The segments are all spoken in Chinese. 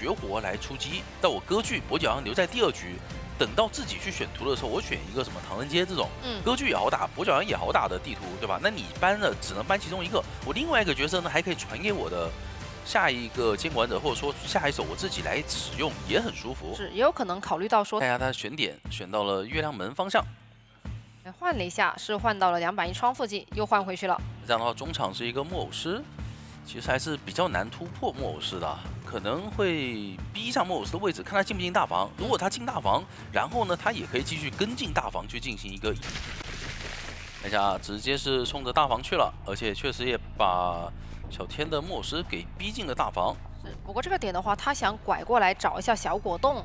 绝活来出击，但我割据跛脚羊留在第2局，等到自己去选图的时候，我选一个什么唐人街这种，割据也好打，跛脚羊也好打的地图，对吧？那你搬了只能搬其中一个，我另外一个角色呢还可以传给我的下一个监管者，或者说下一手我自己来使用，也很舒服。是，也有可能考虑到说，看一下他的选点，选到了月亮门方向。 换了一下，是换到了2板一窗附近，又换回去了。这样的话，中场是一个木偶师，其实还是比较难突破木偶师的，可能会逼上木偶师的位置，看他进不进大房。如果他进大房，然后呢，他也可以继续跟进大房去进行一个。看一下，直接是冲着大房去了，而且确实也把小天的木偶师给逼进了大房。是，不过这个点的话，他想拐过来找一下小果冻。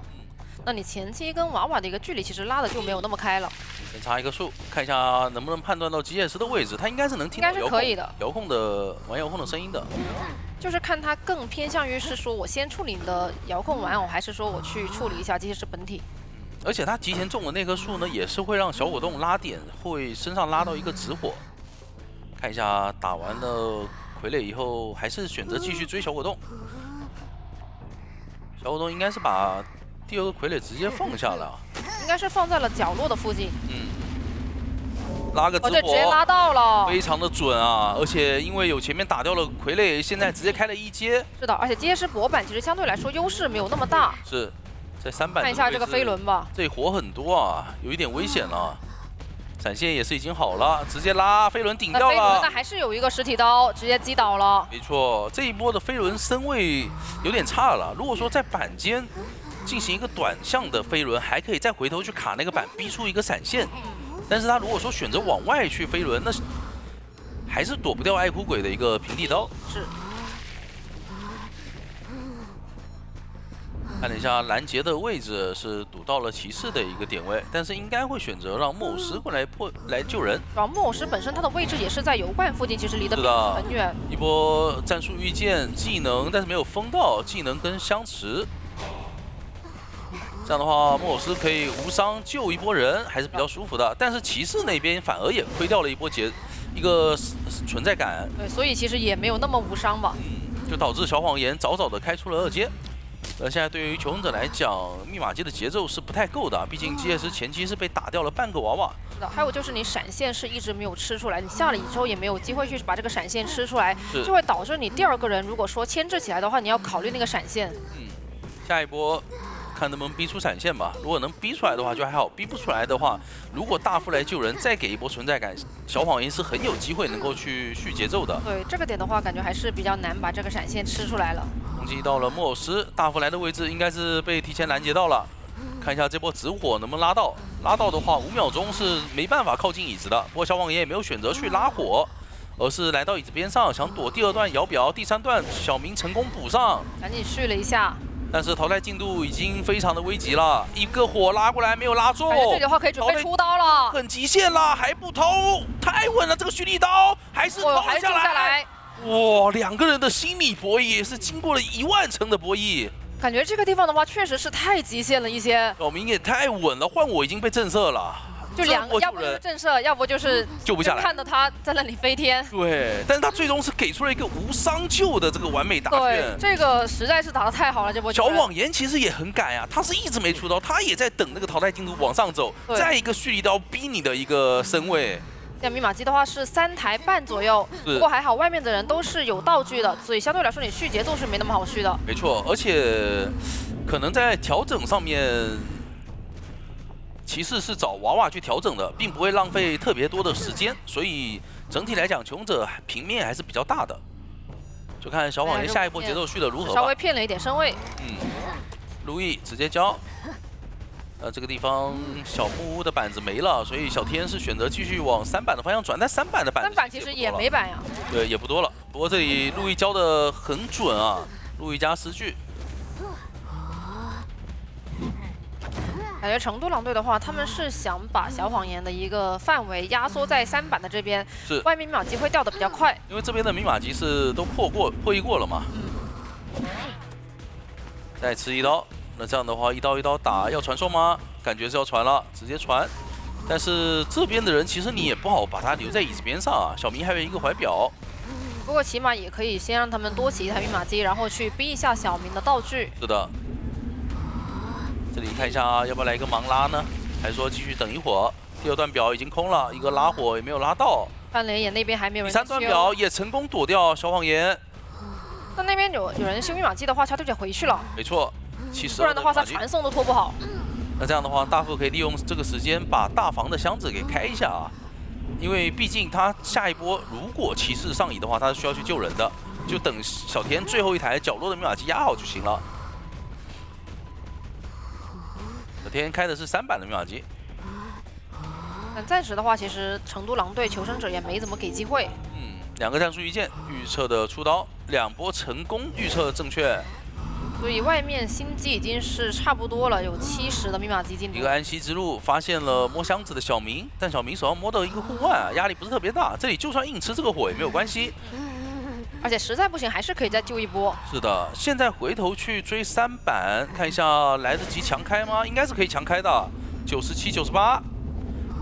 那你前期跟娃娃的一个距离其实拉的就没有那么开了。先插一个树，看一下能不能判断到机械师的位置，他应该是能听到遥控的玩遥控的声音的。就是看他更偏向于是说我先处理你的遥控玩偶，还是说我去处理一下机械师本体。而且他提前种的那棵树呢，也是会让小果冻拉点，会身上拉到一个直火。看一下打完了傀儡以后，还是选择继续追小果冻。小果冻应该是把 第2个傀儡直接放下了，应该是放在了角落的附近。拉个直火，直接拉到了，非常的准啊！而且因为有前面打掉了傀儡，现在直接开了1阶。是的，而且阶师薄板其实相对来说优势没有那么大。是，在3板。看一下这个飞轮吧，这火很多啊，有一点危险了。闪现也是已经好了，直接拉飞轮顶掉了。飞轮那还是有一个实体刀，直接击倒了。没错，这一波的飞轮身位有点差了。如果说在板间 进行一个短向的飞轮，还可以再回头去卡那个板，逼出一个闪现。但是他如果说选择往外去飞轮，那还是躲不掉爱哭鬼的一个平地刀。是。看了一下拦截的位置是堵到了骑士的一个点位，但是应该会选择让木偶师过来救人。主要木偶师本身它的位置也是在油罐附近，其实离得很远。一波战术遇见技能，但是没有封到技能跟相持。 这样的话，木偶师可以无伤救一波人，还是比较舒服的。但是骑士那边反而也亏掉了一个存在感。对，所以其实也没有那么无伤吧。就导致小谎言早早的开出了2阶。现在对于求生者来讲，密码机的节奏是不太够的，毕竟机械师前期是被打掉了半个娃娃。是的，还有就是你闪现是一直没有吃出来，你下了以后也没有机会去把这个闪现吃出来，就会导致你第2个人如果说牵制起来的话，你要考虑那个闪现。下一波 看能不能逼出闪现吧。如果能逼出来的话就还好，逼不出来的话，如果大副来救人，再给一波存在感，小谎言是很有机会能够去续节奏的。对这个点的话，感觉还是比较难把这个闪现吃出来了。攻击到了木偶师，大副来的位置应该是被提前拦截到了。看一下这波直火能不能拉到，拉到的话5秒钟是没办法靠近椅子的。不过小谎言也没有选择去拉火，而是来到椅子边上，想躲第2段摇表，第3段小明成功补上，赶紧续了一下。 但是淘汰进度已经非常的危急了，一个火拉过来没有拉中，感觉这里的话可以准备出刀了，很极限了，还不投，太稳了，这个蓄力刀还是投了下来。哇，2个人的心理博弈也是经过了10000层的博弈。感觉这个地方的话确实是太极限了一些。小明也太稳了，换我已经被震慑了。 就2个，要不就是震慑，要不就是救不下来，看到他在那里飞天。对，但是他最终是给出了一个无伤救的这个完美答卷。对，这个实在是打得太好了，这波。小谎言其实也很赶呀，他是一直没出刀，他也在等那个淘汰进度往上走，再一个蓄力刀逼你的一个身位。像密码机的话是3台半左右，不过还好外面的人都是有道具的，所以相对来说你续节奏是没那么好续的。没错，而且可能在调整上面， 骑士是找娃娃去调整的，并不会浪费特别多的时间，所以整体来讲，求生者平面还是比较大的。就看小谎言下一波节奏续的如何吧。稍微骗了一点身位。路易直接交。这个地方小木屋的板子没了，所以小天是选择继续往3板的方向转，但3板的板子3板其实也没板呀。对，也不多了。不过这里路易交的很准啊，路易加10具。 感觉成都狼队的话，他们是想把小谎言的一个范围压缩在3板的这边，是外面密码机会掉的比较快，因为这边的密码机是都破译过了嘛。再吃1刀，那这样的话一刀打，要传送吗？感觉是要传了，直接传。但是这边的人其实你也不好把他留在椅子边上啊。小明还有一个怀表，不过起码也可以先让他们多起一台密码机，然后去逼一下小明的道具。是的。这里看一下要不要来一个盲拉呢？还是说继续等一会儿？第2段表已经空了，一个拉火也没有拉到。范雷眼那边还没有人。第3段表也成功躲掉小谎言。那边有人修密码机的话，他就得回去了。没错，72。不然的话，他传送都拖不好。那这样的话，大副可以利用这个时间把大房的箱子给开一下啊。 因为毕竟他下一波如果骑士上移的话，他是需要去救人的，就等小田最后一台角落的密码机压好就行了。小田开的是3版的密码机。但暂时的话，其实成都狼队求生者也没怎么给机会。2个战术一键预测的出刀，2波成功预测正确。 所以外面心机已经是差不多了，有70的密码机进度。一个安息之路发现了摸箱子的小明，但小明手上摸到一个护腕，压力不是特别大。这里就算硬吃这个火也没有关系。而且实在不行还是可以再救一波。是的，现在回头去追3版，看一下来得及强开吗？应该是可以强开的，97、98，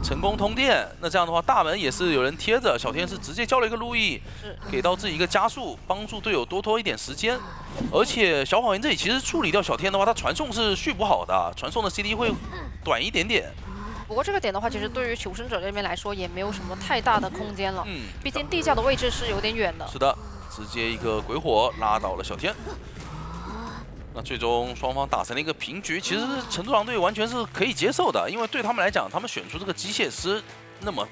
成功通电。那这样的话，大门也是有人贴着，小天是直接交了一个路易，给到自己一个加速，帮助队友多拖一点时间。 而且小谎言这里其实处理掉小天的话，他传送是续补好的，传送的 CD 会短一点点。不过这个点的话，其实对于求生者这边来说也没有什么太大的空间了。毕竟地窖的位置是有点远的。是的，直接一个鬼火拉倒了小天。那最终双方打成了一个平局，其实成都狼队完全是可以接受的，因为对他们来讲，他们选出这个机械师，那么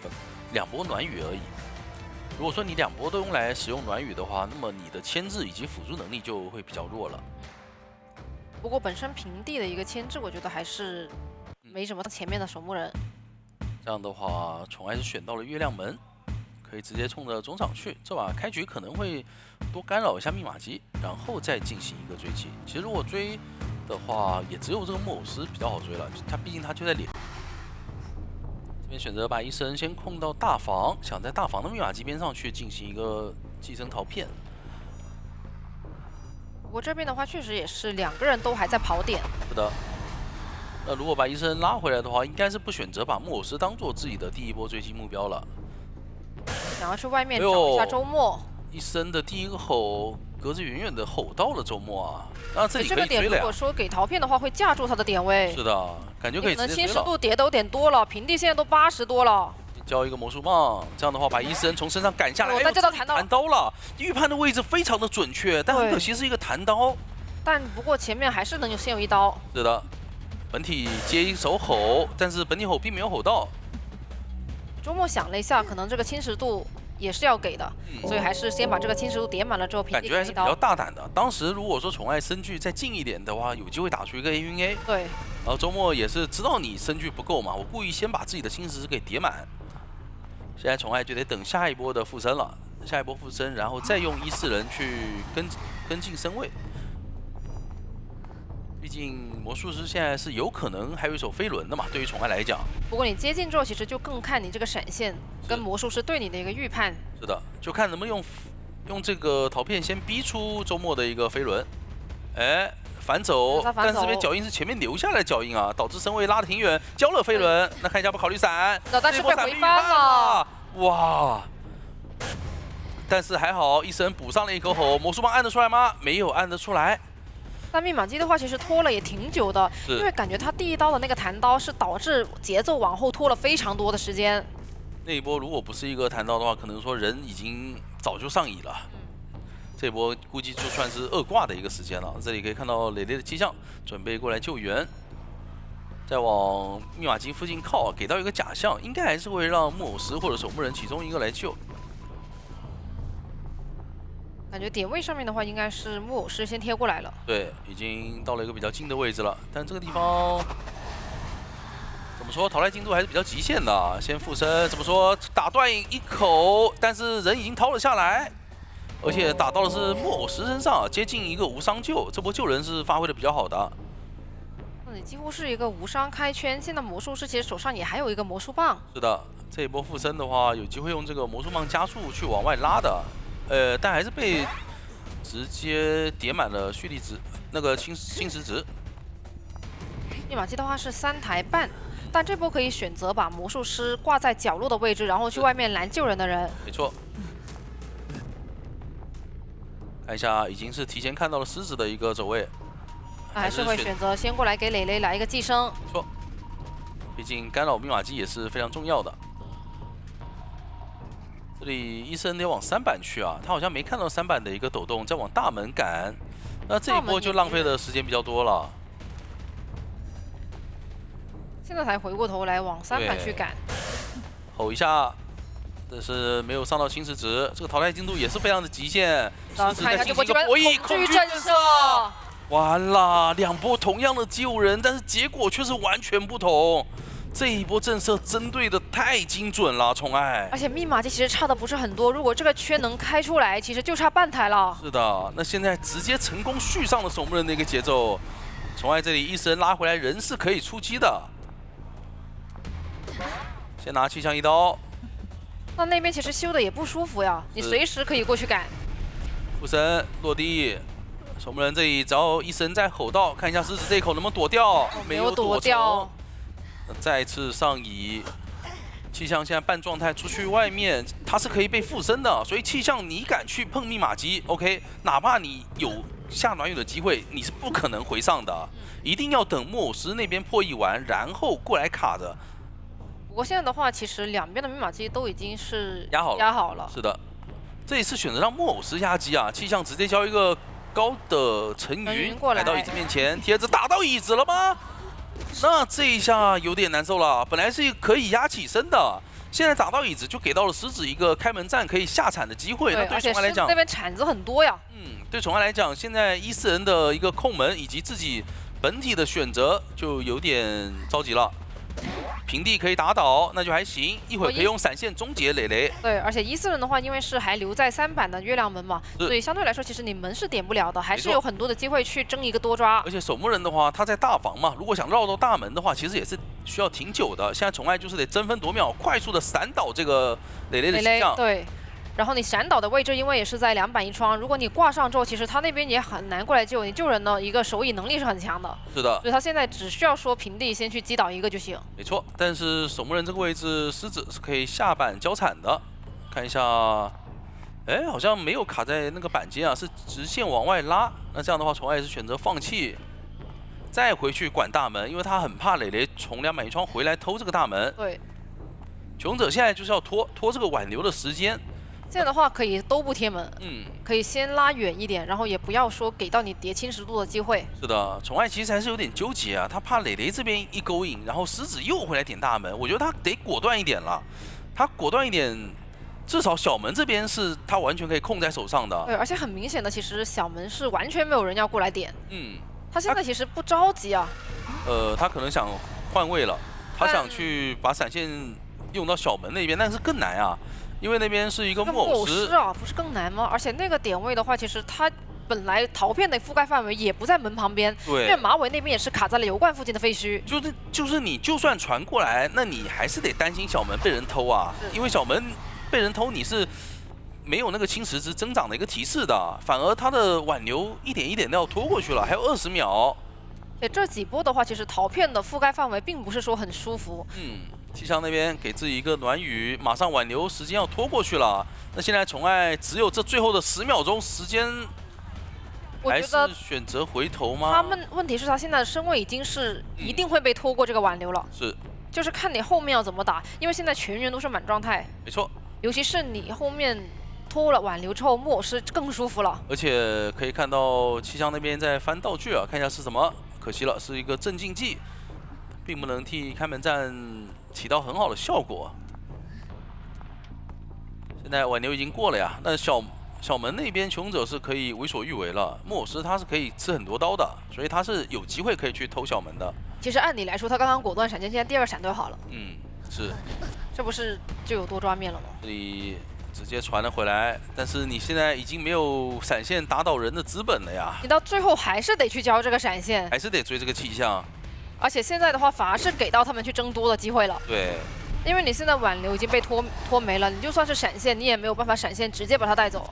2波暖雨而已。 如果说你2波都用来使用暖雨的话，那么你的牵制以及辅助能力就会比较弱了。不过本身平地的一个牵制，我觉得还是没什么前面的守墓人。这样的话，宠爱是选到了月亮门，可以直接冲着中场去。这把开局可能会多干扰一下密码机，然后再进行一个追击。其实如果追的话，也只有这个木偶师比较好追了，他毕竟他就在脸。 这边选择把医生先控到大房，想在大房的密码机边上去进行一个寄生逃骗。不过这边的话，确实也是2个人都还在跑点。是的。那如果把医生拉回来的话，应该是不选择把木偶师当做自己的第1波追击目标了。想要去外面找一下周末。医生的第1个吼，隔着远远的吼到了周末啊。那这里可以追了呀。这个点如果说给逃骗的话，会架住他的点位。是的。 感觉可以直接追了。侵蚀度叠的有点多了，平地现在都80多了。交一个魔术棒，这样的话把医生从身上赶下来。但这刀弹刀了，预判的位置非常的准确，但很可惜是一个弹刀。但不过前面还是能先有一刀。是的，本体接一手吼，但是本体吼并没有吼到。周末想了一下，可能这个侵蚀度也是要给的，所以还是先把这个侵蚀度叠满了之后，感觉还是比较大胆的。当时如果说宠爱身距再近一点的话，有机会打出一个 A 晕 A。对。 然后周末也是知道你身距不够嘛，我故意先把自己的侵蚀给叠满。现在宠爱就得等下一波的附身了，下一波附身，然后再用1-4人去跟进身位。毕竟魔术师现在是有可能还有一手飞轮的嘛，对于宠爱来讲。不过你接近之后，其实就更看你这个闪现跟魔术师对你的一个预判。是的，就看能不能用这个逃骗先逼出周末的一个飞轮。哎。 反走，但是这边脚印是前面留下来的脚印啊，导致身位拉得挺远，交了飞轮。那看一下要不要考虑闪，但是被回翻了，哇！但是还好，医生补上了一口吼，魔术棒按得出来吗？没有按得出来。但密码机的话，其实拖了也挺久的，因为感觉他第1刀的那个弹刀是导致节奏往后拖了非常多的时间。那一波如果不是一个弹刀的话，可能说人已经早就上移了。 这波估计就算是2挂的一个时间了。这里可以看到磊磊的迹象，准备过来救援，再往密码机附近靠，给到一个假象，应该还是会让木偶师或者守墓人其中一个来救。感觉点位上面的话，应该是木偶师先贴过来了。对，已经到了一个比较近的位置了，但这个地方怎么说，淘汰进度还是比较极限的。先附身，怎么说打断一口，但是人已经掏了下来。 而且打到的是木偶师身上，接近一个无伤救，这波救人是发挥的比较好的。那你几乎是一个无伤开圈。现在魔术师其实手上也还有一个魔术棒。是的，这一波附身的话，有机会用这个魔术棒加速去往外拉的，但还是被直接叠满了蓄力值，那个侵蚀值。密码机的话是3台半，但这波可以选择把魔术师挂在角落的位置，然后去外面拦救人的人。没错。看一下，已经是提前看到了狮子的一个走位，还是会选择先过来给蕾蕾来一个寄生。没错，毕竟干扰密码机也是非常重要的。这里医生得往3板去啊，他好像没看到3板的一个抖动，再往大门赶，那这一波就浪费的时间比较多了。现在才回过头来往3板去赶，吼一下。 但是没有上到侵蚀值，这个淘汰进度也是非常的极限。狮子在进行一个博弈，恐惧震慑，完了，2波同样的击舞人，但是结果却是完全不同。这一波震慑针对的太精准了，宠爱。而且密码机其实差的不是很多，如果这个圈能开出来，其实就差半台了。是的，那现在直接成功续上了守墓人的一个节奏。宠爱这里一神拉回来，人是可以出击的。先拿气象一刀。 那边其实修的也不舒服呀，你随时可以过去赶。附身落地，守墓人这里只要一神在吼道，看一下狮子这一口能不能躲掉，没有躲掉。再次上移，气象现在半状态出去外面，它是可以被附身的，所以气象你敢去碰密码机 ，OK， 哪怕你有下暖雨的机会，你是不可能回上的，一定要等木偶师那边破译完，然后过来卡着。 不过现在的话，其实两边的密码机都已经是压好了。是的，这一次选择让木偶师压机啊，气象直接交一个高的沉云来到椅子面前，贴子打到椅子了吗？那这一下有点难受了，本来是可以压起身的，现在打到椅子就给到了狮子一个开门战可以下铲的机会。那对宠爱来讲，那边铲子很多呀。对宠爱来讲，现在1-4人的一个控门以及自己本体的选择就有点着急了。 平地可以打倒，那就还行。一会儿可以用闪现终结蕾蕾。对，而且1-4人的话，因为是还留在3板的月亮门嘛，所以相对来说，其实你门是点不了的，还是有很多的机会去争一个多抓。而且守墓人的话，他在大房嘛，如果想绕到大门的话，其实也是需要挺久的。现在宠爱就是得争分夺秒，快速的闪倒这个蕾蕾的气象。对。 然后你闪倒的位置，因为也是在2板1窗，如果你挂上之后，其实他那边也很难过来救你，救人的一个手椅能力是很强的。是的，所以他现在只需要说平地先去击倒一个就行。没错，但是守墓人这个位置，狮子是可以下板交铲的。看一下，哎，好像没有卡在那个板间啊，是直线往外拉。那这样的话，宠爱是选择放弃，再回去管大门，因为他很怕蕾蕾从2板1窗回来偷这个大门。对，穷者现在就是要拖这个挽留的时间。 这样的话可以都不贴门，可以先拉远一点，然后也不要说给到你叠侵蚀度的机会。是的，宠爱其实还是有点纠结啊，他怕蕾蕾这边一勾引，然后狮子又回来点大门，我觉得他得果断一点了，他果断一点，至少小门这边是他完全可以控在手上的。对，而且很明显的，其实小门是完全没有人要过来点。他现在其实不着急啊。他可能想换位了，他想去把闪现用到小门那边，但是更难啊。 因为那边是一个木偶师啊，不是更难吗？而且那个点位的话，其实它本来陶片的覆盖范围也不在门旁边，对，因为马尾那边也是卡在了油罐附近的废墟。就是你就算传过来，那你还是得担心小门被人偷啊，因为小门被人偷你是没有那个侵蚀值增长的一个提示的，反而它的挽留一点一点的要拖过去了，还有20秒。对，这几波的话，其实陶片的覆盖范围并不是说很舒服。气象那边给自己一个暖雨，马上挽留时间要拖过去了。那现在宠爱只有这最后的10秒钟时间，还是选择回头吗？他们问题是他现在的身位已经是一定会被拖过这个挽留了。是，就是看你后面要怎么打，因为现在全员都是满状态。没错，尤其是你后面拖了挽留之后，木偶师更舒服了。而且可以看到气象那边在翻道具啊，看一下是什么。可惜了，是一个镇静剂，并不能替开门战起到很好的效果。现在挽留已经过了呀，那小门那边穷者是可以为所欲为了，木偶师他是可以吃很多刀的，所以他是有机会可以去偷小门的。其实按理来说，他刚刚果断闪现，现在第2闪就好了。是。这不是就有多抓面了吗？这里直接传了回来，但是你现在已经没有闪现打倒人的资本了呀。你到最后还是得去交这个闪现，还是得追这个气象。而且现在的话，反而是给到他们去争多的机会了。对。因为你现在挽留已经被拖没了，你就算是闪现，你也没有办法闪现直接把他带走。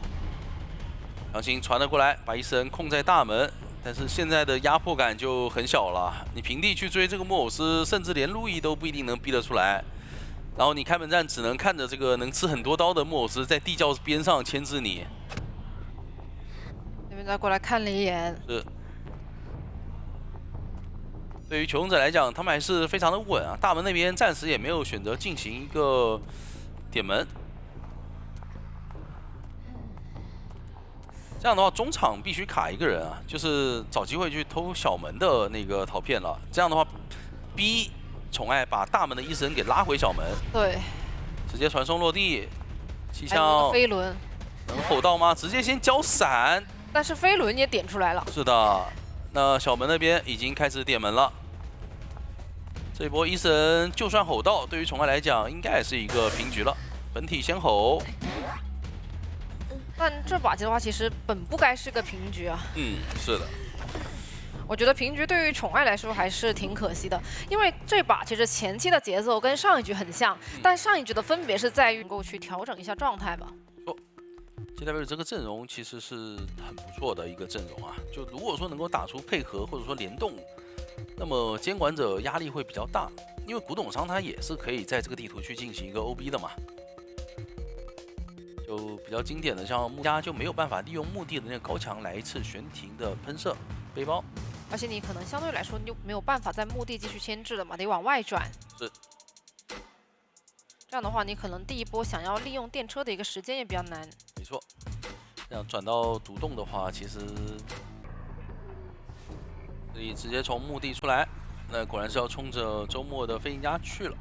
强行传了过来，把1-4人控在大门，但是现在的压迫感就很小了。你平地去追这个木偶师，甚至连路易都不一定能逼得出来。然后你开门战只能看着这个能吃很多刀的木偶师在地窖边上牵制你。边再过来看了一眼。是。对于求生者来讲，他们还是非常的稳啊。大门那边暂时也没有选择进行一个点门。这样的话，中场必须卡一个人啊，就是找机会去偷小门的那个陶片了。这样的话，逼宠爱把大门的医生给拉回小门。对，直接传送落地。气还有一象个飞轮，能吼到吗？直接先交闪。但是飞轮也点出来了。是的，那小门那边已经开始点门了。这一波医生就算吼到，对于宠爱来讲，应该也是一个平局了。本体先吼。但这把棋的话，其实本不该是个平局啊。是的。我觉得平局对于宠爱来说还是挺可惜的，因为这把其实前期的节奏跟上一局很像，但上一局的分别是在于能够去调整一下状态吧。JW 这个阵容其实是很不错的一个阵容啊，就如果说能够打出配合或者说联动，那么监管者压力会比较大，因为古董商他也是可以在这个地图去进行一个 OB 的嘛。就比较经典的，像木家就没有办法利用墓地的那个高墙来一次悬停的喷射背包，而且你可能相对来说你就没有办法在墓地继续牵制了嘛，得往外转。是。这样的话，你可能第一波想要利用电车的一个时间也比较难。没错。这样转到独栋的话，其实可以直接从墓地出来，那果然是要冲着周末的飞行家去了。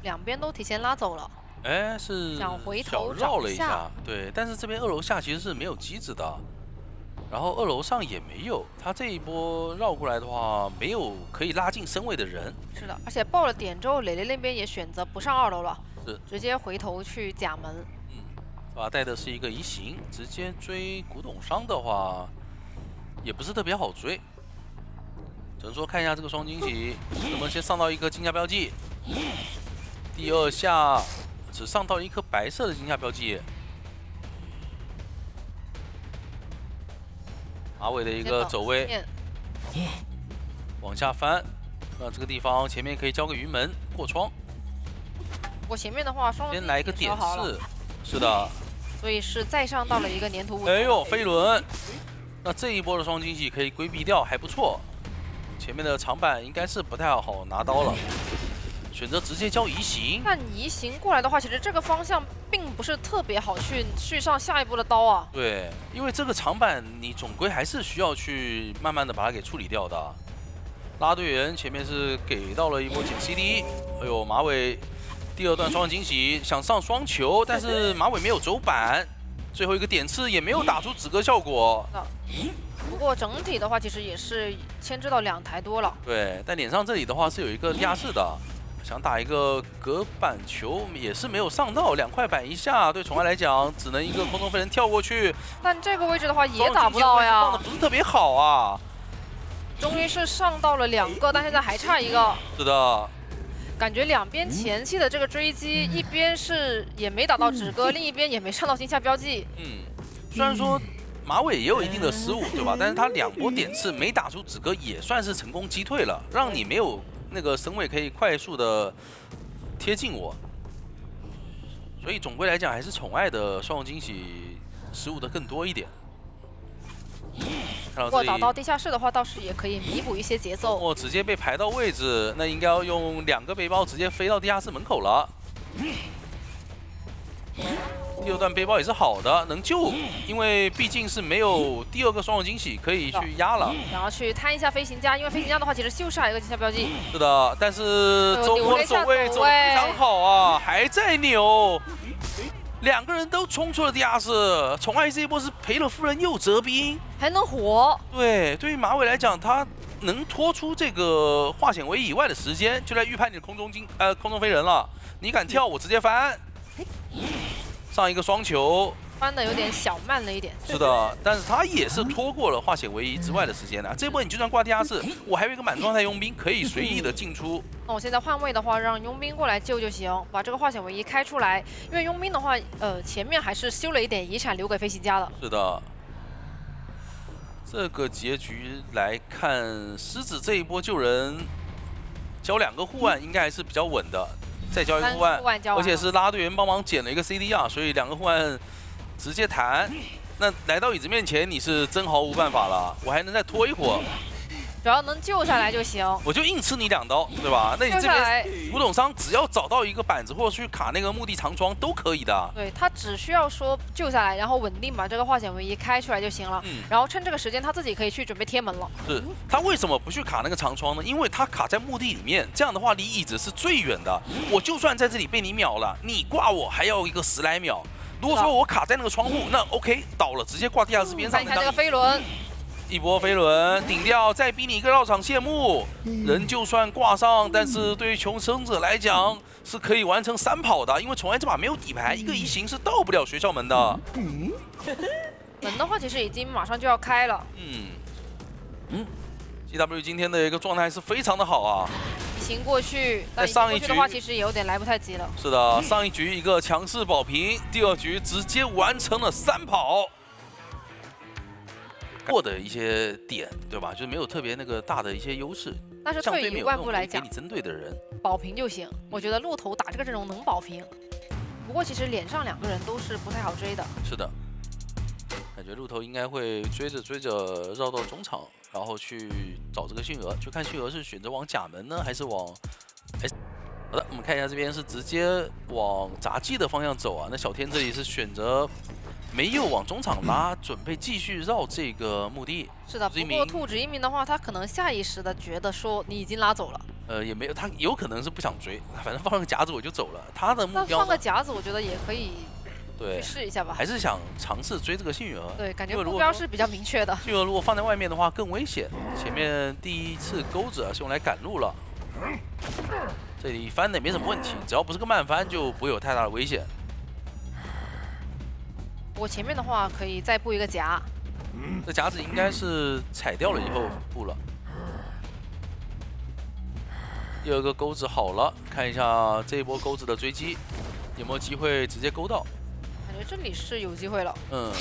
两边都提前拉走了。哎，是想回头绕了一下，对，但是这边2楼下其实是没有机子的，然后2楼上也没有，他这一波绕过来的话，没有可以拉近身位的人。是的，而且爆了点之后，磊磊那边也选择不上2楼了，是直接回头去甲门。这把带的是一个移形，直接追古董商的话，也不是特别好追，只能说看一下这个双惊喜能不能先上到一个惊吓标记，第2下。只上到一颗白色的惊吓标记，马尾的一个走位，往下翻，那这个地方前面可以交个鱼门过窗。不过前面的话，双先来一个点刺，是的，所以是再上到了一个粘土。哎呦，飞轮，那这一波的双惊喜可以规避掉，还不错。前面的长板应该是不太好拿刀了。选择直接交移形，但移形过来的话，其实这个方向并不是特别好去上下一步的刀啊。对，因为这个长板你总归还是需要去慢慢的把它给处理掉的。拉队员前面是给到了一波捡 CD， 哎呦，马尾第2段双惊喜想上双球，但是马尾没有走板，最后一个点刺也没有打出止戈效果。不过整体的话，其实也是牵制到2台多了。对，但脸上这里的话是有一个地下室的。想打一个隔板球也是没有上到，2块板一下，对宠爱来讲只能一个空中飞人跳过去。但这个位置的话也打不到呀，放的不是特别好啊。终于是上到了2个，但现在还差一个。是的，感觉两边前期的这个追击，一边是也没打到止戈，另一边也没上到惊吓标记。虽然说马尾也有一定的失误，对吧？但是他2波点刺没打出止戈，也算是成功击退了，让你没有。那个身位可以快速的贴近我，所以总归来讲还是宠爱的双惊喜失误的更多一点。如果打到地下室的话，倒是也可以弥补一些节奏。我直接被排到位置，那应该要用2个背包直接飞到地下室门口了。第2段背包也是好的，能救，因为毕竟是没有第2个双惊喜可以去压了。然后去摊一下飞行家，因为飞行家的话其实就差一个惊吓标记。是的，但是周末的走位走得非常好啊，还在扭，2个人都冲出了地下室。宠爱这一波是赔了夫人又折兵，还能活。对，对于马尾来讲，他能拖出这个化险为夷以外的时间，就在预判你的空中飞人了。你敢跳，我直接翻。上一个双球，翻的有点小慢了一点。是的，但是他也是拖过了化险为夷之外的时间的。这波你就算挂地下室，我还有一个满状态佣兵可以随意的进出。那我现在换位的话，让佣兵过来救就行，把这个化险为夷开出来。因为佣兵的话，前面还是修了一点遗产留给飞行家的。是的，这个结局来看，狮子这一波救人，交2个护腕应该还是比较稳的。再交一个护腕，而且是拉队员帮忙捡了一个 CD 啊，所以2个护腕直接弹。那来到椅子面前，你是真毫无办法了。我还能再拖一会儿，只要能救下来就行。我就硬吃你2刀，对吧？那你这救下来，边古董商只要找到一个板子或者去卡那个墓地长桩都可以的。对他只需要说救下来，然后稳定把这个化险为夷开出来就行了。然后趁这个时间他自己可以去准备贴门了。是他为什么不去卡那个长窗呢？因为他卡在墓地里面，这样的话离椅子是最远的。我就算在这里被你秒了，你挂我还要一个10来秒。如果说我卡在那个窗户，那 OK 倒了，直接挂地下室边上。看一下这个飞轮，一波飞轮顶掉，再逼你一个绕场谢幕，人就算挂上，但是对于求生者来讲是可以完成3跑的，因为宠爱这把没有底牌，一个移形是到不了学校门的。门的话其实已经马上就要开了。GW 今天的一个状态是非常的好啊。行过去，但上一局的话其实也有点来不太及了。是的，上一局一个强势保平，第2局直接完成了3跑。过的一些点，对吧？就是没有特别那个大的一些优势。但是退一万步来讲，给你针对的人保平就行。我觉得鹿头打这个阵容能保平，不过其实脸上2个人都是不太好追的。是的，感觉鹿头应该会追着绕到中场，然后去找这个迅娥，就看迅娥是选择往甲门呢，还是往 S。好的，我们看一下这边是直接往杂技的方向走啊。那小天这里是选择没有往中场拉，准备继续绕这个墓地。是的，不过兔子一鸣的话，他可能下意识的觉得说你已经拉走了。也没有，他有可能是不想追，反正放个夹子我就走了。他的目标放个夹子，我觉得也可以。对，试一下吧。还是想尝试追这个幸运儿。对，感觉目标是比较明确的。幸运儿如果放在外面的话更危险。前面第1次钩子是用来赶路了，这里翻的也没什么问题，只要不是个慢翻就不会有太大的危险。我前面的话可以再布一个夹。这夹子应该是踩掉了以后布了。第2个钩子好了，看一下这一波钩子的追击有没有机会直接勾到。感觉这里是有机会了。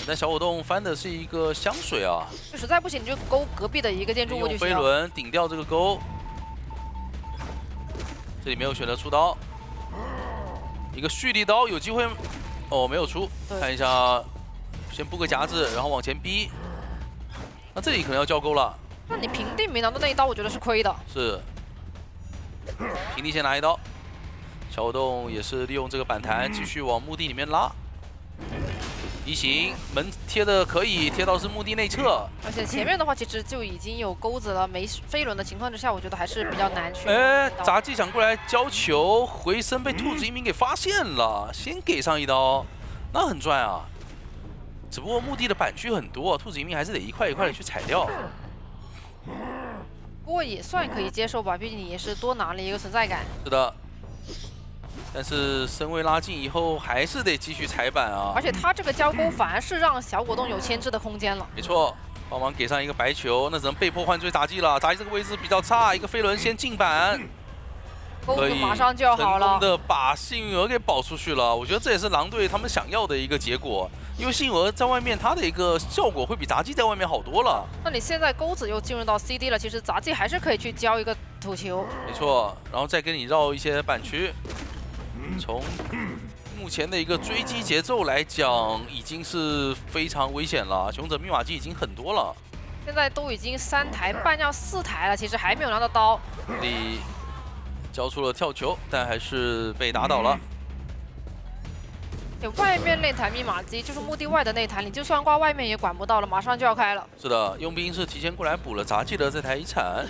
但小果冻翻的是一个香水啊，就实在不行你就勾隔壁的一个建筑物就行。用飞轮顶掉这个钩，这里没有选择出刀，一个蓄力刀有机会，哦没有出，看一下，先布个夹子，然后往前逼，那这里可能要交钩了。那你平地没拿到那一刀，我觉得是亏的。是，平地先拿1刀。小果冻也是利用这个反弹继续往墓地里面拉，移形门贴的可以贴到是墓地内侧，而且前面的话其实就已经有钩子了，没飞轮的情况之下，我觉得还是比较难去。杂技想过来交球，回身被兔子一鸣给发现了，先给上1刀，那很赚啊。只不过墓地的板区很多，兔子一鸣还是得一块一块的去踩掉。不过也算可以接受吧，毕竟你也是多拿了一个存在感。是的。但是身位拉近以后，还是得继续踩板啊！而且他这个交钩反而是让小果冻有牵制的空间了。没错，帮忙给上一个白球，那只能被迫换追杂技了。杂技这个位置比较差，一个飞轮先进板，钩子马上就要好了。成功的把幸运儿给保出去了。我觉得这也是狼队他们想要的一个结果，因为幸运儿在外面它的一个效果会比杂技在外面好多了。那你现在钩子又进入到 CD 了，其实杂技还是可以去交一个土球。没错，然后再给你绕一些板区。从目前的一个追击节奏来讲，已经是非常危险了。勇者密码机已经很多了，现在都已经3台半要4台了，其实还没有拿到刀。这里交出了跳球，但还是被打倒了。外面那台密码机就是墓地外的那台，你就算挂外面也管不到了，马上就要开了。是的，佣兵是提前过来补了杂技的这台遗产，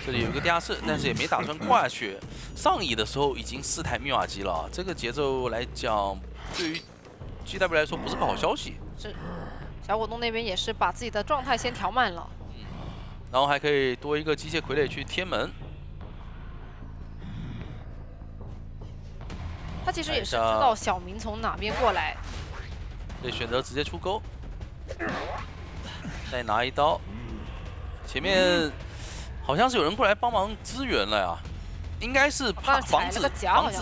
这里有一个地下室，但是也没打算挂下去。上乙的时候已经4台密码机了，这个节奏来讲，对于 GW 来说不是个好消息。是，小果冻那边也是把自己的状态先调慢了。然后还可以多一个机械傀儡去贴门。他其实也是知道小明从哪边过来，对，选择直接出钩，再拿1刀。前面好像是有人过来帮忙支援了呀，应该是怕防止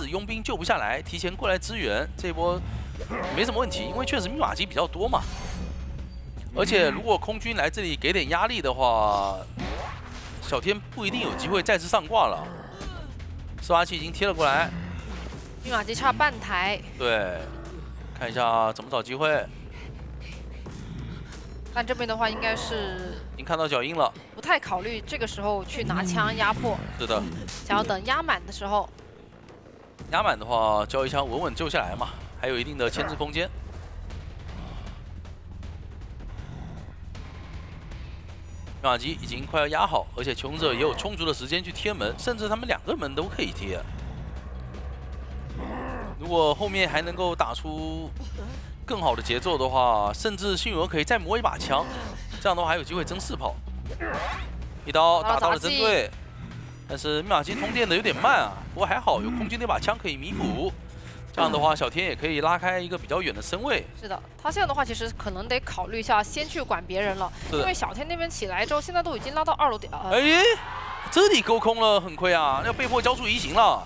佣兵救不下来，提前过来支援。这波没什么问题，因为确实密码机比较多嘛。而且如果空军来这里给点压力的话，小天不一定有机会再次上挂了。施瓦器已经贴了过来。密码机差半台，对，看一下怎么找机会。但这边的话应该是已经看到脚印了。不太考虑这个时候去拿枪压迫，是的，想要等压满的时候。压满的话，交一枪稳稳救下来嘛，还有一定的牵制空间。密码机已经快要压好，而且穷者也有充足的时间去贴门，甚至他们2个门都可以贴。如果后面还能够打出更好的节奏的话，甚至信鹅可以再磨一把枪，这样的话还有机会争4炮。一刀打到了针对，但是密码机通电的有点慢啊，不过还好有空军那把枪可以弥补。这样的话，小天也可以拉开一个比较远的身位。是的，他现在的话其实可能得考虑一下，先去管别人了，因为小天那边起来之后，现在都已经拉到2楼点。哎，这里勾空了，很亏啊，要被迫交出移形了。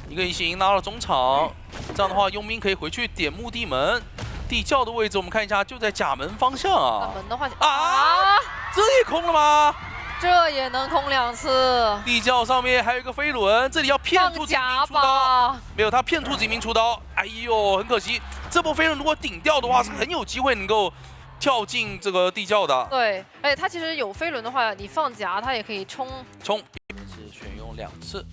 一个移形拉到了中场，这样的话佣兵可以回去点墓地门。地窖的位置我们看一下，就在甲门方向啊。那门的话啊，这也空了吗？这也能空2次。地窖上面还有一个飞轮，这里要骗兔子一鸣出刀。没有，他骗兔子一鸣出刀。哎呦，很可惜，这波飞轮如果顶掉的话，是很有机会能够跳进这个地窖的。对，而且他其实有飞轮的话，你放夹他也可以冲。是选用2次。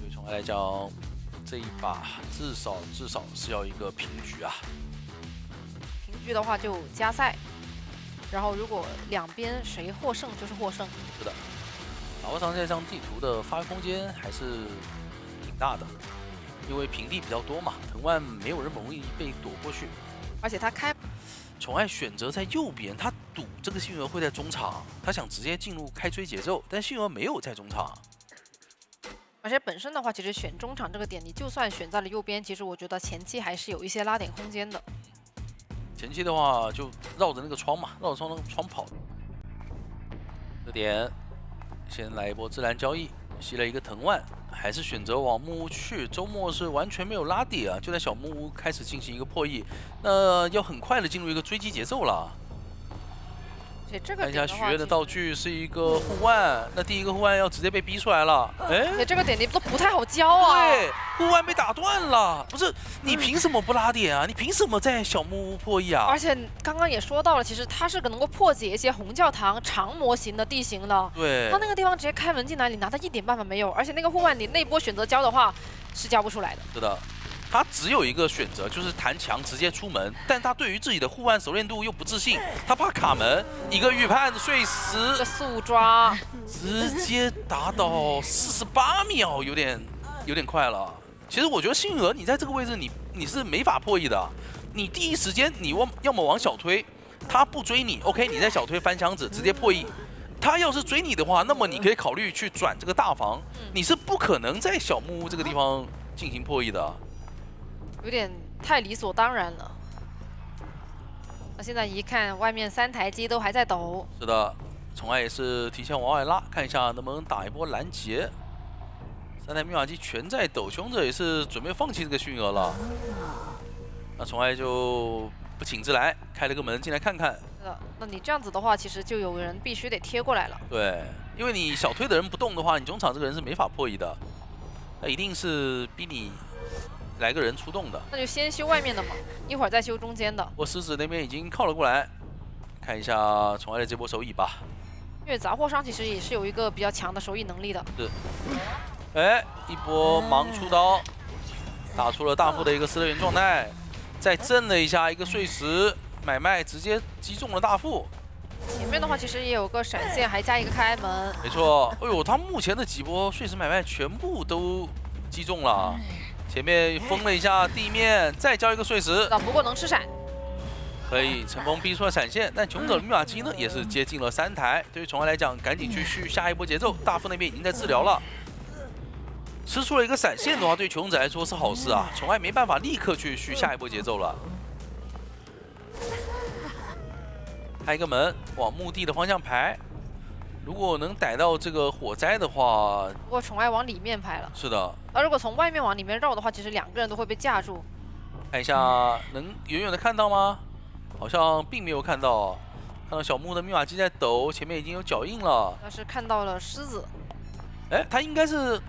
对宠爱来讲，这一把至少是要一个平局啊。平局的话就加赛。然后，如果两边谁获胜就是获胜。是的，把握上这张地图的发挥空间还是挺大的，因为平地比较多嘛，藤蔓没有那么容易被躲过去。而且他开宠爱选择在右边，他赌这个信鹅会在中场，他想直接进入开追节奏，但信鹅没有在中场。而且本身的话，其实选中场这个点，你就算选在了右边，其实我觉得前期还是有一些拉点空间的。前期的话就绕着那个窗嘛，绕着那个窗跑。这点先来一波自然交易，吸了一个藤蔓，还是选择往木屋去。周末是完全没有拉底啊，就在小木屋开始进行一个破译，那要很快的进入一个追击节奏了。看一下许愿的道具是一个护腕，那第一个护腕要直接被逼出来了。哎，这个点你都不太好交啊。对，护腕被打断了，不是你凭什么不拉点啊？你凭什么在小木屋破译啊？而且刚刚也说到了，其实它是能够破解一些红教堂长模型的地形的。对，它那个地方直接开门进来，你拿它一点办法没有。而且那个护腕你那波选择交的话是交不出来的。是的。他只有一个选择，就是弹墙直接出门，但他对于自己的护腕熟练度又不自信，他怕卡门，一个预判碎石，这速抓直接达到48秒，有点快了。其实我觉得星河你在这个位置你是没法破译的，你第一时间你要么往小推，他不追你 ，OK， 你在小推翻箱子直接破译。他要是追你的话，那么你可以考虑去转这个大房，你是不可能在小木屋这个地方进行破译的。有点太理所当然了。那现在一看，外面3台机都还在抖。是的，宠爱也是提前往外拉，看一下能不能打一波拦截。3台密码机全在抖，凶者也是准备放弃这个驯鹅了。那宠爱就不请自来，开了个门进来看看。是的，那你这样子的话，其实就有人必须得贴过来了。对，因为你小推的人不动的话，你中场这个人是没法破译的，那一定是逼你来个人出动的，那就先修外面的嘛，一会儿再修中间的。我狮子那边已经靠了过来，看一下宠爱的这波手椅吧。因为杂货商其实也是有一个比较强的手椅能力的。是。哎，一波盲出刀，打出了大副的一个斯乐园状态，再震了一下一个碎石买卖，直接击中了大副。前面的话其实也有个闪现，还加一个开门。没错，哎呦，他目前的几波碎石买卖全部都击中了。前面封了一下地面，再交一个碎石，不过能吃闪，可以成功逼出了闪现。但穷者的密码机呢，也是接近了3台。对于宠爱来讲，赶紧去续下一波节奏。大副那边已经在治疗了，吃出了一个闪现的话，对穷者来说是好事啊。宠爱没办法立刻去续下一波节奏了。开一个门往墓地的方向排。如果能逮到这个火灾的话，不过宠爱往里面排了。是的。而如果从外面往里面绕的话，其实2个人都会被架住。看一下，能远远的看到吗？好像并没有看到。看到小木的密码机在抖，前面已经有脚印了。要是看到了狮子，哎，他应该是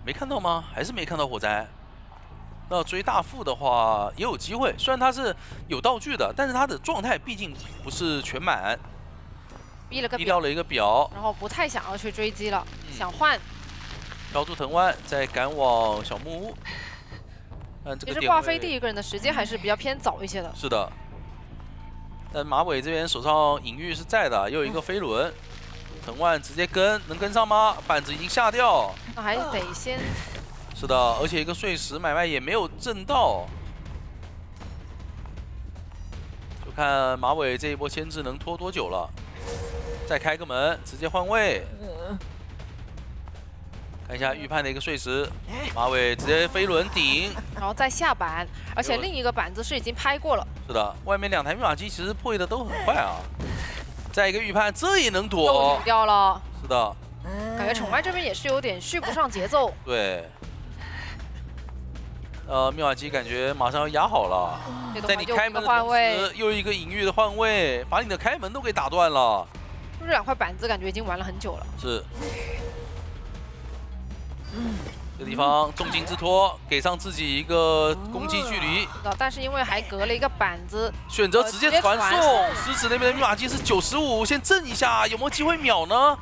没看到吗？还是没看到火灾？那追大副的话也有机会，虽然他是有道具的，但是他的状态毕竟不是全满，逼掉了一个表，然后不太想要去追击了，想换。标出藤湾，再赶往小木屋。其实挂飞第一个人的时间还是比较偏早一些的。是的。但马尾这边手上隐喻是在的，又有一个飞轮，藤湾直接跟，能跟上吗？板子已经下掉。那还得先。是的，而且一个碎石买卖也没有挣到。就看马尾这一波牵制能拖多久了。再开个门，直接换位。看一下预判的一个碎石，马尾直接飞轮顶，然后再下板，而且另一个板子是已经拍过了。是的，外面2台密码机其实破译的都很快啊。再一个预判，这也能躲，又顶掉了。是的，感觉宠爱这边也是有点续不上节奏。对。密码机感觉马上要压好了，在你开门的同时，又一个隐喻的换位，把你的开门都给打断了。就这2块板子感觉已经玩了很久了。是。这个地方重金之托，给上自己一个攻击距离。但是因为还隔了一个板子，选择直接传送。狮子那边的密码机是95，先震一下，有没有机会秒呢？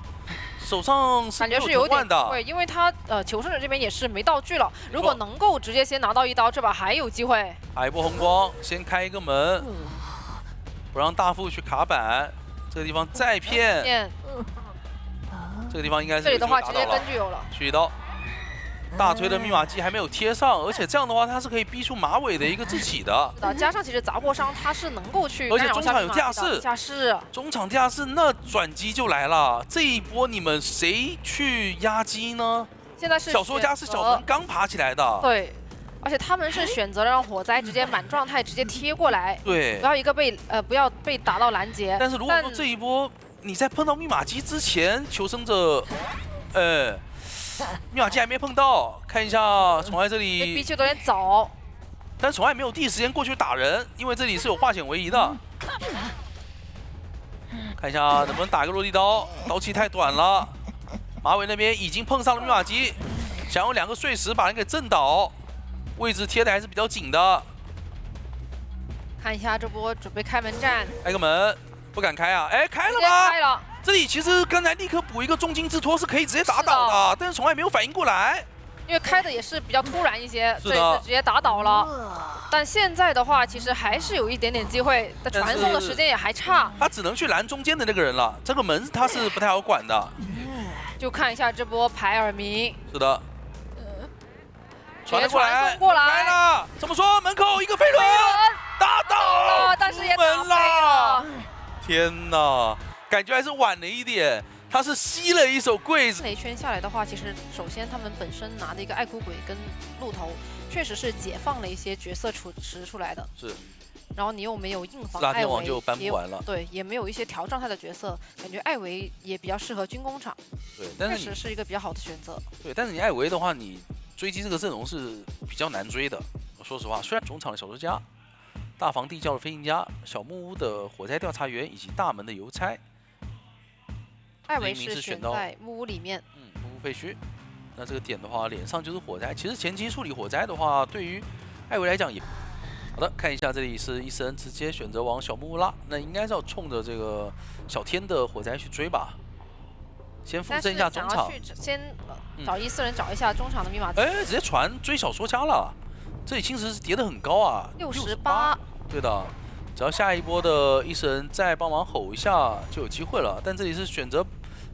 手上是感觉是有点对，因为他求生者这边也是没道具了。如果能够直接先拿到1刀，这把还有机会。打一波红光，先开一个门，不让大副去卡板。这个地方再骗。这个地方应该是这里的话直接根据有了，去1刀。大推的密码机还没有贴上，而且这样的话，它是可以逼出马尾的一个自己的。加上其实砸破伤它是能够去，而且中场有地下室，中场地下室那转机就来了。这一波你们谁去压机呢？现在是小说家是小陈刚爬起来的，对，而且他们是选择了让火灾直接满状态直接贴过来，对，不要被打到拦截。但是如果说这一波你在碰到密码机之前，求生者，密码机还没碰到，看一下宠爱这里必须有点早，但宠爱没有第一时间过去打人，因为这里是有化险为夷的。看一下能不能打个落地刀，刀气太短了。马尾那边已经碰上了密码机，想用2个碎石把人给震倒，位置贴的还是比较紧的。看一下这波准备开门战，开个门，不敢开啊！哎，开了吗？开了。这里其实刚才立刻补一个重金之托是可以直接打倒的，但是宠爱没有反应过来，因为开的也是比较突然一些，所以是直接打倒了。但现在的话，其实还是有一点点机会，但传送的时间也还差。他只能去拦中间的那个人了，这个门他是不太好管的。就看一下这波排尔明，是的，传送过来，来了，怎么说？门口一个飞轮打倒了，但是也打飞了。天哪！感觉还是晚了一点，他是吸了一手柜子。雷圈下来的话，其实首先他们本身拿的一个爱哭鬼跟鹿头，确实是解放了一些角色池出来的。是。然后你又没有硬防艾维，就搬不完了。对，也没有一些调状态的角色，感觉艾维也比较适合军工厂。对，但是确实是一个比较好的选择。对，但是你艾维的话，你追击这个阵容是比较难追的。我说实话，虽然中场的小说家、大房地窖的飞行家、小木屋的火灾调查员以及大门的邮差。艾维是选在木屋里面，木屋废墟。那这个点的话，脸上就是火灾。其实前期处理火灾的话，对于艾维来讲也好的。看一下这里是伊森直接选择往小木屋拉，那应该是要冲着这个小天的火灾去追吧。先附身一下中场，先找14人找一下中场的密码。哎，直接传追小说家了。这里青石是叠得很高啊，68。对的。只要下一波的医生再帮忙吼一下就有机会了，但这里是选择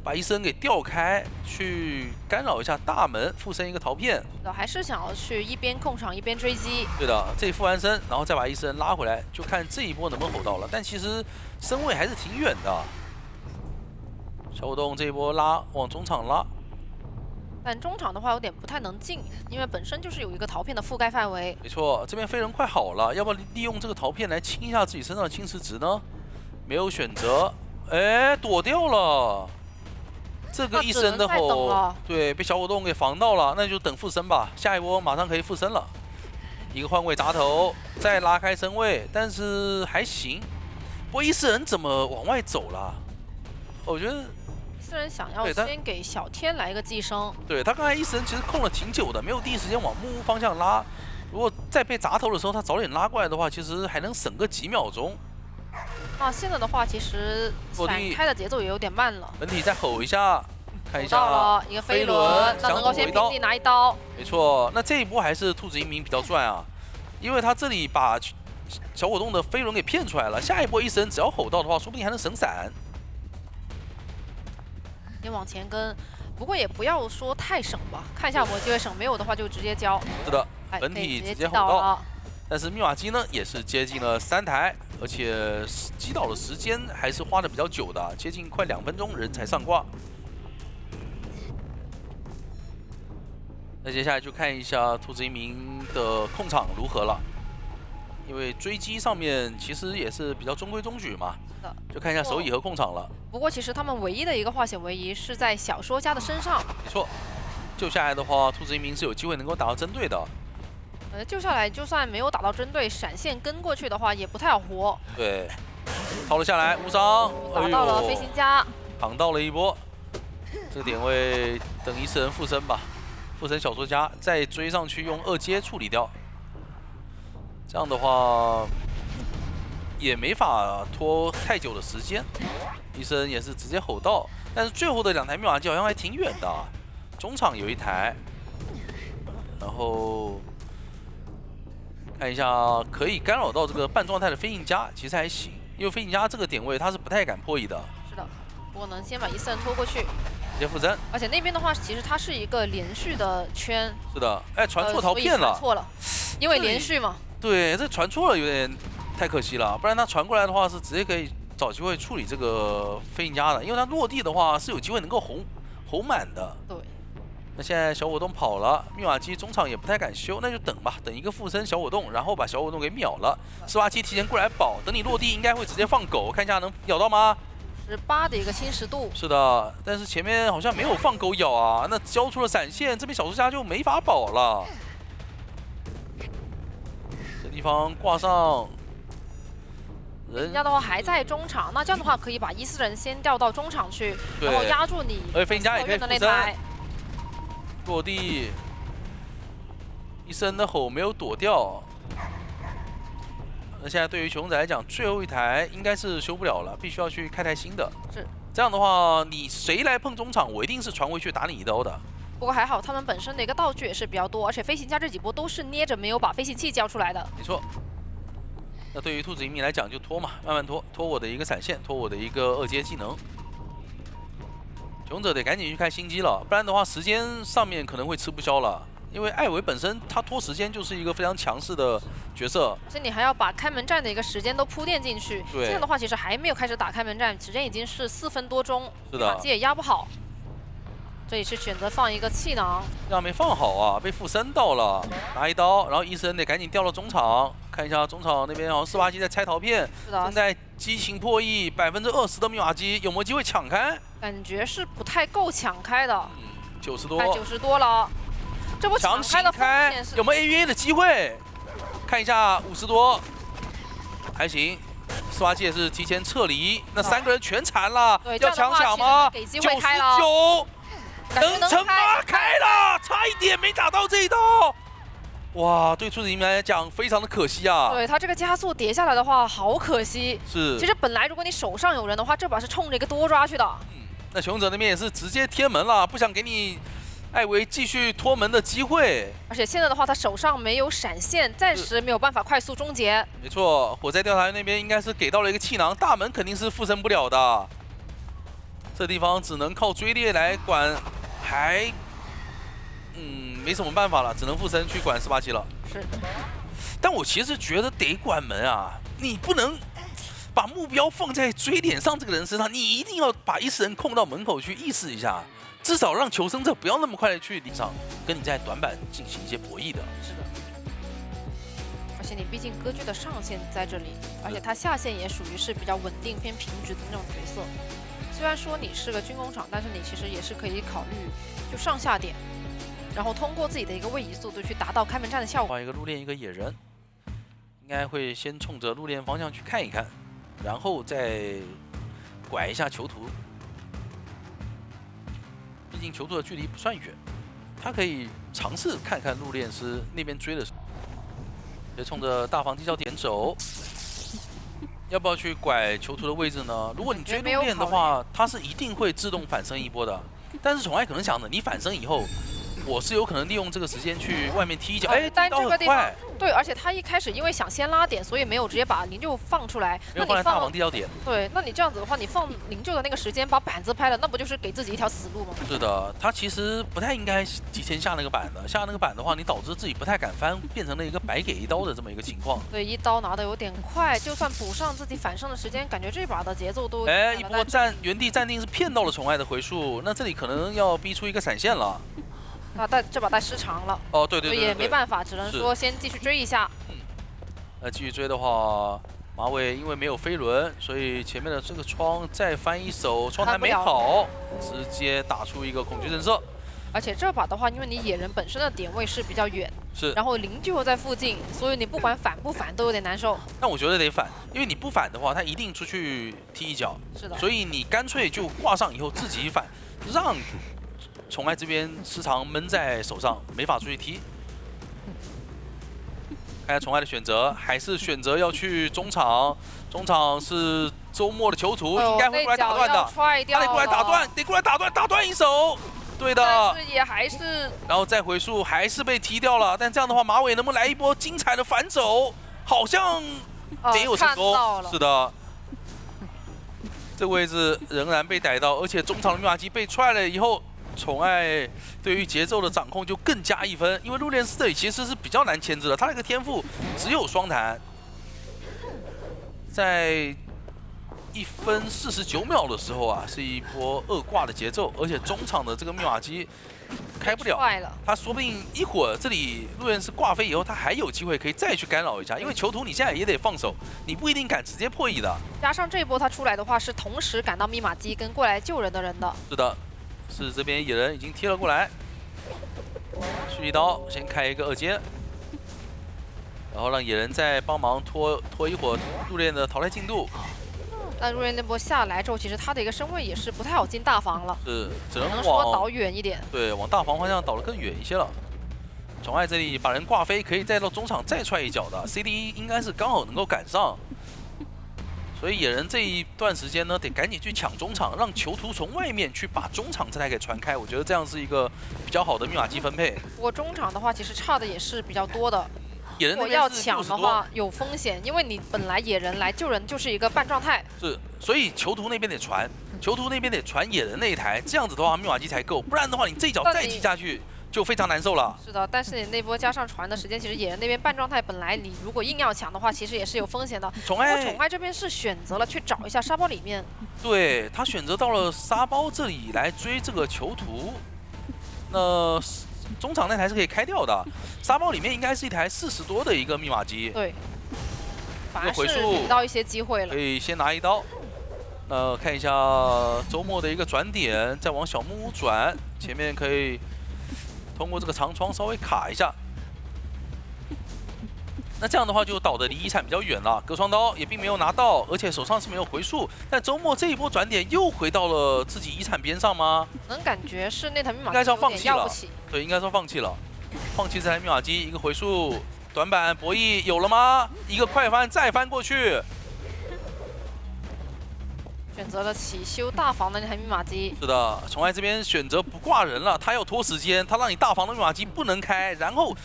把医生给调开，去干扰一下大门，附身一个逃骗。还是想要去一边控场一边追击。对的，这里附完身，然后再把医生拉回来，就看这一波能不能吼到了。但其实身位还是挺远的。小果冻这一波拉往中场拉。但中场的话有点不太能进，因为本身就是有一个逃骗的覆盖范围。没错，这边飞人快好了，要不要利用这个逃骗来清一下自己身上的侵蚀值呢？没有选择，哎，躲掉了。这个一身的吼，对，被小果冻给防到了，那就等附身吧。下一波马上可以附身了，一个换位砸头，再拉开身位，但是还行。不过伊斯人怎么往外走了？我觉得。伊斯人想要先给小天来一个寄生，对他刚才伊斯人其实控了挺久的，没有第一时间往木屋方向拉，如果在被砸头的时候他早点拉过来的话，其实还能省个几秒钟。那现在的话，其实闪开的节奏也有点慢了。本体再吼一下，看一下。到了一个飞轮，那能够先平地拿一刀。没错，那这一波还是兔子英明比较赚啊，因为他这里把小果冻的飞轮给骗出来了。下一波医生只要吼到的话，说不定还能省闪。先往前跟，不过也不要说太省吧，看一下有没有机会省，没有的话就直接交。是的，本体直接吼到。但是密码机呢，也是接近了3台，而且击倒的时间还是花的比较久的，接近快2分钟人才上挂。那接下来就看一下兔子一鸣的控场如何了，因为追击上面其实也是比较中规中矩嘛。是的，就看一下手椅和控场了。不过其实他们唯一的一个化险为夷是在小说家的身上。没错，救下来的话，兔子一鸣是有机会能够打到针对的。救下来，就算没有打到针对，闪现跟过去的话，也不太好活。对，掏了下来，无伤，打到了飞行家，扛到了一波。这个点位等伊斯人附身吧，附身小说家，再追上去用2阶处理掉。这样的话也没法拖太久的时间。伊斯人也是直接吼到，但是最后的2台密码机好像还挺远的，中场有1台，然后。看一下，可以干扰到这个半状态的飞行家，其实还行，因为飞行家这个点位他是不太敢破译的。是的，不过能先把伊斯人拖过去，直接附身。而且那边的话，其实它是一个连续的圈。是的，哎，传错逃骗了。传错了，因为连续嘛。对，这传错了有点太可惜了，不然他传过来的话是直接可以找机会处理这个飞行家的，因为他落地的话是有机会能够吼满的。对。那现在小果冻跑了，密码机中场也不太敢修，那就等吧，等一个附身小果冻，然后把小果冻给秒了。18期提前过来保，等你落地应该会直接放狗，看一下能咬到吗？18的一个侵蚀度。是的，但是前面好像没有放狗咬啊，那交出了闪现，这边小说家就没法保了。这地方挂上人家的话还在中场，那这样的话可以把伊斯人先调到中场去，然后压住你。而且飞行家也可以附身。落地，医生的吼没有躲掉。那现在对于熊仔来讲，最后1台应该是修不了了，必须要去开台新的。是这样的话，你谁来碰中场，我一定是传回去打你一刀的。不过还好，他们本身的一个道具也是比较多，而且飞行家这几波都是捏着没有把飞行器交出来的。没错。那对于兔子一鸣来讲，就拖嘛，慢慢拖，拖我的一个闪现，拖我的一个2阶技能。勇者得赶紧去开新机了，不然的话时间上面可能会吃不消了。因为艾维本身他拖时间就是一个非常强势的角色，所以你还要把开门战的一个时间都铺垫进去。对，现在的话其实还没有开始打开门战，时间已经是4分多钟，是的，机也压不好。这里是选择放一个气囊，这样没放好啊，被附身到了，拿一刀，然后医生得赶紧调到中场，看一下中场那边好像48机在拆陶片，正在激情破译20%的密码机，有没有机会抢开？感觉是不太够抢开的，90多，90多了。这波抢开的风险是有没有 AVA 的机会？看一下50多，还行。18机也是提前撤离，那3个人全残了，要强抢吗？99，能成吗？开了，差一点没打到这一刀。哇，对兔子一鸣来讲非常的可惜啊！对他这个加速跌下来的话，好可惜。是，其实本来如果你手上有人的话，这把是冲着一个多抓去的。那熊者那边也是直接贴门了，不想给你艾维继续拖门的机会。而且现在的话，他手上没有闪现，暂时没有办法快速终结。没错，火灾调查员那边应该是给到了一个气囊，大门肯定是附身不了的。这地方只能靠追猎来管，还没什么办法了，只能附身去管18机了。是，但我其实觉得得管门啊，你不能把目标放在追脸上这个人身上，你一定要把意识人控到门口去意识一下，至少让求生者不要那么快的去离场，跟你在短板进行一些博弈的。是的。而且你毕竟歌剧的上限在这里，而且它下限也属于是比较稳定偏平直的那种角色。虽然说你是个军工厂，但是你其实也是可以考虑就上下点。然后通过自己的一个位移速度去达到开门战的效果。画一个路链，一个野人，应该会先冲着路链方向去看一看，然后再拐一下囚徒。毕竟囚徒的距离不算远，他可以尝试看看路链师那边追的时候。直接冲着大房地窖点走。要不要去拐囚徒的位置呢？如果你追路链的话，它是一定会自动反身一波的。但是宠爱可能想着，你反身以后，我是有可能利用这个时间去外面踢一脚。哎，但这个地方。 对，而且他一开始因为想先拉点，所以没有直接把灵柩放出来。没有放在大房地窖点。对，那你这样子的话，你放灵柩的那个时间把板子拍了，那不就是给自己一条死路吗？是的，他其实不太应该提前下那个板的，下那个板的话，你导致自己不太敢翻，变成了一个白给一刀的这么一个情况。对，一刀拿的有点快，就算补上自己反胜的时间，感觉这把的节奏都……哎，一波原地暂定是骗到了宠爱的回数，那这里可能要逼出一个闪现了。啊，这把带失常了。哦，对，也没办法，只能说先继续追一下。 那继续追的话，马尾因为没有飞轮，所以前面的这个窗再翻一手，窗台没好，直接打出一个恐惧震慑。而且这把的话，因为你野人本身的点位是比较远，是，然后灵柩又在附近，所以你不管反不反都有点难受。但我觉得得反，因为你不反的话，他一定出去踢一脚。是的。所以你干脆就挂上以后自己反，让宠爱这边时常闷在手上，没法出去踢。 看下宠爱的选择，还是选择要去中场。中场是周末的囚徒，应该会过来打断的。他得过来打断，得过来打断一手。对的。但是也还是。然后再回溯，还是被踢掉了。但这样的话，马尾能不能来一波精彩的反走？好像没有成功。是的。这个位置仍然被逮到，而且中场的密码机被踹了以后。 宠爱对于节奏的掌控就更加一分，因为路练师这里其实是比较难牵制的，他那个天赋只有双弹，在1分49秒的时候啊，是一波2挂的节奏，而且中场的这个密码机开不了，他说不定一会儿这里路练师挂飞以后，他还有机会可以再去干扰一下，因为囚徒你现在也得放手，你不一定敢直接破译的。加上这一波他出来的话，是同时赶到密码机跟过来救人的人的。是的。 是这边野人已经贴了过来，蓄力刀先开一个2阶，然后让野人再帮忙拖一会儿入殓的淘汰进度。但入殓那波下来之后，其实他的一个身位也是不太好进大房了，是只能说倒远一点。对，往大房方向倒得更远一些了。宠爱这里把人挂飞，可以再到中场再踹一脚的 ，CD 应该是刚好能够赶上。 所以野人这一段时间呢，得赶紧去抢中场，让囚徒从外面去把中场这台给传开。我觉得这样是一个比较好的密码机分配。不过中场的话，其实差的也是比较多的。野人如果要抢的话，有风险，因为你本来野人来救人就是一个半状态。是，所以囚徒那边得传，囚徒那边得传野人那一台，这样子的话密码机才够，不然的话你这一脚再踢下去。 就非常难受了。是的，但是你那波加上传的时间，其实野人那边半状态本来你如果硬要抢的话，其实也是有风险的。宠爱这边是选择了去找一下沙包里面，对他选择到了沙包这里来追这个囚徒。那中场那台是可以开掉的，沙包里面应该是一台40多的一个密码机。对，反而是领到一些机会了。可以先拿一刀。看一下周末的一个转点，再往小木屋转，前面可以。 通过这个长窗稍微卡一下，那这样的话就倒的离遗产比较远了。隔窗刀也并没有拿到，而且手上是没有回溯。但周末这一波转点又回到了自己遗产边上吗？能感觉是那台密码机应该是要放弃了。起对，应该是要放弃了。放弃这台密码机，一个回溯，短板博弈有了吗？一个快翻再翻过去。 选择了起修大房的那台密码机。是的，宠爱这边选择不挂人了，他要拖时间，他让你大房的密码机不能开，然后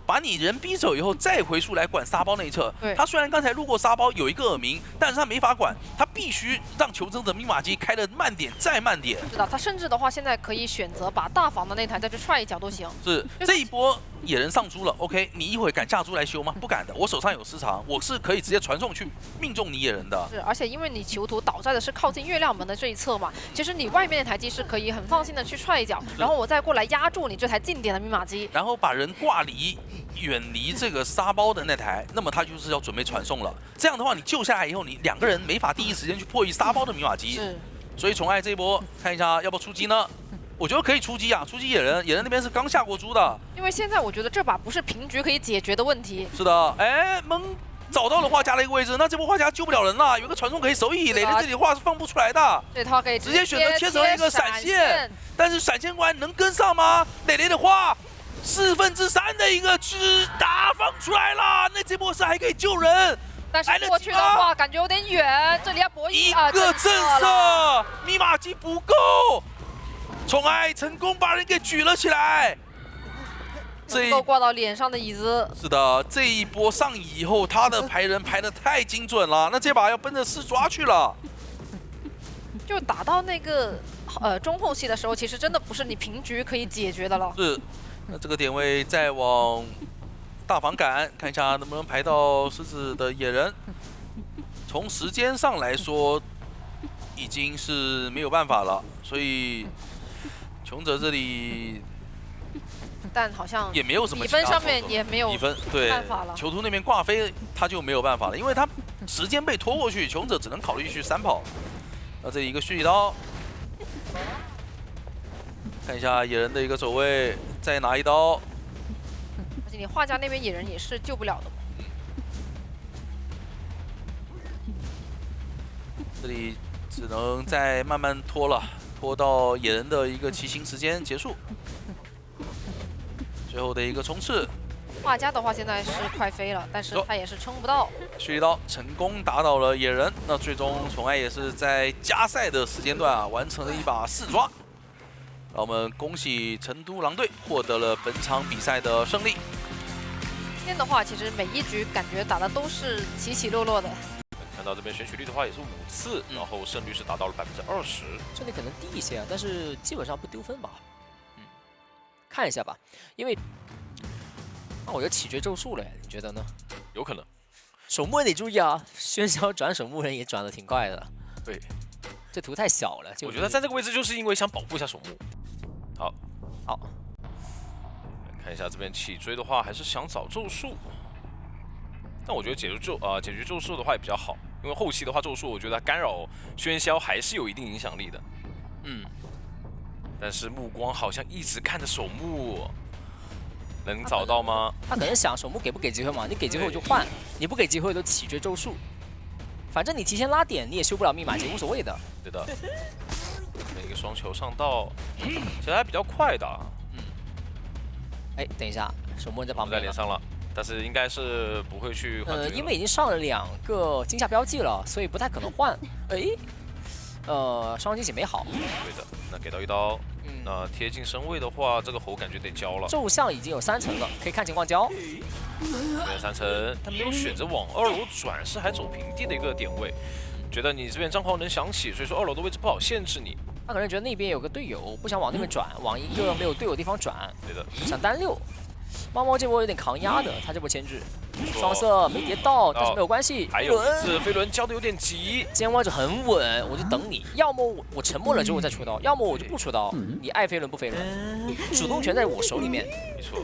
把你人逼走以后再回溯来管沙包那一侧。他虽然刚才路过沙包有一个耳鸣，但是他没法管，他必须让求生者密码机开的慢点再慢点。是的，他甚至的话现在可以选择把大房的那台再去踹一脚都行。是这一波。 野人上猪了 ，OK， 你一会敢下猪来修吗？不敢的，我手上有时长，我是可以直接传送去命中你野人的。是，而且因为你囚徒倒在的是靠近月亮门的这一侧嘛，其实你外面那台机是可以很放心的去踹一脚，然后我再过来压住你这台近点的密码机，然后把人挂离远离这个沙包的那台，那么他就是要准备传送了。这样的话，你救下来以后，你2个人没法第一时间去破译沙包的密码机。是，所以宠爱这一波看一下要不要出击呢？ 我觉得可以出击啊，出击野人，野人那边是刚下过猪的。因为现在我觉得这把不是平局可以解决的问题。是的，哎，找到了画家的一个位置，那这波画家救不了人了，有个传送可以手以，磊的这里画是放不出来的。这套可以直接选择切成一个闪现，但是闪现官能跟上吗？磊的画3/4的一个打法。放出来了，那这波是还可以救人，但是来得及过去的吗话感觉有点远，这里要博一弈啊，个震了。慑，密码机不够，宠爱成功把人给举了起来。能够挂到脸上的椅子。是的，这一波上椅以后，他的排人排的太精准了，那这把要奔着4抓去了。就打到那个中后期的时候，其实真的不是你平局可以解决的了。是，那这个点位再往大房赶，看一下能不能排到狮子的野人。从时间上来说，已经是没有办法了，所以穷者这里但好像也没有什么比分上面其他也没有比分对办法了。囚徒那边挂飞他就没有办法了，因为他时间被拖过去，穷者只能考虑去3跑。那这一个蓄力刀，看一下野人的一个走位，再拿一刀。而且你画家那边野人也是救不了的嘛。这里只能再慢慢拖了，拖到野人的一个骑行时间结束。最后的一个冲刺，画家的话现在是快飞了，但是他也是撑不到。蓄力刀成功打倒了野人，那最终宠爱也是在加赛的时间段完成了一把4抓。让我们恭喜成都狼队获得了本场比赛的胜利。今天的话，其实每一局感觉打的都是起起落落的。看到这边选取率的话也是5次，然后胜率是达到了20%。这里可能低一些啊，但是基本上不丢分吧。看一下吧，因为那我就起绝咒术了，你觉得呢？有可能。守墓人得注意啊，喧嚣转守墓人也转的挺快的。对，这图太小了。我觉得在这个位置就是因为想保护一下守墓。好，看一下这边起追的话，还是想找咒术，但我觉得解决咒术的话也比较好，因为后期的话咒术我觉得干扰喧嚣还是有一定影响力的。但是目光好像一直看着守墓，能找到吗？他可能想守墓给不给机会嘛？你给机会我就换，你不给机会都起绝咒术。反正你提前拉点，你也修不了密码机，无所谓的。对的。一个双球上道，其实还比较快的。哎，等一下，守墓人在旁边在连上了，但是应该是不会去换。因为已经上了2个惊吓标记了，所以不太可能换。哎，双惊喜没好。对的，那给到一刀。那贴近身位的话，这个猴感觉得交了。咒像已经有3层了，可以看情况交。没有3层，他没有选择往2楼转，是还走平地的一个点位。觉得你这边账号能想起，所以说2楼的位置不好限制你。他可能觉得那边有个队友，不想往那边转，往一个没有队友的地方转。对的，想单溜。猫猫这波有点扛压的，他这波牵制。双色没叠到，但是没有关系。还有一次飞轮交的有点急，监挖者很稳，我就等你。要么我沉默了之后再出刀，要么我就不出刀。你爱飞轮不飞轮，主动权在我手里面。没错，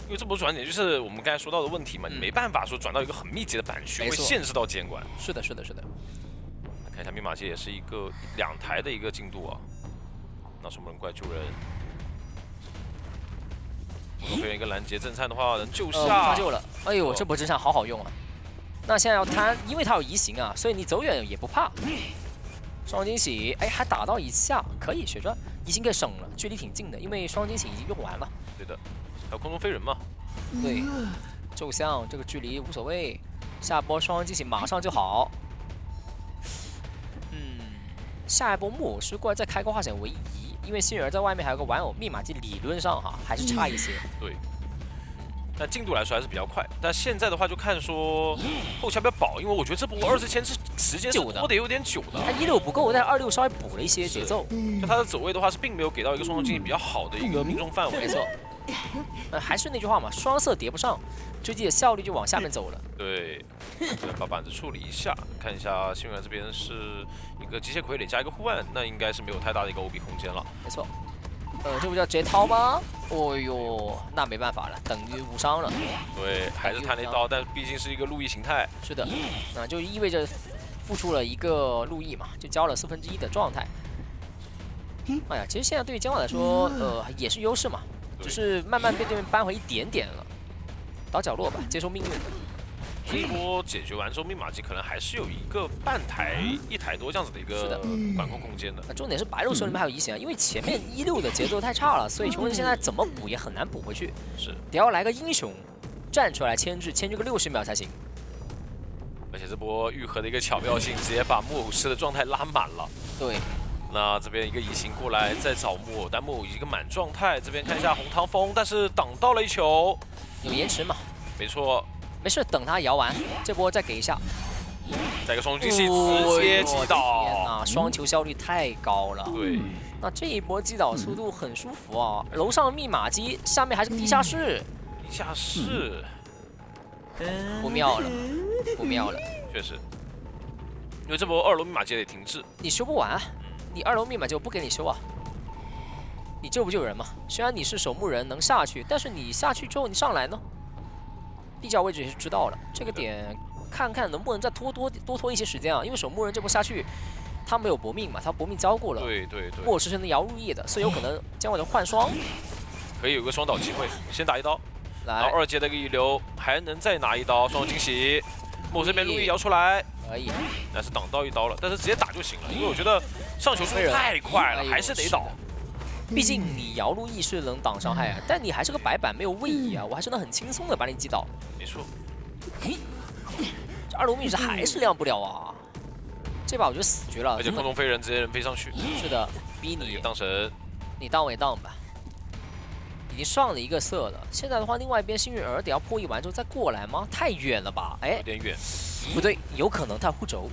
因为这波转点就是我们刚才说到的问题嘛，你没办法说转到一个很密集的板区，会限制到监管。是的，是的，是的。看一下密码机也是一个2台的一个进度啊，那守墓人过来救人。如果一个拦截震颤的话，能救下。发救了！哎呦，这波震颤好好用啊！那现在要贪，因为他有移形啊，所以你走远也不怕。双惊喜，哎，还打到一下，可以血赚，移形给省了，距离挺近的，因为双惊喜已经用完了。对的，还有空中飞人嘛？对，咒像这个距离无所谓，下波双惊喜马上就好。下一波木偶师过来再开个化险为宜。因为幸运儿在外面还有个玩偶密码机，理论上哈还是差一些。对，但进度来说还是比较快。但现在的话就看说后期要不要保，因为我觉得这波2次牵制时间是拖得有点久的。他16不够，但是26稍微补了一些节奏。就他的走位的话是并没有给到一个双经济比较好的一个命中范围。没错。还是那句话嘛，双色叠不上，追击的效率就往下面走了。对，把板子处理一下，看一下幸运儿这边是一个机械傀儡加一个护腕，那应该是没有太大的一个 OB 空间了。没错。这不叫截掏吗？哦呦，那没办法了，等于无伤了。对，还是弹了一刀，但毕竟是一个路易形态。是的，那就意味着付出了一个路易嘛，就交了1/4的状态。哎呀，其实现在对于监管来说，也是优势嘛，只是慢慢被对面扳回一点点了。倒角落吧，接受命运。这一波解决完之后，密码机可能还是有一个半台、1台多这样子的一个管控空间的。那重点是白肉手里面还有移形啊，因为前面16的节奏太差了，所以穷人现在怎么补也很难补回去。是，得要来个英雄，站出来牵制个60秒才行。而且这波愈合的一个巧妙性，直接把木偶师的状态拉满了。对，那这边一个移形过来再找木偶，但木偶一个满状态。这边看一下红汤风，但是挡到了一球，有延迟嘛？没错。没事，等他摇完，这波再给一下。再一个双击系直接击天倒。哪，双球效率太高了。对，那这一波击倒速度很舒服啊！楼上密码机，下面还是个地下室，地下室不妙了，不妙了。确实，因为这波2楼密码机得停滞。你修不完啊，你2楼密码就不给你修啊。你救不救人嘛？虽然你是守墓人能下去，但是你下去之后你上来呢？地窖位置也是知道了，这个点看看能不能再多拖一些时间啊，因为守墓人这波下去，他没有搏命嘛，他搏命交过了。对。木偶师是能摇入夜的，所以有可能将我的换双，可以有个双倒机会，先打一刀，然来后2阶的一个遗留还能再拿一刀，双惊喜。木偶这边路易摇出来，可以。但是挡到一刀了，但是直接打就行了，因为我觉得上球速度太快了，还是得倒。毕竟你摇路易是能挡伤害啊，但你还是个白板，没有位移啊，我还是能很轻松的把你击倒。没错，这2楼密室还是亮不了啊，这把我觉得死局了。而且空中飞人直接人飞上去，是的，逼你当神，你当我也当吧。已经上了一个色了，现在的话，另外一边幸运儿得要破译完之后再过来吗？太远了吧？哎有，点远。不对，有可能他护轴，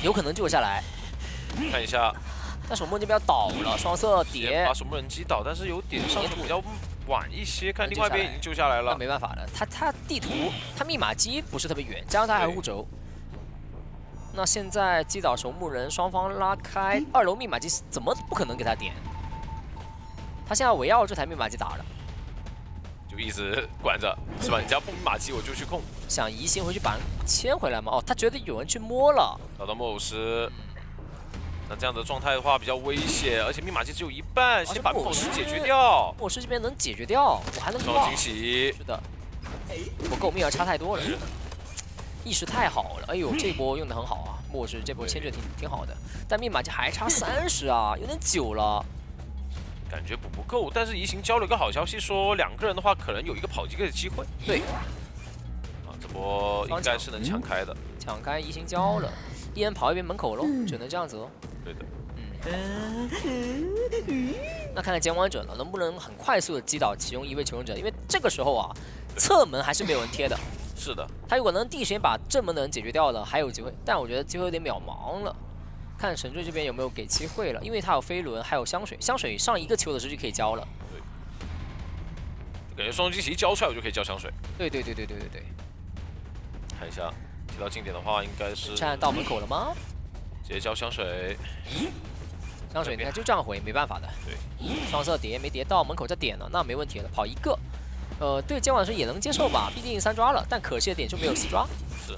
有可能救下来。看一下，但守墓这边要倒了，双色碟把守墓人击倒，但是有点上球比较晚一些。看另外一边已经救下来那了，没办法了，他地图他密码机不是特别远，加上他还护轴。那现在击倒守墓人，双方拉开，2楼密码机怎么不可能给他点？他现在围绕这台密码机打了，就一直管着，是吧？你只要不密码机，我就去控。想移形回去把人牵回来吗？哦，他觉得有人去摸了，找到木偶师，那这样的状态的话比较危险，而且密码机只有一半，先把木偶师解决掉。木偶师这边能解决掉，我还能挂双惊。喜，是的，不够，密码差太多了，意识太好了。哎呦，这波用的很好啊，木偶师这波牵制挺好的，但密码机还差30啊，有点久了。感觉补不够，但是移形交了一个好消息，说2个人的话可能有一个跑击的机会。对，啊，这波应该是能抢开的。抢开移形交了，一人跑一边门口喽，只能这样子喽。对的，那看看监管者呢，能不能很快速的击倒其中一位求生者？因为这个时候啊，侧门还是没有人贴的，是的，他如果能第一时间把正门的人解决掉了，还有机会。但我觉得机会有点渺茫了。看神队这边有没有给机会了，因为他有飞轮，还有香水，香水上一个球的时候就可以交了。感觉双击旗交出来我就可以交香水。对。看一下，提到近点的话，应该是站到门口了吗？直接交香水。香水你看就这样回，没办法的。对，双色叠没叠到，门口再点了，那没问题了，跑一个。对监管师也能接受吧，毕竟3抓了，但可惜的点就没有4抓。是。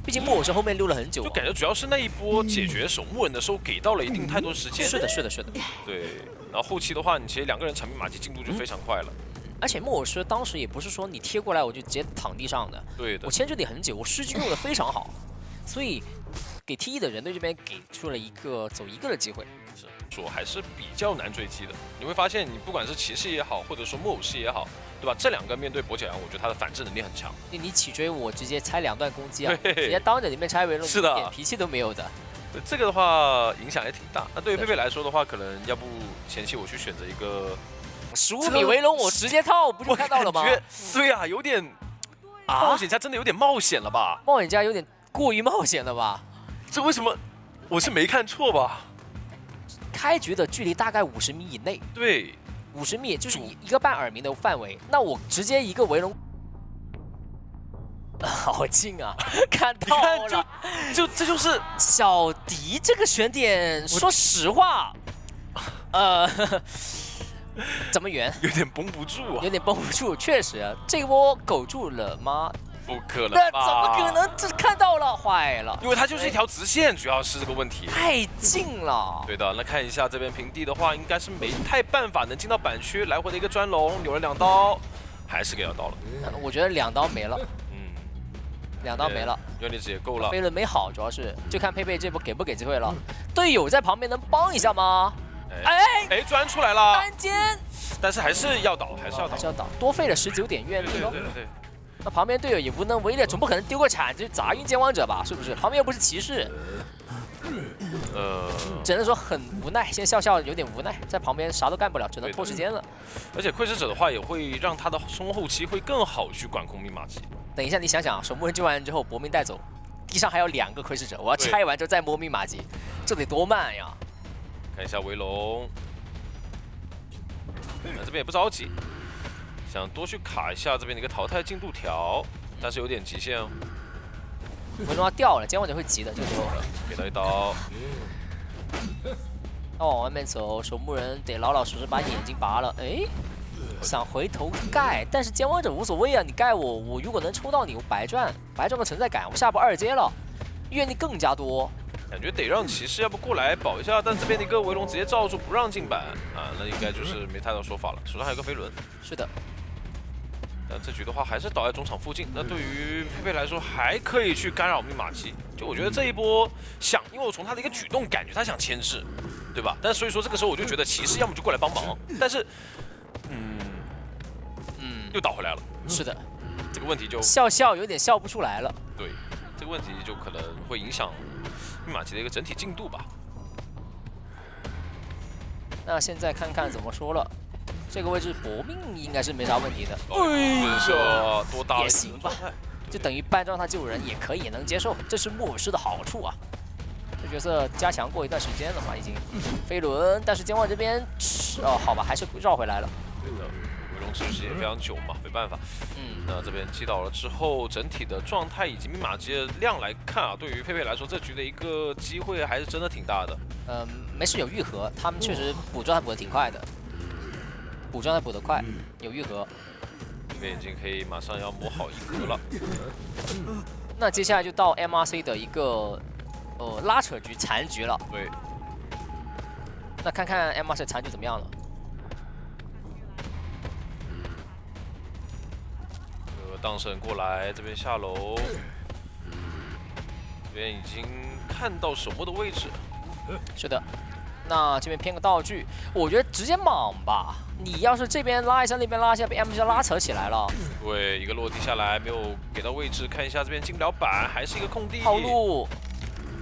毕竟木偶是后面溜了很久、啊，就感觉主要是那一波解决守墓人的时候给到了一定太多时间。是的。对，然后后期的话，你其实2个人抢密码机进度就非常快了。而且木偶师当时也不是说你贴过来我就直接躺地上的，对的我，牵制你很久，我诗句用的非常好，所以给 T1的人队这边给出了一个走一个的机会。是说还是比较难追击的。你会发现，你不管是骑士也好，或者说木偶师也好，对吧？这2个面对跛脚羊，我觉得他的反制能力很强。你起追我直接拆2段攻击啊，对直接当着里面拆围龙，是的一点脾气都没有的。这个的话影响也挺大。那对于佩佩来说的话，可能要不前期我去选择一个15米围龙，我直接套，不就看到了吗？对呀、有点冒险家真的有点冒险了吧？冒险家有点过于冒险了吧？这为什么？我是没看错吧？开局的距离大概50米以内对，50米就是一个半耳鸣的范围，那我直接一个围龙。好近啊！看到了，这就是小迪这个选点，说实话，怎么圆？有点绷不住啊！有点绷不住，确实，这波苟住了吗？不可能那吧？怎么可能？这看到了，坏了！因为它就是一条直线，主要是这个问题。太近了。对的，那看一下这边平地的话，应该是没太办法能进到板区，来回的一个钻龙，扭了2刀，还是给到刀了。我觉得2刀没了，2刀没了，原理值也够了。飞轮没好，主要是就看佩佩这波给不给机会了。队友在旁边能帮一下吗？哎，钻出来了，单肩但是还是要倒，还是要倒还。是要倒，多费了19点愿力喽。对，那旁边队友也无能为力，总不可能丢个铲就砸晕监王者吧？是不是？旁边又不是骑士，只能说很无奈。现在笑笑有点无奈，在旁边啥都干不了，只能拖时间了。而且窥视者的话，也会让他的中后期会更好去管控密码机。等一下，你想想，守墓人救完之后，搏命带走，地上还有2个窥视者，我要拆完之后再摸密码机，这得多慢呀！看一下维龙，那这边也不着急，想多去卡一下这边的一个淘汰进度条，但是有点极限哦。维龙要掉了，监王者会急的，这个时候。给他一刀，要往外面走，守墓人得老老实实把眼睛拔了。哎，想回头盖，但是监王者无所谓啊，你盖我，我如果能抽到你，我白赚个存在感，我下波2阶了，愿力更加多。感觉得让骑士要不过来保一下，但这边的一个维龙直接罩住不让进板啊，那应该就是没太多说法了。手上还有个飞轮，是的，但这局的话还是倒在中场附近。那对于佩佩来说，还可以去干扰密码机。就我觉得这一波想，因为我从他的一个举动感觉他想牵制，对吧？但所以说这个时候我就觉得骑士要么就过来帮忙，但是，又倒回来了。是的，这个问题就笑有点笑不出来了。对，这个问题就可能会影响密码机的一个整体进度吧。那现在看看怎么说了，这个位置搏命应该是没啥问题的。就是说多大也行吧，就等于半状态救人也可以能接受，这是木偶师的好处啊。这角色加强过一段时间了嘛，已经飞轮，但是监王这边好吧，还是绕回来了。对的，维龙持续时间非常久嘛，没办法。那这边击倒了之后，整体的状态以及密码机的量来看啊，对于佩佩来说，这局的一个机会还是真的挺大的。没事有愈合，他们确实补状态补得挺快的，补状态补得快，有愈合。这边已经可以马上要磨好一格了。那接下来就到 MRC 的一个拉扯局残局了。对。那看看 MRC 残局怎么样了。当神过来，这边下楼，这边已经看到守墓的位置。是的，那这边偏个道具，我觉得直接莽吧。你要是这边拉一下，那边拉一下，被 MRC 拉扯起来了。对，一个落地下来没有给到位置，看一下这边进不了板，还是一个空地。套路，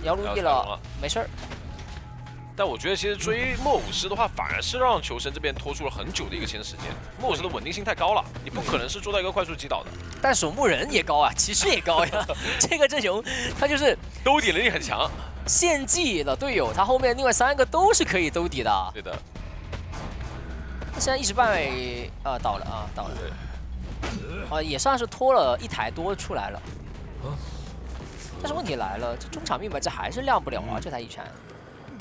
摇路易了，没事儿。但我觉得其实追莫武师的话，反而是让求生这边拖出了很久的一个时间。莫武师的稳定性太高了，你不可能是做到一个快速击倒的。但守墓人也高啊，骑士也高呀。这个阵容他就是兜底能力很强，献祭的队友，他后面另外3个都是可以兜底的。对的。现在一时半会倒了。对。也算是拖了1台多出来了。但是问题来了，这中场密码机还是亮不了啊，这台一铲。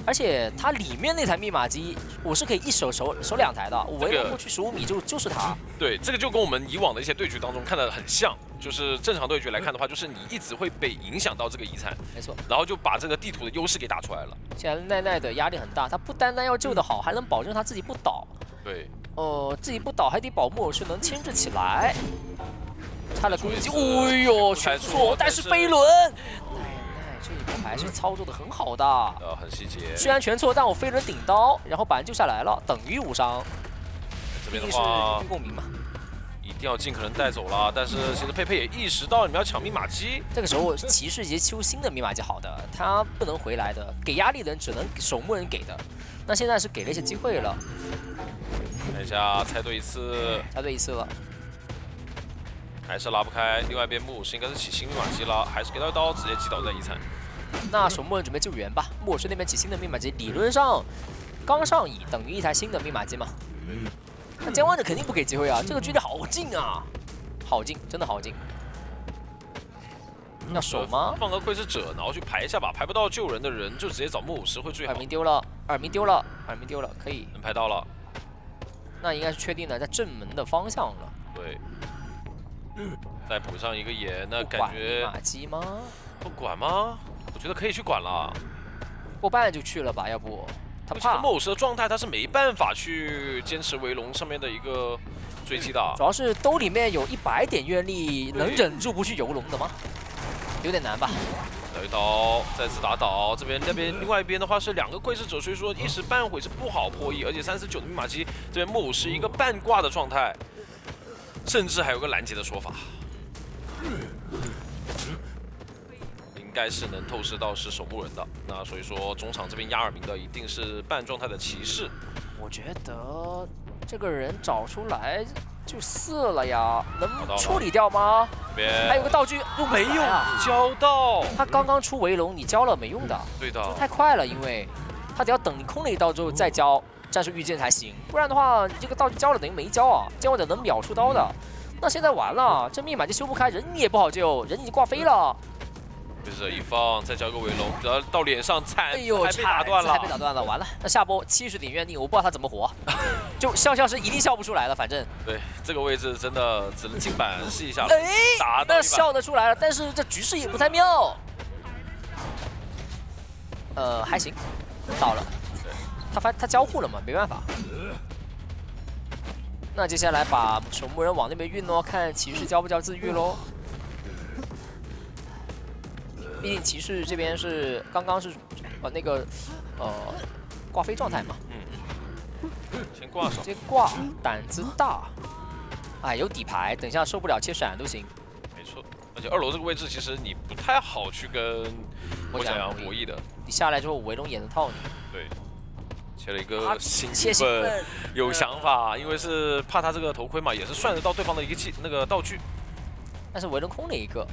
而且它里面那台密码机，我是可以一手守2台的，我围了过去15米就是它。对，这个就跟我们以往的一些对局当中看的很像，就是正常对局来看的话，就是你一直会被影响到这个遗产，没错，然后就把这个地图的优势给打出来了。现在奈奈的压力很大，他不单单要救得好，还能保证他自己不倒。对，自己不倒还得保木偶师能牵制起来。他的攻击，哎呦，选错，但是飞轮。这一波还是操作的很好的，很细节。虽然全错，但我飞轮顶刀，然后板就下来了，等于无伤。这边的话，是共鸣嘛，一定要尽可能带走了。但是其实佩佩也意识到你们要抢密码机，这个时候骑士节修新的密码机好的，他不能回来的，给压力的人只能守墓人给的。那现在是给了一些机会了。看一下，猜对一次，猜对一次了。还是拉不开，另外一边木偶师应该是起新密码机了，还是给到一刀直接击倒在遗产。那守墓人准备救援吧，木偶师那边起新的密码机，理论上刚上乙等于一台新的密码机嘛。那监王者肯定不给机会啊，这个距离好近啊，好近，真的好近。要守吗？放个窥视者，然后去排一下吧，排不到救人的人就直接找木偶师会最好。耳鸣丢了，耳鸣丢了，耳鸣丢了，可以。能排到了。那应该是确定了，在正门的方向了。对。再补上一个眼，那感觉密码机吗？不管吗？我觉得可以去管了。过半就去了吧，要不他怕。木偶师的状态他是没办法去坚持围龙上面的一个追击的。主要是兜里面有100点愿力，能忍住不去游龙的吗？有点难吧。小一刀再次打倒，那边另外一边的话是2个窥视者，所以说一时半会是不好破译，而且39的密码机这边木偶是一个半挂的状态，甚至还有个拦截的说法，应该是能透视到是守墓人的。那所以说中场这边压尔明的一定是半状态的骑士。我觉得这个人找出来就4了呀，能处理掉吗？这边还有个道具又没有啊！交到，他刚刚出围龙，你交了没用的，对的，太快了，因为他得要等你空了一刀之后再交战术预见才行，不然的话你这个道具交了等于没交啊，监管者能秒出刀的。那现在完了，这密码就修不开，人你也不好救，人已经挂飞了。对着一放，再交个围龙，然后到脸上惨，哎呦，还被打断了，还被打断了，完了。那下波70点怨定，我不知道他怎么活，就笑是一定笑不出来了，反正。对，这个位置真的只能进板试一下了。哎，那打到一半笑得出来了，但是这局势也不太妙。还行，到了。他交互了嘛，没办法。那接下来把守墓人往那边运咯，看骑士交不交自愈喽。毕竟骑士这边是刚刚是挂飞状态嘛，先挂上，直接挂，胆子大，哎，有底牌，等一下受不了切闪都行。没错。而且2楼这个位置其实你不太好去跟我想要博弈的。你下来之后围龙也能套你。对，切了一个兴切奋，有想法，因为是怕他这个头盔嘛，也是算得到对方的一个道具。但是围龙空了一个，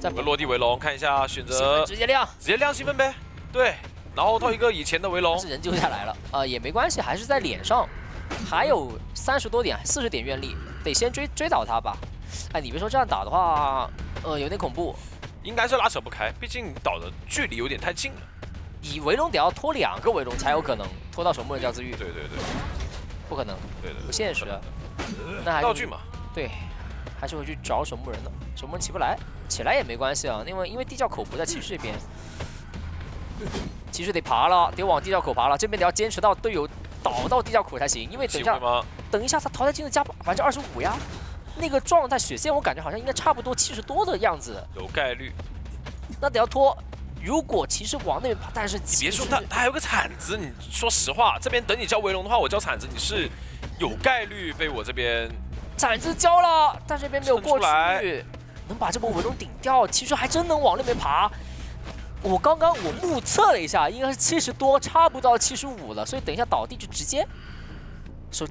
再有个落地围龙，看一下选择直接亮，直接亮兴奋呗。对，然后套一个以前的围龙，是人救下来了，也没关系，还是在脸上，还有30多点，40点愿力，得先追倒他吧。哎，你别说这样打的话，有点恐怖。应该是拉扯不开，毕竟倒的距离有点太近了。你围龙得要拖2个围龙才有可能拖到守墓人交自愈，对，不可能，对的，不现实。那还是道具嘛，对，还是回去找守墓人的，守墓人起不来，起来也没关系啊，因为地窖口不在骑士这边，骑士得爬了，得往地窖口爬了，这边得要坚持到队友倒到地窖口才行，因为等一下他淘汰金额加25%呀。那个状态血线我感觉好像应该差不多70多的样子，有概率。那得要拖。如果骑士往那边跑，但是你别说他还有个铲子，你说实话，这边等你交围龙的话，我交铲子，你是有概率被我这边铲子交了，但这边没有过去，能把这波围龙顶掉，骑士还真能往那边爬。我目测了一下，应该是70多，差不到75了，所以等一下倒地就直接，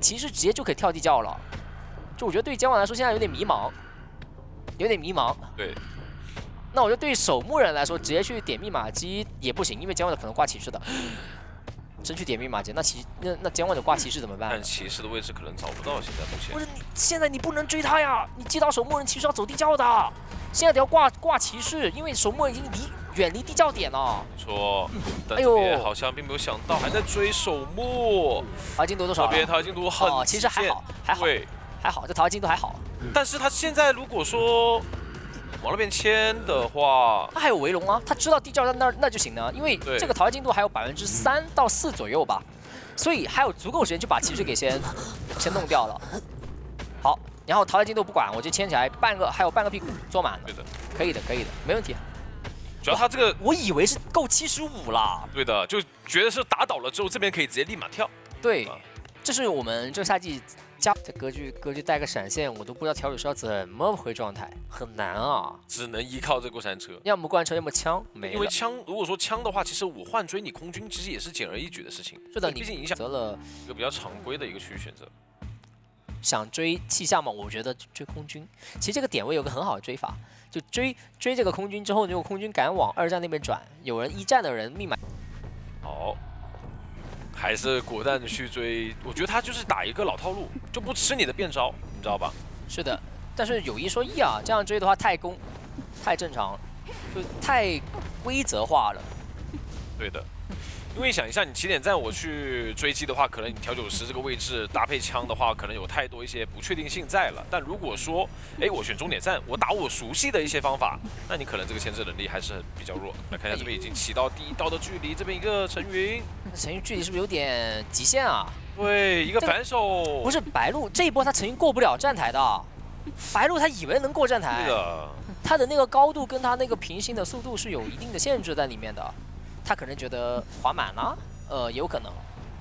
骑士直接就可以跳地窖了。就我觉得对于监管来说现在有点迷茫，对。那我觉得对于守墓人来说，直接去点密码机也不行，因为监管者可能挂骑士的。真去点密码机，那监管者挂骑士怎么办？但骑士的位置可能找不到，现在目前。不是你现在你不能追他呀，你击倒守墓人，骑士要走地窖的。现在得要挂骑士，因为守墓人已经远离地窖点了。没错，但这边好像并没有想到，还在追守墓。淘汰进度多少？这边淘汰进度很其实还好，这淘汰进度还好。但是他现在如果说往那边签的话，他还有围龙啊，他知道地窖在那就行了，因为这个淘汰进度还有3%到4%左右吧，所以还有足够时间就把骑士给先弄掉了。好，然后淘汰进度不管，我就牵起来还有半个屁股坐满了。对的，可以的，没问题。主要他这个我以为是够75了。对的，就觉得是打倒了之后这边可以直接立马跳。对，这是我们这个赛季。这格局带个闪现，我都不知道调酒师要怎么回状态，很难啊，只能依靠这过山车，要么过山车，要么枪，没了。因为枪，如果说枪的话，其实我换追你空军其实也是简而易举的事情。是的，毕竟影响了一个比较常规的一个区域选择。想追气象嘛，我觉得追空军，其实这个点位有个很好的追法，就追这个空军之后，如果空军敢往2站那边转，有人1站的人密码好。还是果断的去追，我觉得他就是打一个老套路，就不吃你的变招，你知道吧？是的，但是有一说一啊，这样追的话太正常了，就太规则化了。对的，因为想一下，你起点站我去追击的话，可能你调酒师这个位置搭配枪的话，可能有太多一些不确定性在了。但如果说，我选终点站，我打我熟悉的一些方法，那你可能这个牵制能力还是比较弱。来看一下这边已经骑到第1刀的距离，这边一个陈云，陈云距离是不是有点极限啊？对，一个反手。不是白鹿这一波他陈云过不了站台的，白鹿他以为能过站台。是的。它的那个高度跟它那个平行的速度是有一定的限制在里面的。他可能觉得滑满了，也有可能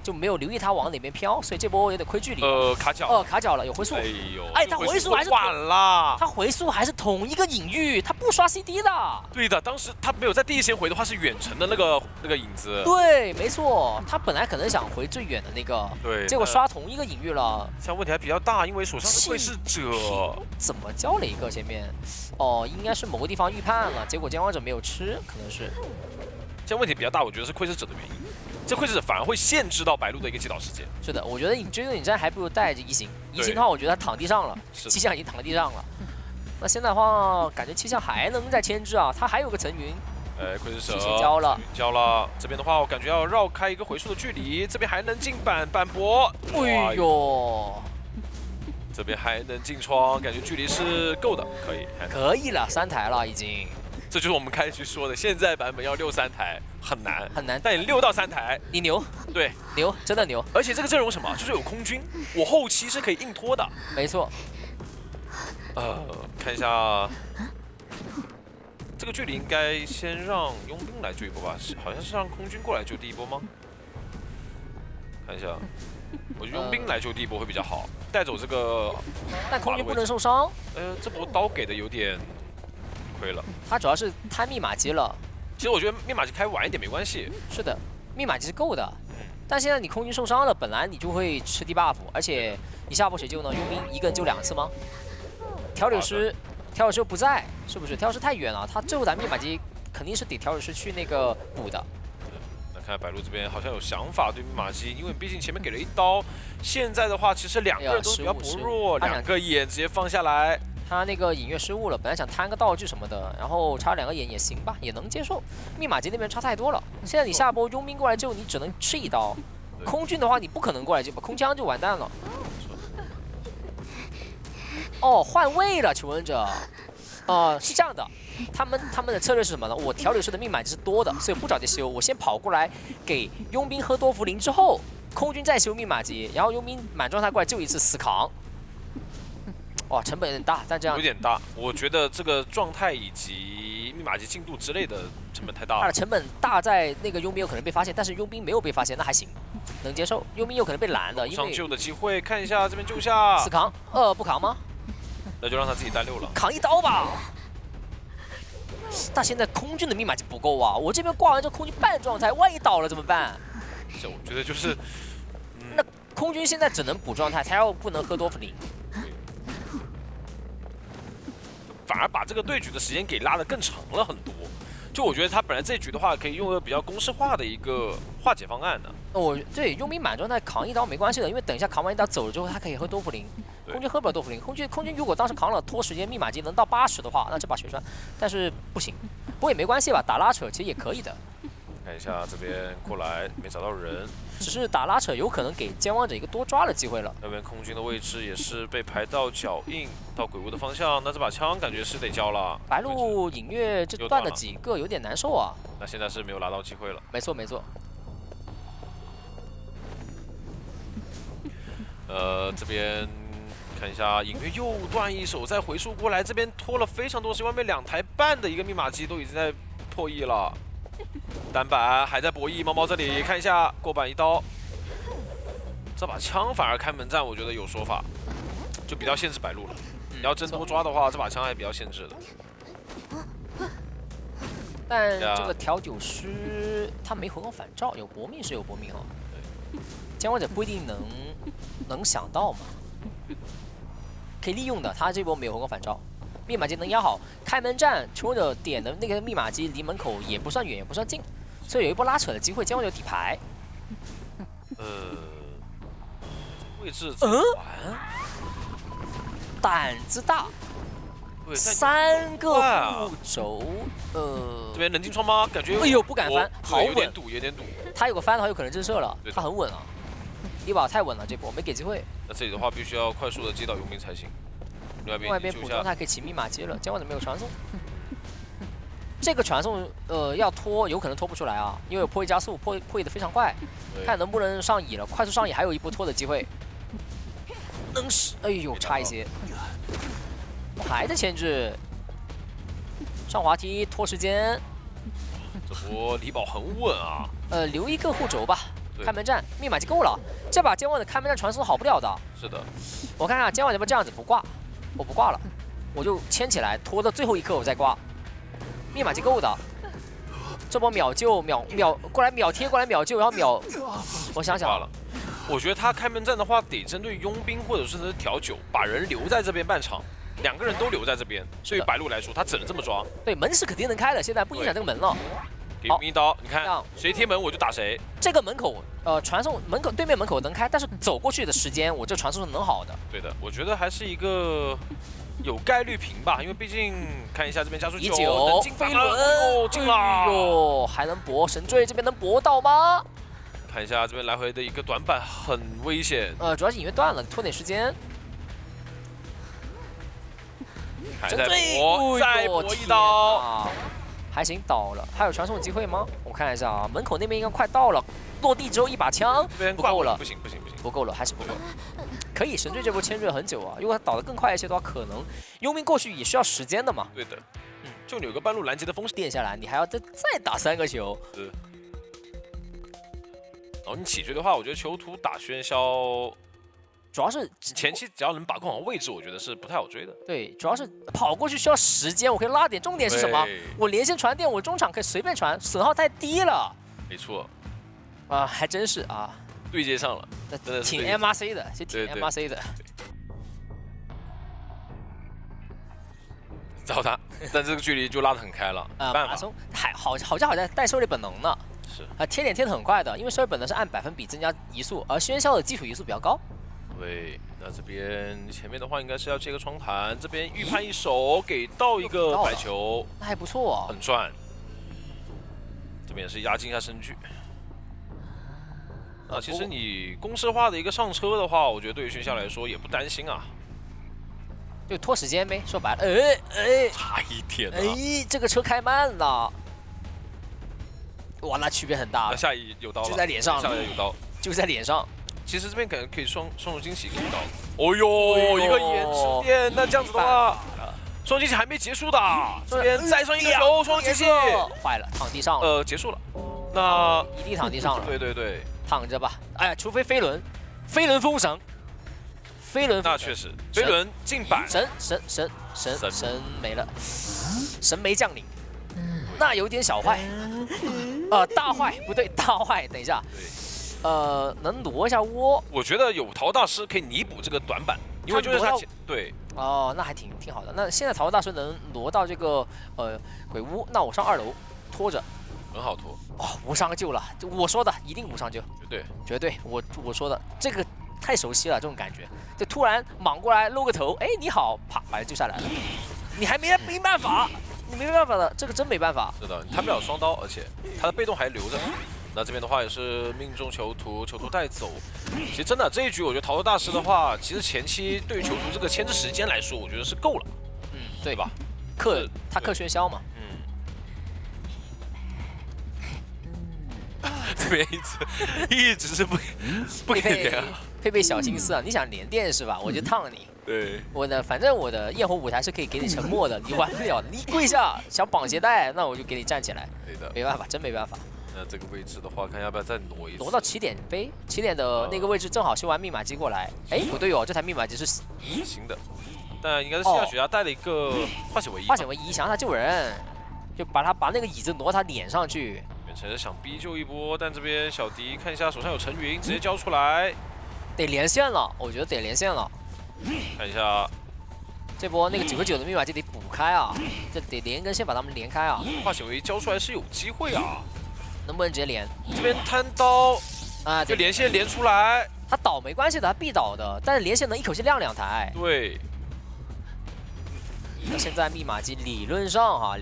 就没有留意它往哪边飘，所以这波有点亏距离。卡脚。卡脚了，有回速。哎呦，哎，他回速还是晚啦。他回速还是同一个隐喻，他不刷 CD 的。对的，当时他没有在第一时间回的话，是远程的那个影子。对，没错，他本来可能想回最远的那个，对，结果刷同一个隐喻了。现在问题还比较大，因为手上的窥视者怎么交了一个前面？哦，应该是某个地方预判了，结果监管者没有吃，可能是。现在问题比较大，我觉得是窥视者的原因。这窥视者反而会限制到白鹿的一个击倒时间。是的，我觉得你追对引战还不如带着移形。移形的话，我觉得他躺地上了，气象已经躺地上了。那现在的话，感觉气象还能再牵制啊，他还有个层云。哎，窥视者交了，交了。这边的话，我感觉要绕开一个回速的距离，这边还能进板博。哎呦，这边还能进窗，感觉距离是够的，可以了，3台了已经。这就是我们开局说的，现在版本要6-3台很难很难，但你6到3台，你牛，对，牛，真的牛。而且这个阵容什么，就是有空军，我后期是可以硬拖的。没错。看一下这个距离，应该先让佣兵来救一波吧？好像是让空军过来救第一波吗？看一下，我觉得佣兵来救第一波会比较好，带走这个。但空军不能受伤。这波刀给的有点。亏了，他主要是贪密码机了。其实我觉得密码机开晚一点没关系。是的，密码机是够的。但现在你空军受伤了，本来你就会吃 debuff， 而且你下波谁救呢？佣兵一个人救2次吗？调柳师又不在，是不是？调柳师太远了，他最后打密码机肯定是得调柳师去那个补的。那看白鹿这边好像有想法对密码机，因为毕竟前面给了一刀，现在的话其实2个人都比较薄弱，2个眼直接放下来。他那个隐约失误了，本来想摊个道具什么的，然后插2个眼也行吧，也能接受。密码机那边差太多了，现在你下波佣兵过来救，你只能吃一刀。空军的话，你不可能过来救吧，空枪就完蛋了。哦，换位了，求婚者。是这样的，他们的策略是什么呢？我调柳师的密码机是多的，所以不着急修，我先跑过来给佣兵喝多福林之后，空军再修密码机，然后佣兵满状态过来救一次死扛。哇，成本有点大，但这样有点大。我觉得这个状态以及密码机进度之类的成本太大了。它的成本大在那个佣兵有可能被发现，但是佣兵没有被发现，那还行，能接受。佣兵有可能被拦的，因为上救的机会，看一下这边救下。死扛，不扛吗？那就让他自己带6了。扛一刀吧。但现在空军的密码机不够啊，我这边挂完这空军半状态，万一倒了怎么办？这我觉得就是，那空军现在只能补状态，他要不能喝多弗林。反而把这个对局的时间给拉得更长了很多。就我觉得他本来这局的话，可以用个比较公式化的一个化解方案的。对佣兵满状态扛一刀没关系的，因为等一下扛完一刀走了之后，他可以喝多弗林。空军喝不了多弗林，空军如果当时扛了拖时间密码机能到80的话，那这把血栓，但是不行。不过也没关系吧，打拉扯其实也可以的。看一下这边过来没找到人，只是打拉扯有可能给监王者一个多抓的机会了。那边空军的位置也是被排到脚印到鬼屋的方向，那这把枪感觉是得交了。白鹿隐约这断了几个，有点难受啊。那现在是没有拿到机会了。没错没错。这边看一下，隐约又断一手，再回溯过来，这边拖了非常多时间，外面2台半的一个密码机都已经在破亿了。单板还在博弈，猫猫这里看一下过板一刀，这把枪反而开门战，我觉得有说法，就比较限制白鹿了。你要真多抓的话，这把枪还比较限制的。但这个调酒师他没回光返照，有搏命是有搏命哦。监管者不一定能想到嘛，可以利用的。他这波没有回光返照。密码机能压好，开门战，求婚者点的那个密码机离门口也不算远，也不算近，所以有一波拉扯的机会。监管者底牌，位置怎么玩？胆子大，3个步轴，这边能进窗吗？感觉哎呦不敢翻，好稳，有点堵，有点堵。他有个翻的话，有可能震慑了，他很稳啊。迪宝太稳了，这波没给机会。那这里的话，必须要快速的接到佣兵才行。外边补状态可以起密码机了，监管者没有传送。这个传送要拖，有可能拖不出来啊，因为有破译加速，破译的非常快，看能不能上蚁了。快速上蚁还有一波拖的机会，能使，哎呦差一些，还在牵制。上滑梯拖时间，这波李宝很稳啊。留一个护轴吧。 对开门战密码机够了，这把监望的开门战传送好不了的。是的，我看看监望要不要这样子不挂，我不挂了，我就牵起来拖到最后一刻我再挂。密码机够的，这波秒救秒过来秒贴过来秒救，然后秒，我想想挂了。我觉得他开门战的话，得针对佣兵或者是调酒，把人留在这边半场，2个人都留在这边。对于白鹿来说，他只能这么抓。对，门是肯定能开的，现在不影响这个门了。 给佣兵一刀，你看这样谁贴门我就打谁。这个门口，传送门口对面门口能开，但是走过去的时间，我这传送是能好的。对的，我觉得还是一个有概率平吧，因为毕竟看一下这边加速19能进飞吗？轮进了。哎呦，还能搏神坠，这边能搏到吗？看一下这边来回的一个短板很危险，主要是引援断了，拖点时间。还在坠，搏，再搏一刀。啊，还行，倒了。还有传送机会吗？我看一下啊，门口那边应该快到了，落地之后一把枪这边挂不够了不，行不行不行，不够了，还是不够。可以，神坠这波牵制了很久啊，如果他倒得更快一些的话，可能佣兵过去也需要时间的嘛。对的，就你有个半路拦截的风险。垫下来，你还要再打3个球。然后你起追的话，我觉得囚徒打喧嚣，主要是前期只要能把控好位置，我觉得是不太好追的。对，主要是跑过去需要时间，我可以拉点。重点是什么对？我连线传电，我中场可以随便传，损耗太低了没错，啊，还真是啊，对接上了，那真的是挺对接 MRC 的，是挺对对 MRC 的。找他，但这个距离就拉得很开了，没办法。马拉松还好在还在带狩猎本能呢。是贴点贴得很快的，因为狩猎本能是按1%增加移速，而喧嚣的基础移速比较高。对，那这边前面的话应该是要接个窗台，这边预判一手给到一个白球，那还不错啊。很赚。这边也是压进一下身距。啊，其实你公式化的一个上车的话，我觉得对于喧嚣来说也不担心啊，就拖时间呗。说白了，差一点啊。这个车开慢了，哇，那区别很大那了，下一有刀了，就在脸上下一有刀。就在脸上。其实这边可以双重惊喜给到。哦呦，一个延迟电，那这样子的话，双惊喜还没结束的，这边再上一个球，双惊喜坏了，躺地上了。结束了。那一地躺地上了。对对对，躺着吧。哎，除非飞轮封神，飞轮那确实，飞轮进板，神没了，神没降临，那有点小坏。大坏不对，大坏，等一下。能挪一下窝。我觉得有桃大师可以弥补这个短板，因为就是他对。哦，那还挺好的。那现在桃大师能挪到这个鬼屋，那我上2楼拖着，很好拖。哦，无伤救了，就我说的一定无伤救，绝对，我说的这个太熟悉了，这种感觉，就突然莽过来露个头，哎，你好，啪，把人救下来了，你还没办法，你没办法的，这个真没办法。是的，他不了双刀，而且他的被动还留着。那这边的话也是命中囚徒带走。其实真的这一局，我觉得桃头大师的话，其实前期对于囚徒这个牵制时间来说，我觉得是够了。对吧？他克喧嚣嘛。这边一直是不给连啊。佩佩小心思啊！你想连电是吧？我就烫你。对。反正我的焰火舞台是可以给你沉默的，你玩不了的。你跪下想绑鞋带，那我就给你站起来。对的。没办法，真没办法。那这个位置的话，看要不要再挪一次。挪到起点呗，起点的那个位置正好修完密码机过来。哎，不对哦，这台密码机是新的，但应该是西亚雪茄带了一个化险为夷。化险为夷，想让他救人，就把那个椅子挪他脸上去。远程想逼救一波，但这边小迪看一下手上有陈云，直接交出来。得连线了，我觉得得连线了。看一下。这波那个9个9的密码机得补开啊，这得连根线把他们连开啊。化险为夷交出来是有机会啊。能不能直接连？这边摊刀啊，就连线连出来。他倒没关系的，他必倒的，但是连线能一口气亮2台。对。那现在密码机理论上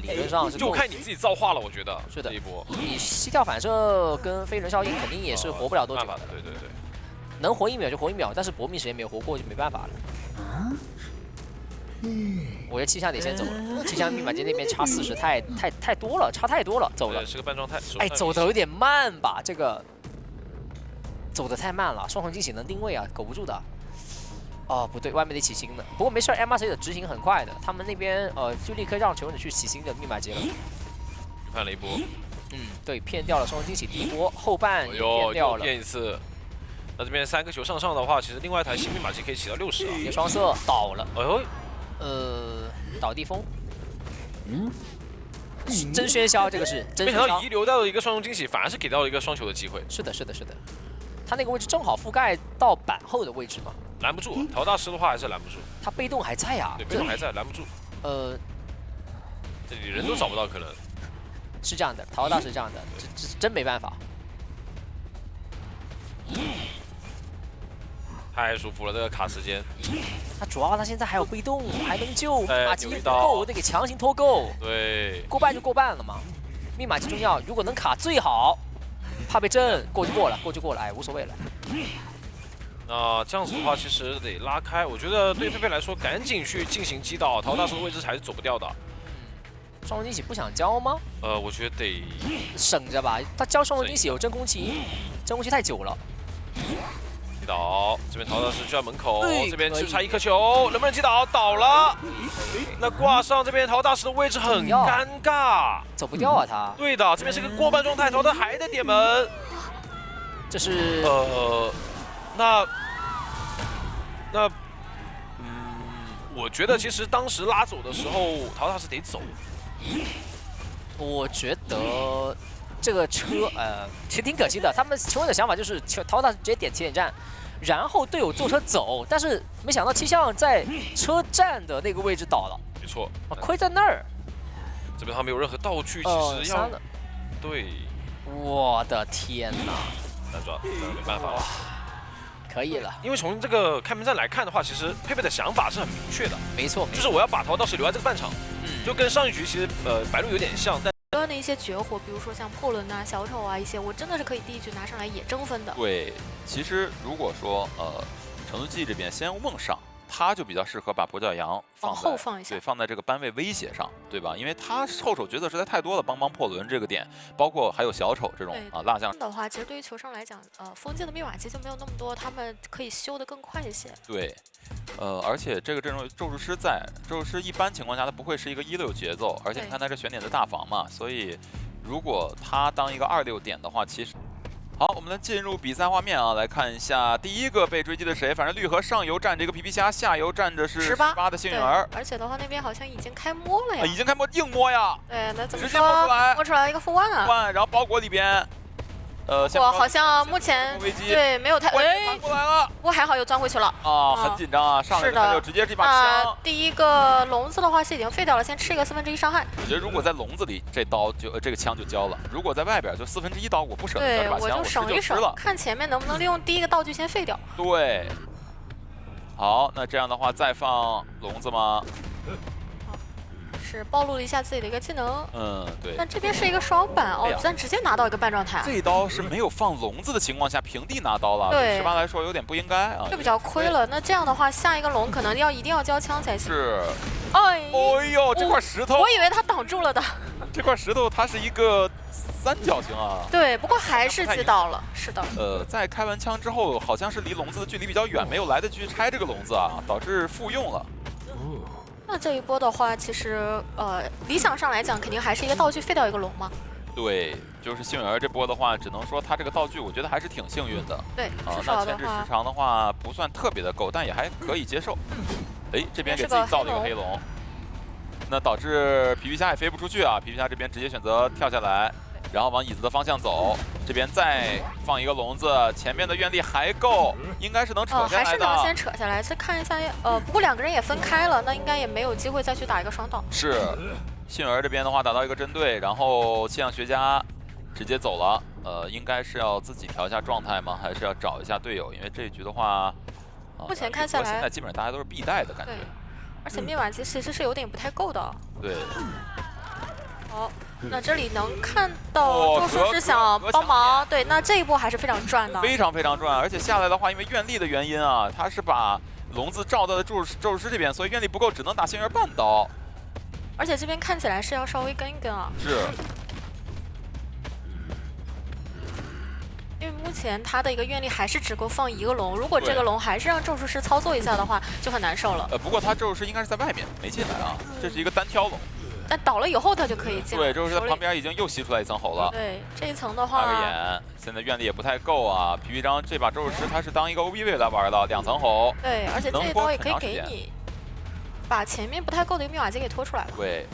是就看你自己造化了，我觉得。是的。这一波你膝跳反射跟飞轮效应肯定也是活不了多久的。对对对。能活1秒就活1秒，但是搏命时间没有活过就没办法了。我觉得气象得先走了，气象密码机那边差40太多了，差太多了，走了。是个半状态。哎，走的有点慢吧？这个走的太慢了，双重惊喜能定位啊，苟不住的。哦，不对，外面得起星的。不过没事 ，MRC 的执行很快的，他们那边就立刻让球者去洗新的密码机了。预判了一波，对，骗掉了双惊喜第一波，后半也骗掉了。骗一次。那这边3个球上的话，其实另外一台新密码机可以起到60啊。一个双色倒了，哎呦，倒地风。真喧嚣，这个是真喧嚣没想到遗。留到了一个双重惊喜，反而是给到了一个双球的机会，是的，是的，是的。他那个位置正好覆盖到板后的位置嘛，拦不住。陶大师的话还是拦不住，他被动还在啊。对，被动还在，拦不住。这里人都找不到，可能是这样的，陶大是这样的，这真没办法。太舒服了，这个卡时间。他主要他现在还有被动，还能救，密码机不扭一刀够，我得给强行拖够。对，过半就过半了嘛，密码机重要，如果能卡最好。怕被震，过就过了，过就过了，哎，无所谓了。那这样子的话，其实得拉开。我觉得对佩佩来说，赶紧去进行击倒陶大师的位置还是走不掉的。双龙惊喜不想交吗？我觉得得省着吧，他交双龙惊喜有真空期，真空期太久了。击倒，这边陶大师就在门口，对这边可以就差1颗球，能不能击倒？倒了。那挂上这边陶大师的位置很尴尬，走不掉啊他。对的，这边是个过半状态，陶大还得点门。这是那我觉得其实当时拉走的时候，陶大是得走。我觉得这个车其实挺可惜的。他们球员的想法就是陶大直接点起点站，然后队友坐车走，但是没想到气象在车站的那个位置倒了，没错，亏在那儿。这边他没有任何道具，其实要对，我的天哪！难抓，没办法。可以了，因为从这个开门战来看的话，其实佩佩的想法是很明确的，没错，就是我要把陶道士留在这个半场，就跟上一局其实白鹿有点像，但的一些绝活，比如说像破轮啊、小丑啊一些，我真的是可以第一局拿上来也争分的。对，其实如果说成都记这边先用梦上，他就比较适合把跛脚羊往后放一下，对，放在这个班位威胁上，对吧？因为他后手角色实在太多了，帮破轮这个点，包括还有小丑这种蜡像的话，其实对于球商来讲，封建的密码机就没有那么多，他们可以修得更快一些。对，而且这个阵容咒术师在，咒术师一般情况下他不会是一个1-6节奏，而且你看他这选点的大防嘛，所以如果他当一个2-6点的话，其实。好，我们来进入比赛画面啊，来看一下第一个被追击的谁。反正绿河上游站着一个皮皮虾，下游站着是18的幸运儿。而且的话，那边好像已经开摸了呀。已经开摸，硬摸呀。对，那怎么直接摸出来？摸出来一个负1啊。然后包裹里边，我好像目前对没有太翻过来了。不过还好又钻回去了。啊，很紧张啊，上来就直接是一把枪。第一个笼子的话是已经废掉了，先吃一个1/4伤害。我觉得如果在笼子里，这个枪就交了；如果在外边，就1/4刀，我不舍得这把枪，我就省一省，看前面能不能利用第一个道具先废掉。对。好，那这样的话再放笼子吗？是暴露了一下自己的一个技能，对。但这边是一个双板哦，咱直接拿到一个半状态。这一刀是没有放笼子的情况下平地拿刀了，对18来说有点不应该啊，就比较亏了。那这样的话，下一个龙可能一定要交枪才行。是。哎呦，这块石头，我以为他挡住了的。这块石头它是一个3角形啊。对，不过还是击倒了，是的。在开完枪之后，好像是离笼子的距离比较远，没有来得及拆这个笼子啊，导致复用了。那这一波的话，其实理想上来讲，肯定还是一个道具废掉一个龙嘛。对，就是幸运儿这波的话，只能说他这个道具，我觉得还是挺幸运的。对，那前置时长的话不算特别的够，但也还可以接受。哎，这边给自己造了一个黑龙，那导致皮皮虾也飞不出去啊！皮皮虾这边直接选择跳下来，然后往椅子的方向走。这边再放一个笼子，前面的愿力还够，应该是能扯下来的。还是能先扯下来。再看一下，不过2个人也分开了，那应该也没有机会再去打一个双刀。是，幸运儿这边的话打到一个针对，然后气象学家直接走了。应该是要自己调一下状态吗？还是要找一下队友？因为这一局的话，目前看下来，现在基本上大家都是必带的感觉。而且密码机其实是有点不太够的。对。好，那这里能看到咒术师想帮忙，对，那这一波还是非常赚的，非常赚。而且下来的话，因为愿力的原因啊，他是把笼子罩到了咒术师这边，所以愿力不够，只能打幸运儿半刀。而且这边看起来是要稍微跟一跟啊。是。因为目前他的一个愿力还是只够放一个龙，如果这个龙还是让咒术师操作一下的话，就很难受了。不过他咒术师应该是在外面，没进来啊，这是一个单挑龙。但倒了以后他就可以进来。对，咒术师在旁边已经又吸出来一层喉了。对，这一层的大个话，眼，现在愿力也不太够啊。皮皮章这把咒术师他是当一个 OB 位来玩的，2层喉。对，而且这一刀也可以给你把前面不太够的一个密码机给拖出来了。对，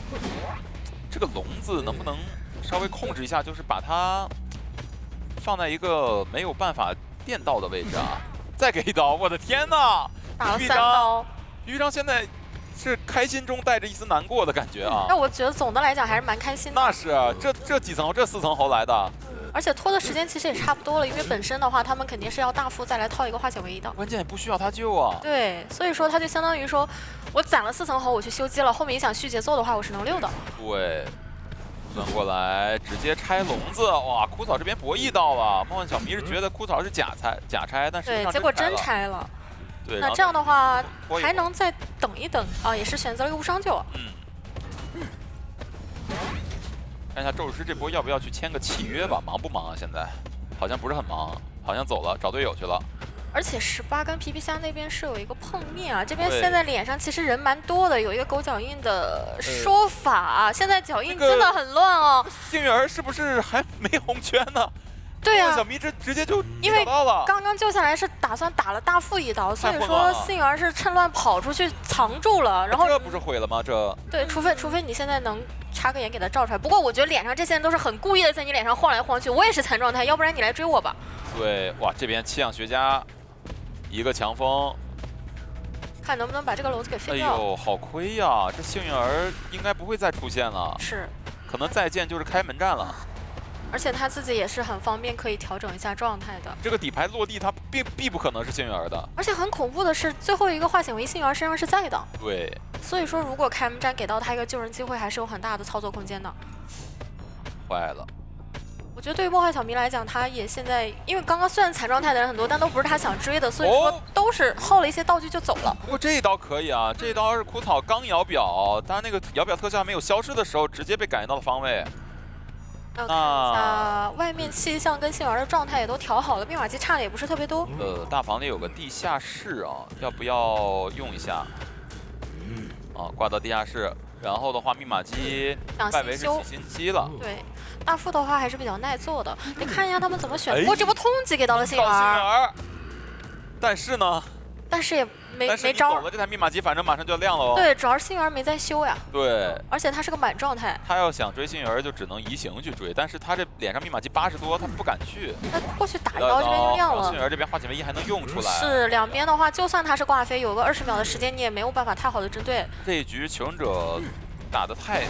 这个笼子能不能稍微控制一下，就是把它放在一个没有办法电到的位置啊？再给一刀，我的天哪！打了3刀，皮皮章现在是开心中带着一丝难过的感觉啊。那我觉得总的来讲还是蛮开心的。那是这几层，这4层喉来的。而且拖的时间其实也差不多了，因为本身的话，他们肯定是要大副再来套一个化险为夷的。关键也不需要他救啊。对，所以说他就相当于说，我攒了4层喉，我去修机了，后面你想续节奏的话，我是能溜的。对，钻过来直接拆笼子，哇！枯草这边博弈到了，梦幻小迷是觉得枯草是假拆，但实际对，上结果真拆拆了。对，那这样的话还能再等一等啊，也是选择了一个无伤救。看一下咒术师这波要不要去签个契约吧？忙不忙啊？现在好像不是很忙，好像走了找队友去了。而且18跟皮皮虾那边是有一个碰面啊，这边现在脸上其实人蛮多的，有一个狗脚印的说法啊，现在脚印真的很乱哦。幸运儿是不是还没红圈呢？对啊，小迷直接就因为找到了。刚刚救下来是打算打了大副一刀，所以说幸运儿是趁乱跑出去藏住了，然后这不是毁了吗？这对，除非你现在能插个眼给他照出来。不过我觉得脸上这些人都是很故意的在你脸上晃来晃去，我也是残状态，要不然你来追我吧。对，哇，这边气象学家一个强风，看能不能把这个笼子给废哎掉。呦，好亏呀！这幸运儿应该不会再出现了，是，可能再见就是开门战了。而且他自己也是很方便可以调整一下状态的。这个底牌落地，他必不可能是幸运儿的。而且很恐怖的是，最后一个化险为夷幸运儿身上是在的。对，所以说如果开门战给到他一个救人机会，还是有很大的操作空间的。坏了。我觉得对于梦幻小迷来讲，他也现在因为刚刚虽然残状态的人很多，但都不是他想追的，所以说都是耗了一些道具就走了。不过这一刀可以啊，这一刀是枯草刚摇表，当然那个摇表特效还没有消失的时候，直接被感应到了方位。看一下外面气象跟幸运儿的状态也都调好了，密码机差的也不是特别多。大房里有个地下室啊，要不要用一下？啊，挂到地下室，然后的话密码机外围是起新机了。对，大副的话还是比较耐做的。你看一下他们怎么选。我这波通缉给到了幸运儿，但是呢？但是也没招了，这台密码机反正马上就要亮了哦。对，主要是幸运儿没在修呀。对，而且他是个满状态。他要想追幸运儿，就只能移形去追，但是他这脸上密码机80多，他不敢去。那过去打一刀，这边就亮了。幸运儿这边化险为夷还能用出来。是两边的话，就算他是挂飞，有个20秒的时间，你也没有办法太好的针对。这一局求生者打得太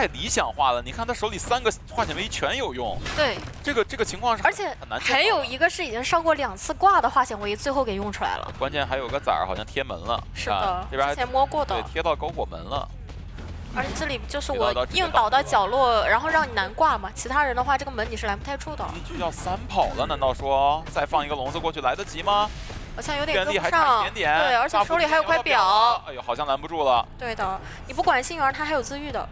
理想化了，你看他手里3个化险为夷全有用。对，这个情况是而且很难。还有一个是已经上过2次挂的化险为夷，最后给用出来了。关键还有个崽儿好像贴门了。是的，这边之前摸过的。对，贴到篝火门了。而且这里就是我硬倒到角落，然后让你难挂嘛。其他人的话，这个门你是拦不太住的。这局要3跑了，难道说再放一个笼子过去来得及吗？好像有点跟不还差上，一点点。对，而且手里还有块表。哎呦，好像拦不住了。对的，你不管幸运儿，他还有自愈的。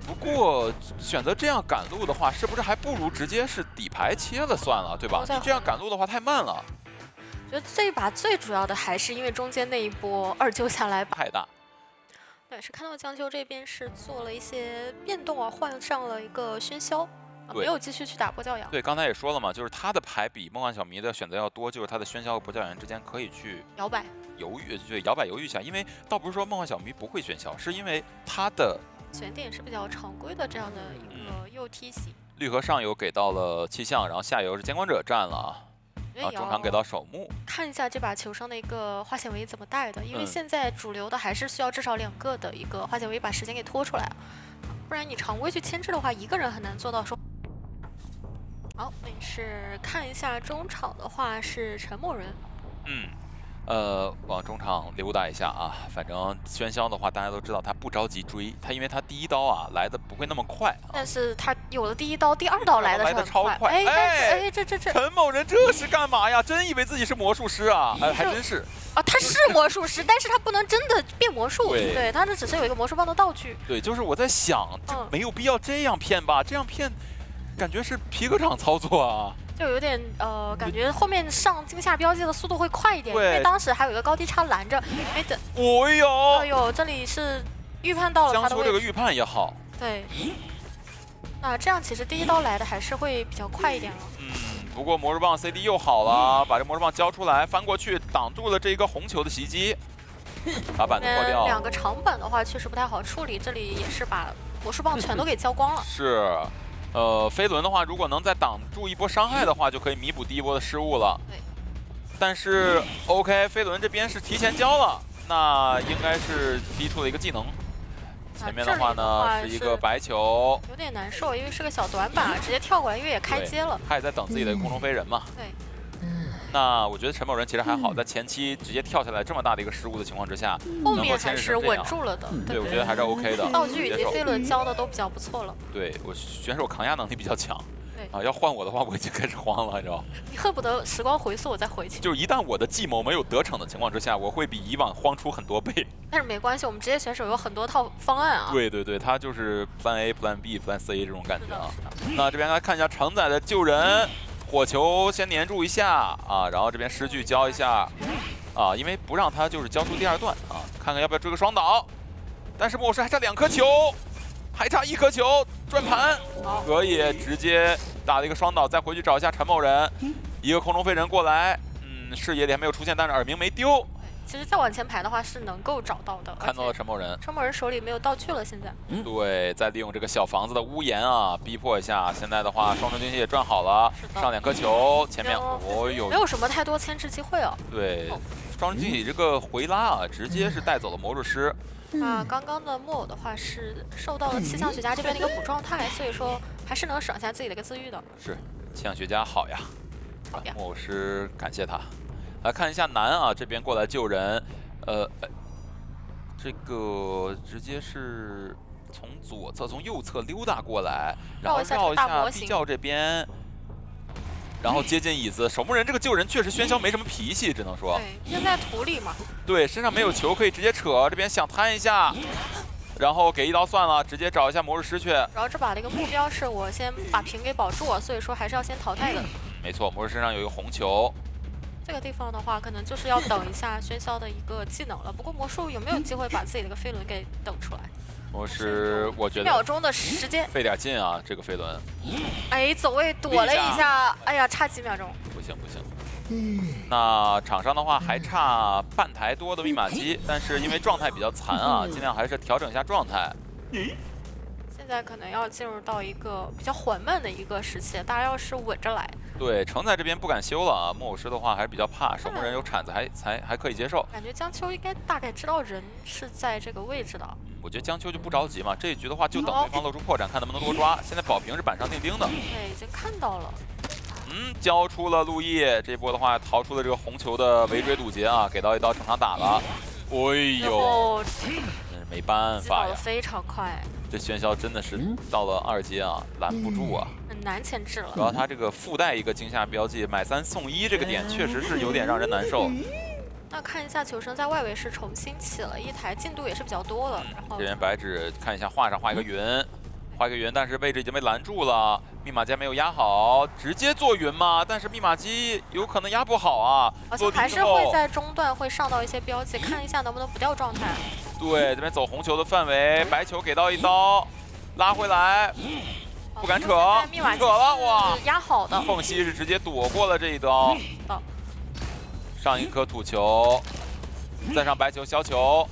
不过选择这样赶路的话，是不是还不如直接是底牌切了算了，对吧？你这样赶路的话太慢了。我觉得这一把最主要的还是因为中间那一波2救下来太大。对，是看到江秋这边是做了一些变动啊，换上了一个喧嚣。没有继续去打波教养。对，刚才也说了嘛，就是他的牌比梦幻小迷的选择要多，就是他的喧嚣和波教养之间可以去摇摆犹豫，对，摇摆犹豫一下。因为倒不是说梦幻小迷不会喧嚣，是因为他的选点是比较常规的这样的一个右梯形。绿河上游给到了气象，然后下游是监管者占了，然后中场给到守墓。看一下这把球上的一个化险为夷怎么带的，因为现在主流的还是需要至少2个的一个化险为夷把时间给拖出来，不然你常规去牵制的话，一个人很难做到说。好，那是看一下中场的话是陈某人。往中场溜达一下啊，反正喧嚣的话，大家都知道他不着急追，他因为他第1刀啊来的不会那么快，但是他有了第1刀，第2刀来的超快。哎，但是这陈某人这是干嘛呀？真以为自己是魔术师啊？还真是啊，他是魔术师，但是他不能真的变魔术，对，他这只是有一个魔术棒的道具。对，就是我在想，这没有必要这样骗吧？这样骗，感觉是皮革厂操作啊。就有点感觉后面上惊吓标记的速度会快一点，因对为当时还有一个高低差拦着，没等。哦呦，哎呦，这里是预判到了他江秋的位置。这个预判也好。对。那这样其实第一刀来的还是会比较快一点了。不过魔术棒 CD 又好了，把这魔术棒交出来，翻过去挡住了这个红球的袭击，把板子破掉。两个长板的话确实不太好处理，这里也是把魔术棒全都给交光了。是，飞轮的话，如果能再挡住一波伤害的话，就可以弥补第一波的失误了。对。但是 OK， 飞轮这边是提前交了，那应该是逼出了一个技能。前面的话呢是一个白球，有点难受，因为是个小短板，直接跳过来，因为也开接了。他也在等自己的空中飞人嘛。对。那我觉得陈某人其实还好，在前期直接跳下来这么大的一个失误的情况之下，后面还是稳住了的。对，我觉得还是 OK 的。道具以及飞轮交的都比较不错了。对我选手抗压能力比较强。对啊，要换我的话，我已经开始慌了，你知道吗？你恨不得时光回溯，我再回去。就一旦我的计谋没有得逞的情况之下，我会比以往慌出很多倍。但是没关系，我们职业选手有很多套方案啊。对对对，他就是 Plan A、Plan B、Plan C 这种感觉啊。那这边来看一下承载的救人，火球先粘住一下啊，然后这边诗句交一下啊，因为不让他就是交出第二段啊，看看要不要追个双倒。但是莫师还差2颗球。还差1颗球，转盘可以直接打了一个双倒，再回去找一下陈某人，一个空中飞人过来，视野里还没有出现，但是耳鸣没丢。其实再往前排的话是能够找到的。看到了陈某人，陈某人手里没有道具了，现在。对，再利用这个小房子的屋檐啊，逼迫一下。现在的话，双城惊喜也转好了，上2颗球，前面哦呦，没有什么太多牵制机会哦。对，双城惊喜这个回拉啊，直接是带走了魔术师。那刚刚的木偶的话是受到了气象学家这边的一个补状态，所以说还是能省下自己的一个自愈的。是，气象学家好呀，好呀，木偶师感谢他。来看一下南啊，这边过来救人，这个直接是从左侧从右侧溜达过来，然后绕一下地窖这边。然后接近椅子，守墓人这个救人确实喧嚣没什么脾气，只能说。对，扔在土里嘛。对，身上没有球可以直接扯，这边想摊一下，然后给1刀算了，直接找一下魔术师去。然后这把的一个目标是我先把瓶给保住，所以说还是要先淘汰的。没错，魔术身上有一个红球。这个地方的话，可能就是要等一下喧嚣的一个技能了。不过魔术有没有机会把自己的一个飞轮给等出来？魔术我觉得1秒钟的时间，费点劲啊，这个飞轮。哎，走位躲了一下，哎呀，差几秒钟。不行不行。那场上的话还差半台多的密码机，但是因为状态比较残啊，尽量还是调整一下状态。现在可能要进入到一个比较缓慢的一个时期，大家要是稳着来。对，承载这边不敢修了啊，木偶师的话还是比较怕，守墓人有铲子还可以接受。感觉江秋应该大概知道人是在这个位置的。我觉得江秋就不着急嘛，这一局的话就等对方露出破绽，看能不能多抓。现在保平是板上钉钉的。对，已经看到了。交出了路易，这波的话逃出了这个红球的围追堵截啊，给到1刀整场打了。哎呦，真是没办法呀，非常快。这喧嚣真的是到了2阶啊，拦不住啊，很难牵制了。主要他这个附带一个惊吓标记，买3送1这个点确实是有点让人难受。那看一下求生在外围是重新起了一台，进度也是比较多的。然后这边白纸看一下画上画一个云，画一个云，但是位置已经被拦住了，密码机没有压好，直接做云嘛，但是密码机有可能压不好啊，好像还是会在中段会上到一些标记，看一下能不能不掉状态。对，这边走红球的范围，白球给到1刀，拉回来，不敢扯，扯了，哇，压好的，凤西是直接躲过了这1刀，上1颗土球，再上白球削球，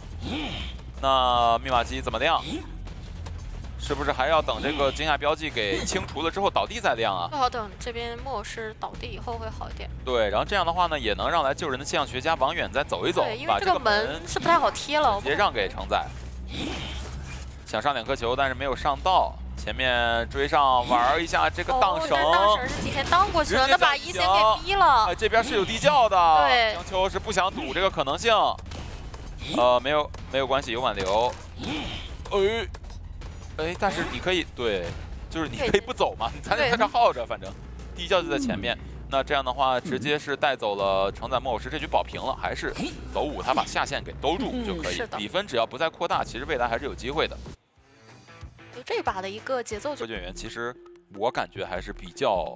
那密码机怎么亮？是不是还要等这个惊吓标记给清除了之后倒地再亮啊？最好等这边末世倒地以后会好一点。对，然后这样的话呢，也能让来救人的气象学家王远再走一走，对，因为这个门是不太好贴了，直接让给承载。想上2颗球，但是没有上到。前面追上玩一下这个荡绳，荡绳是提前荡过去了，那把1弦给逼了。哎，这边是有地窖的，对，江秋是不想赌这个可能性。没有关系，有挽留。哎，但是你可以对，就是你可以不走嘛，你才在这耗着，反正地窖就在前面。那这样的话，直接是带走了承载木偶师这局保平了，还是走5他把下线给兜住就可以。比分只要不再扩大，其实未来还是有机会的。这把的一个节奏就，救援员其实我感觉还是比较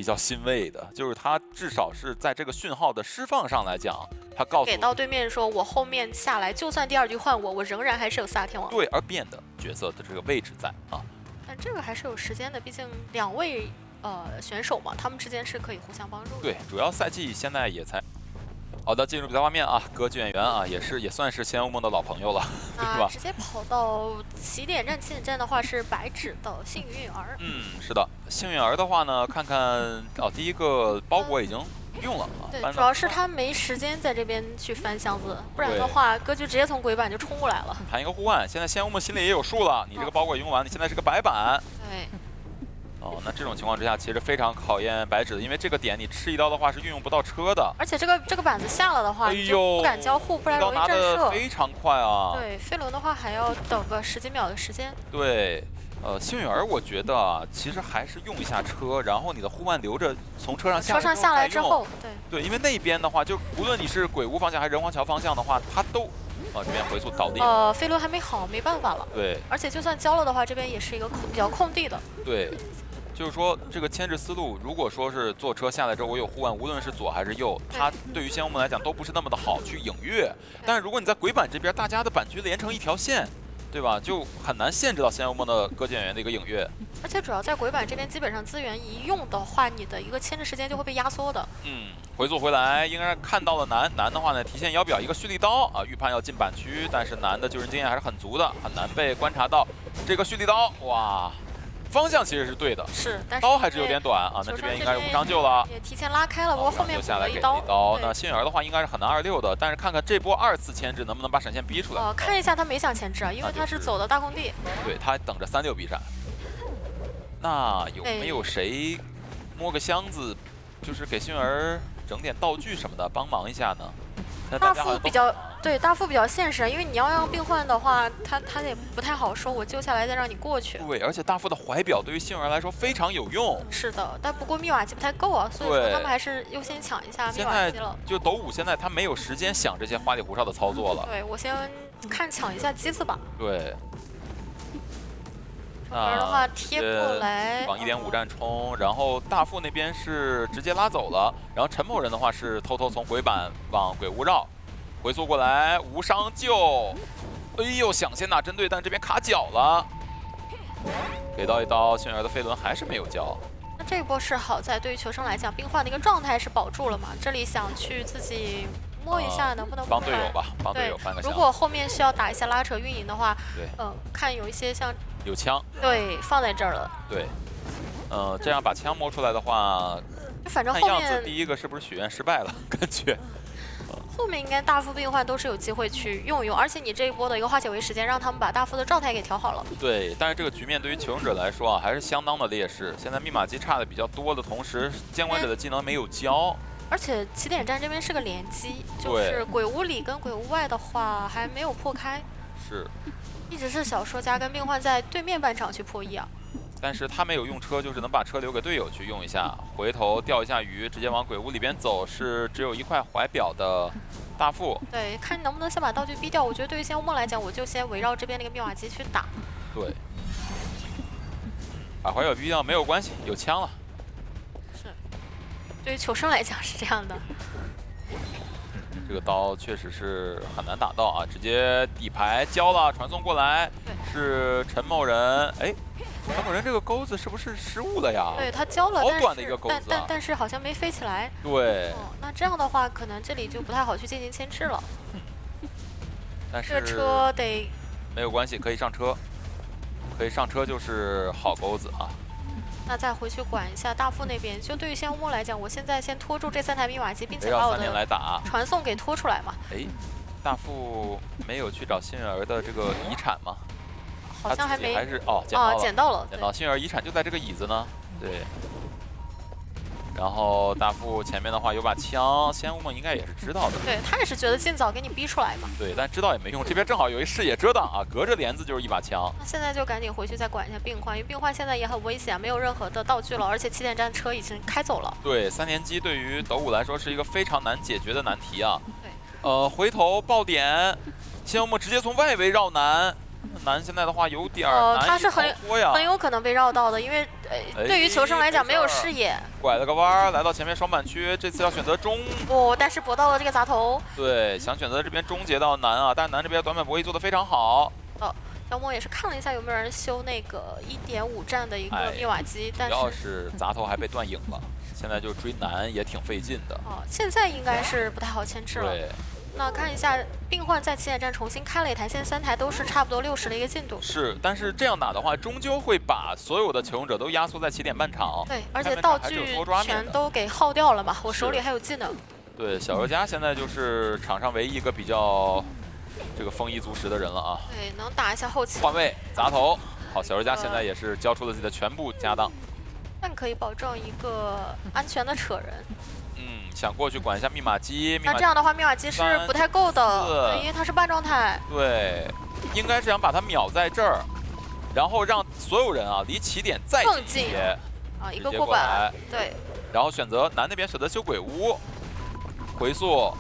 比较欣慰的，就是他至少是在这个讯号的释放上来讲，他告诉给到对面说，我后面下来，就算第2局换我，我仍然还是有4大天王。对，而变的角色的这个位置在啊。但这个还是有时间的，毕竟2位选手嘛，他们之间是可以互相帮助的。对，主要赛季现在也才。好的，进入比赛画面啊，歌剧演员啊，也算是仙雾梦的老朋友了，对吧？直接跑到起点站的话是白纸的幸运儿。是的，幸运儿的话呢，看看第一个包裹已经用了啊。对，主要是他没时间在这边去翻箱子，不然的话，歌剧直接从鬼板就冲过来了。弹一个互换，现在仙雾梦心里也有数了，你这个包裹用完，你现在是个白板。对。那这种情况之下，其实非常考验白纸的，因为这个点你吃一刀的话是运用不到车的，而且这个板子下了的话，你就不敢交互，不然容易震慑。非常快啊！对，飞轮的话还要等个10几秒的时间。对，幸运儿我觉得啊，其实还是用一下车，然后你的互换留着从车上下来之后，对，因为那边的话，就无论你是鬼屋方向还是人皇桥方向的话，它都这边回速倒地。飞轮还没好，没办法了。对，而且就算交了的话，这边也是一个比较空地的。对。就是说，这个牵制思路，如果说是坐车下来之后我有互换，无论是左还是右，它对于仙雾梦来讲都不是那么的好去影月。但是如果你在鬼板这边，大家的板区连成一条线，对吧？就很难限制到仙雾梦的歌剧演员的一个影月。而且主要在鬼板这边，基本上资源一用的话，你的一个牵制时间就会被压缩的。回溯回来，应该看到了南的话呢，提线腰表一个蓄力刀啊，预判要进板区，但是南的救人经验还是很足的，很难被观察到这个蓄力刀，哇！方向其实是对的，但是刀还是有点短啊。那这边应该是无伤救了，也提前拉开了，不过后面补了一刀。那幸运儿的话应该是很难26的，但是看看这波2次牵制能不能把闪现逼出来。看一下他没想牵制啊，因为他是走的大空地。对他等着36逼闪。那有没有谁摸个箱子，就是给幸运儿整点道具什么的帮忙一下呢？大副比较现实，因为你要让病患的话，他也不太好说，我救下来再让你过去。对，而且大副的怀表对于幸运儿来说非常有用。是的，但不过密码机不太够啊，所以说他们还是优先抢一下密码机了。就斗5现在他没有时间想这些花里胡哨的操作了。对，我先看抢一下机子吧。对。这边的话贴过来，往1.5站冲，然后大副那边是直接拉走了，然后陈某人的话是偷偷从鬼板往鬼屋绕，回溯过来无伤救，哎呦想先打针对，但这边卡脚了，给到一刀，幸运儿的飞轮还是没有交。那这一波是好在对于求生来讲，病患的一个状态是保住了嘛，这里想去自己摸一下能不能帮队友吧，帮队友翻个箱。如果后面需要打一下拉扯运营的话，看有一些像。有枪，对，放在这儿了。对，这样把枪摸出来的话，反正后面看样子第一个是不是许愿失败了？感觉后面应该大副病患都是有机会去用一用，而且你这一波的一个化解为时间，让他们把大副的状态给调好了。对，但是这个局面对于求生者来说啊，还是相当的劣势。现在密码机差的比较多的同时，监管者的技能没有交。而且起点站这边是个连击，就是鬼屋里跟鬼屋外的话还没有破开。是。一直是小说家跟病患在对面半场去破译啊，但是他没有用车，就是能把车留给队友去用一下，回头钓一下鱼，直接往鬼屋里边走。是只有一块怀表的大副，对，看能不能先把道具逼掉。我觉得对于仙雾梦来讲，我就先围绕这边那个密码机去打。对，把怀表逼掉没有关系，有枪了。是，对于求生来讲是这样的。这个刀确实是很难打到啊！直接底牌交了，传送过来是陈某人。哎，陈某人这个钩子是不是失误了呀？对他交了，好短的一个钩子啊！但是好像没飞起来。对。那这样的话，可能这里就不太好去进行牵制了。但是这个车得没有关系，可以上车，可以上车就是好钩子啊。那再回去管一下大副那边。就对于仙雾梦来讲，我现在先拖住这3台密码机，并且把我的传送给拖出来嘛。哎，大副没有去找幸运儿的这个遗产吗？好像还没，还是捡到了。幸运儿遗产就在这个椅子呢。对。然后大副前面的话有把枪，仙雾梦应该也是知道的。对他也是觉得尽早给你逼出来嘛。对，但知道也没用，这边正好有一视野遮挡啊，隔着帘子就是一把枪。那现在就赶紧回去再管一下病患，因为病患现在也很危险，没有任何的道具了，而且起点站车已经开走了。对，3连击对于斗5来说是一个非常难解决的难题啊。对。回头爆点，仙雾梦直接从外围绕南，南现在的话有点他是难以逃脱呀，很有可能被绕到的，因为对于求生来讲没有视野。拐了个弯儿，来到前面双板区，这次要选择中。但是搏到了这个砸头。对，想选择这边终结到南啊，但是南这边短板博弈做得非常好。小梦也是看了一下有没有人修那个1.5战的一个密瓦机，但是要是砸头还被断影了，现在就追南也挺费劲的。现在应该是不太好牵制了。对。那看一下，病患在起点站重新开了一台，现在3台都是差不多60的一个进度。是，但是这样打的话，终究会把所有的求生者都压缩在起点半场。对，而且道具全都给耗掉了嘛，我手里还有技能。对，小热家现在就是场上唯一一个比较这个丰衣足食的人了啊。对，能打一下后期。换位砸头，好，小热家现在也是交出了自己的全部家当。但可以保证一个安全的扯人。想过去管一下密码机，那这样的话，密码机是不太够的，因为它是半状态。对，应该是想把它秒在这儿，然后让所有人啊离起点再更近一些一个过板，对。然后选择南那边选择修鬼屋，回溯，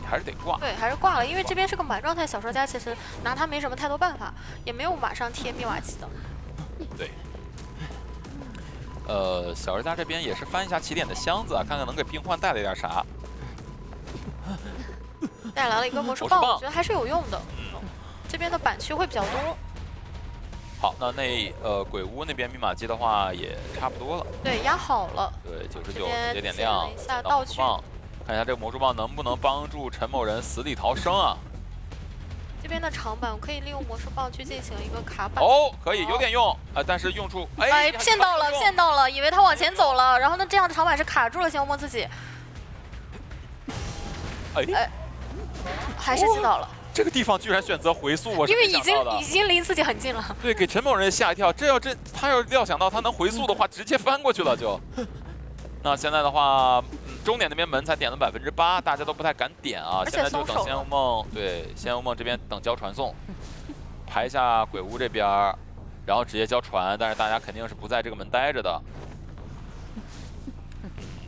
还是得挂。对，还是挂了，因为这边是个满状态，小说家其实拿他没什么太多办法，也没有马上贴密码机的。对。小人家这边也是翻一下起点的箱子啊，看看能给病患带来点啥。带来了一个魔术棒，我觉得还是有用的。这边的板区会比较多。好，那鬼屋那边密码机的话也差不多了。对，压好了。对，99直接点亮。一下道具。看一下这个魔术棒能不能帮助陈某人死里逃生啊？这边的长板我可以利用魔术棒去进行一个卡板。可以有点用但是用处骗到了，以为他往前走了，然后呢这样的长板是卡住了仙梦自己。还是击倒了。这个地方居然选择回溯，我是因为已经离自己很近了。对，给陈某人吓一跳。他要料想到他能回溯的话，直接翻过去了就。那现在的话。终点那边门才点了8%，大家都不太敢点啊。现在就等仙雾梦，对，仙雾梦这边等交传送，排一下鬼屋这边，然后直接交传，但是大家肯定是不在这个门待着的。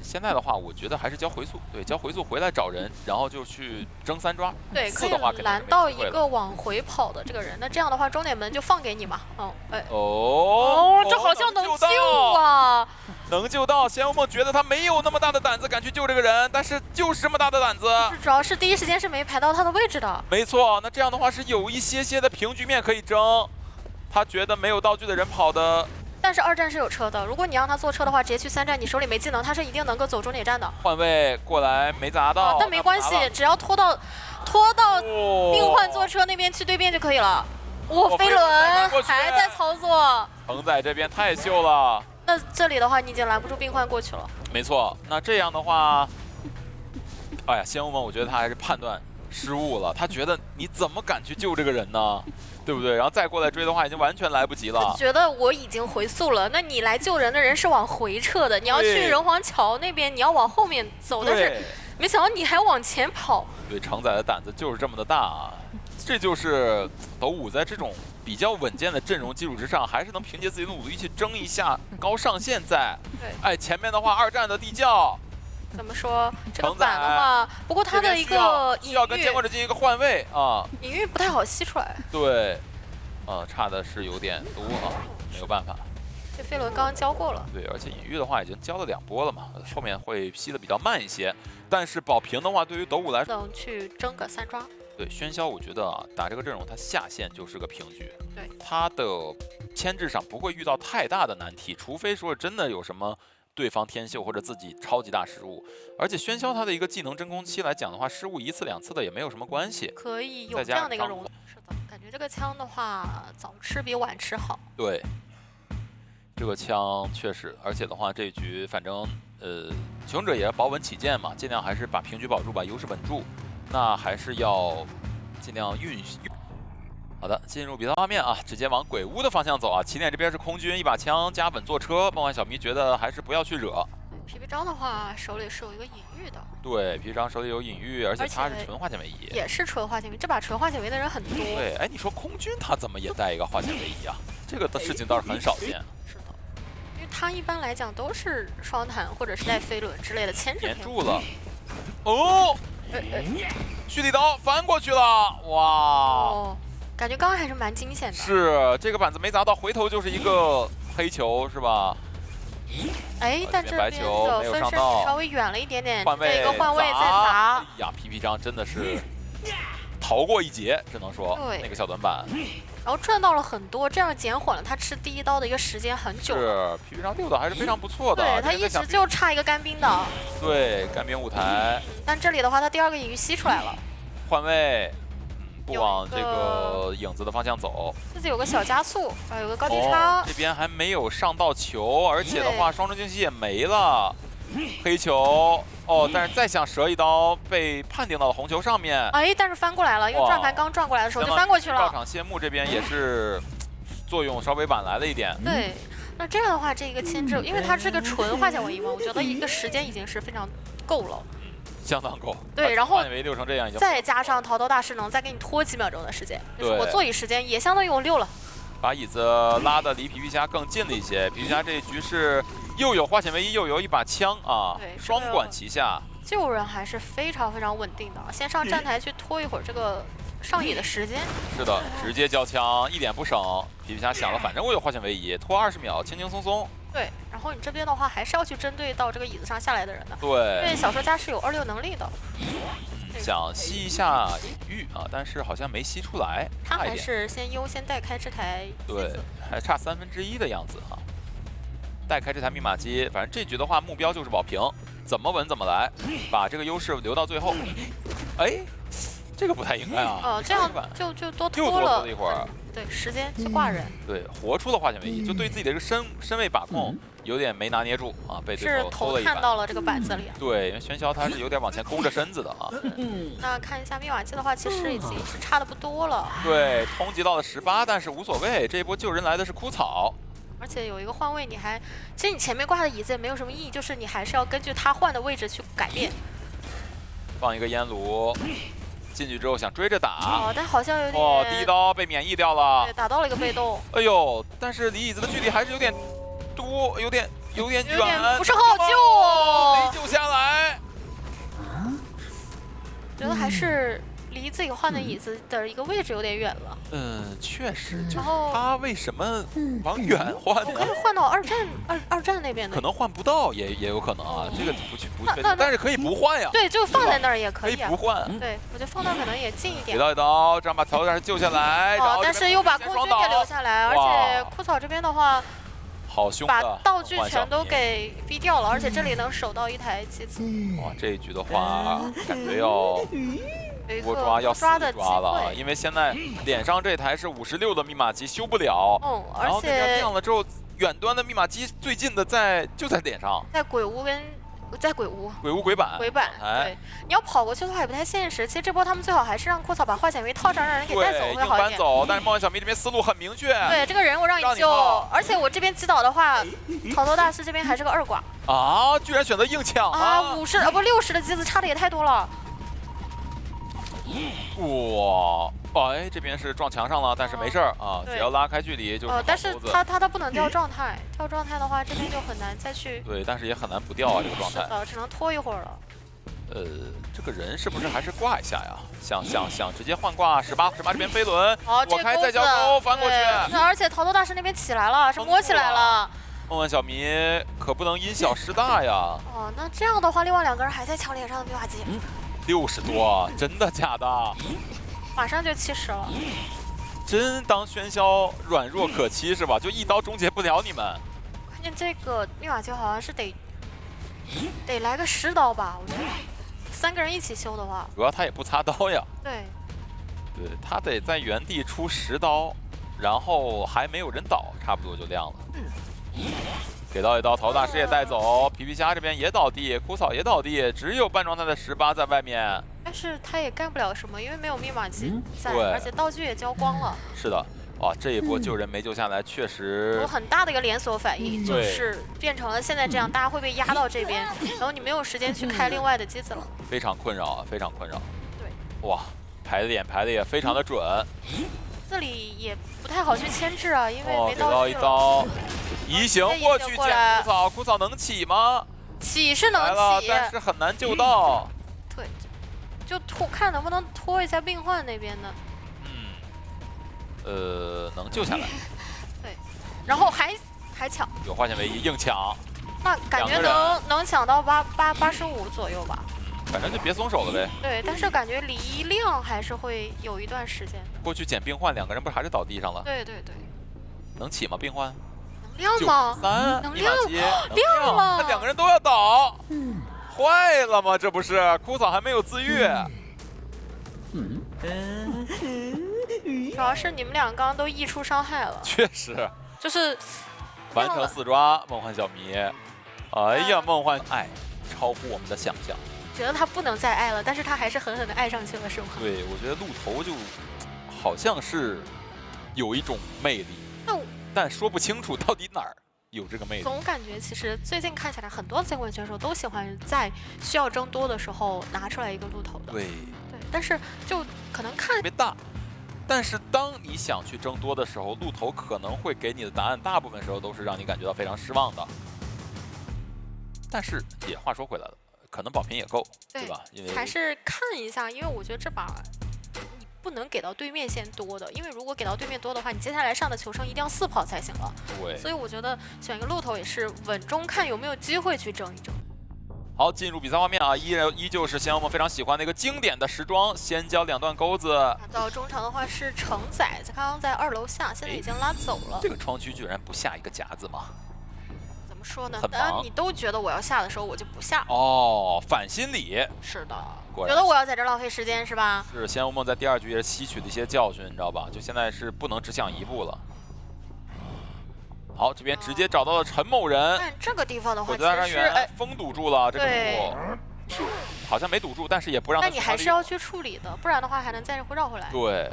现在的话，我觉得还是交回溯，对，交回溯回来找人，然后就去争3抓。对，可以拦到一个往回跑的这个人，那这样的话终点门就放给你嘛。这好像能救啊！能救到仙雾梦，觉得他没有那么大的胆子敢去救这个人，但是就是这么大的胆子。主要是第一时间是没排到他的位置的。没错，那这样的话是有一些的平局面可以争。他觉得没有道具的人跑的。但是2站是有车的，如果你让他坐车的话，直接去3站，你手里没技能，他是一定能够走终点站的。换位过来没砸到，但没关系，只要拖到病患坐车那边去对面就可以了。飞轮还在操作，承载这边太秀了。那这里的话，你已经拦不住病患过去了。没错，那这样的话，哎呀，仙雾梦，我觉得他还是判断失误了。他觉得你怎么敢去救这个人呢？对不对？然后再过来追的话，已经完全来不及了。他觉得我已经回溯了，那你来救人的人是往回撤的，你要去人皇桥那边，你要往后面走，但是没想到你还往前跑。对，承载的胆子就是这么的大啊！这就是斗五在这种比较稳健的阵容基础之上，还是能凭借自己的努力去争一下高上限在。对，前面的话2站的地窖。怎么说？这个板的话，不过它的一个需要跟监管者进行一个换位啊，隐喻不太好吸出来。对，差的是有点多啊，没有办法。这飞轮刚刚交过了。对，而且隐喻的话已经交了2波了嘛，后面会吸的比较慢一些。但是保平的话，对于斗五来说，能去争个3抓。对，喧嚣我觉得打这个阵容，它下线就是个平局。对，它的牵制上不会遇到太大的难题，除非说真的有什么。对方天秀或者自己超级大失误，而且喧嚣他的一个技能真空期来讲的话，失误1次2次的也没有什么关系，可以有这样的一个容。是的，感觉这个枪的话，早吃比晚吃好。对，这个枪确实，而且的话，这局反正求生者也要保稳起见嘛，尽量还是把平局保住，把优势稳住，那还是要尽量运。好的，进入比赛画面啊，直接往鬼屋的方向走啊。起点这边是空军，一把枪加稳坐车。梦幻小迷觉得还是不要去惹。皮皮章的话手里是有一个隐喻的。对，皮皮章手里有隐喻，而且他是纯化纤维仪。也是纯化纤维，这把纯化纤维的人很多。对，你说空军他怎么也带一个化纤维仪啊？这个的事情倒是很少见。是的，因为他一般来讲都是双弹或者是带飞轮之类的牵制。粘住了。哦。蓄力刀翻过去了，哇！哦，感觉刚刚还是蛮惊险的。是这个板子没砸到，回头就是一个黑球，是吧？哎，但这边白球的分身没有上到稍微远了一点点，换位一个换位再砸哎。呀，皮皮章真的是逃过一劫，只能说对那个小短板然后赚到了很多，这样减缓了他吃第一刀的一个时间很久了。是皮皮章溜的还是非常不错的。对他一这个在想直就差一个干冰的，对干冰舞台但这里的话，他第二个隐喻吸出来了，换位，不有往这一个个影子的方向走。自己有个小加速，有个高低差。这边还没有上到球，而且的话双重惊喜也没了。黑球哦，但是再想折一刀，被判定到了红球上面。哎，但是翻过来了，因为哇转盘刚转过来的时候就翻过去照了。场谢幕这边也是作用稍微晚来了一点。对，那这样的话，这个牵制，因为它是个纯化险为夷嘛，我觉得一个时间已经是非常够了。相当够。对，然后换位溜成这样已经再加上逃刀大师能再给你拖几秒钟的时间，就是对我座椅时间也相当于我溜了。把椅子拉得离皮皮虾更近了一些。皮皮虾这一局是又有化险为夷，又有一把枪啊对，双管齐下。救人还是非常非常稳定的，先上站台去拖一会儿这个上野的时间。是的，直接交枪，一点不省。皮皮虾想了，反正我有化险为夷，拖20秒，轻轻松松。对，然后你这边的话还是要去针对到这个椅子上下来的人的，因对为，小说家是有26能力的，想吸一下隐喻啊，但是好像没吸出来，他还差一点。是先优先带开这台机对子。，还差1/3的样子哈。带开这台密码机，反正这局的话目标就是保平，怎么稳怎么来，把这个优势留到最后。哎，这个不太应该啊。这样又就多多拖了了一会儿。对，时间去挂人，对，活出了化险为夷，就对自己的这个身位把控有点没拿捏住啊，被对是手偷头了一板。看到了这个板子里。对，因为喧嚣他是有点往前弓着身子的啊。那看一下密码机的话，其实已经是差的不多了，对，通缉到了18，但是无所谓，这一波救人来的是枯草。而且有一个换位，其实你前面挂的椅子也没有什么意义，就是你还是要根据他换的位置去改变。放一个烟炉，进去之后想追着打，但好像有点哦，第一刀被免疫掉了对，。打到了一个被动，哎呦，但是离椅子的距离还是有点多，有点远，有点不是很好救，没救下来。觉得还是离自己换的椅子的一个位置有点远了。确实，就是然后他为什么往远换我可以呢？换到二战那边的可，能换不到，也有可能啊，这个不确那定，但是可以不换呀，对，就放在那儿也可可以啊以不。换。对，我觉得放那儿可能也近一点。给到一刀，这样把曹大师救下来，然后但是又把空军给留下来，而且枯草这边的话，好凶把的道具换小全都迷给逼掉了，而且这里能守到一台机子，哇，这一局的话，感觉要有一个多抓要抓的机4抓了啊，会。因为现在脸上这台是56的密码机修不了，然而后那边且亮了之后，远端的密码机最近的就在脸上，在鬼屋在鬼屋。鬼板，鬼板，哎对，你要跑过去的话也不太现实。其实这波他们最好还是让枯草把化险为套上，让人给带走对，硬会好一点。搬走，但是梦幻小迷这边思路很明确，对，这个人我让让你救你跑，而且我这边击倒的话，逃脱大师这边还是个2挂啊，居然选择硬抢啊，50不60的机子差的也太多了。哇，哎，这边是撞墙上了，但是没事儿啊，对只要拉开距离就是好但是钩子。他不能掉状态，掉状态的话这边就很难再去。对，但是也很难不掉啊，这个状态。是的，只能拖一会儿了。这个人是不是还是挂一下呀？想直接换挂18这边飞轮，好，躲开再交钩翻过去。对，而且逃脱大师那边起来了，是摸起来了。梦幻小迷可不能因小失大呀！哦，那这样的话，另外2个人还在抢脸上的密码机，60多，真的假的？马上就70了。真当喧嚣软弱可欺是吧？就一刀终结不了你们。关键这个密码机好像是得来个10刀吧，我觉得3个人一起修的话，主要他也不擦刀呀，对，他得在原地出10刀，然后还没有人倒，差不多就亮了。给到一刀，陶大师也带走，皮皮虾这边也倒地，枯草也倒地，只有半状态的18在外面。但是他也干不了什么，因为没有密码机在，对而且道具也交光了。是的，哇，这一波救人没救下来，确实有很大的一个连锁反应，就是变成了现在这样，大家会被压到这边，然后你没有时间去开另外的机子了，非常困扰啊，非常困扰。对，哇，排的也非常的准。这里也不太好去牵制啊，因为哦，没给到道具了。一刀，移形过去过来捡枯草，枯草能起吗？起是能来了，起，但是很难救到。对，就看能不能拖一下病患那边的。能救下来。对，然后还抢，有化险为夷，硬抢。那感觉能抢到85左右吧。反正就别松手了呗。对，但是感觉离亮还是会有一段时间的。过去捡病患，2个人不是还是倒地上了？对，能起吗？病患？能亮吗？ 93，能亮吗？亮了！他2个人都要倒，坏了吗？这不是枯草还没有自愈。主要是你们俩刚刚都溢出伤害了，确实，就是完成4抓，梦幻小迷。哎呀，梦幻爱超乎我们的想象。觉得他不能再爱了，但是他还是狠狠的爱上去了，是吗？对，我觉得鹿头就好像是有一种魅力，但说不清楚到底哪儿有这个魅力。总感觉其实最近看起来，很多建棍选手都喜欢在需要争多的时候拿出来一个鹿头的。对，但是就可能看特别大。但是当你想去争多的时候，鹿头可能会给你的答案，大部分时候都是让你感觉到非常失望的。但是也话说回来了，可能保平也够，对吧？因为还是看一下，因为我觉得这把你不能给到对面线多的，因为如果给到对面多的话，你接下来上的球胜一定要4跑才行了。对，所以我觉得选一个鹿头也是稳中看有没有机会去争一争。好，进入比赛画面啊，依旧是先我们非常喜欢的一个经典的时装，先交2段钩子。到中场的话是承载，刚刚在2楼下，现在已经拉走了。这个窗区居然不下一个夹子吗？怎么说呢？很忙。你都觉得我要下的时候，我就不下。哦，反心理。是的。果然觉得我要在这浪费时间是吧？是，仙无梦在第2局也是吸取了一些教训，你知道吧？就现在是不能只想一步了。好，这边直接找到了陈某人。但这个地方的话，其实封堵住了这个路，好像没堵住，但是也不让他。那你还是要去处理的，不然的话还能再绕回来。对，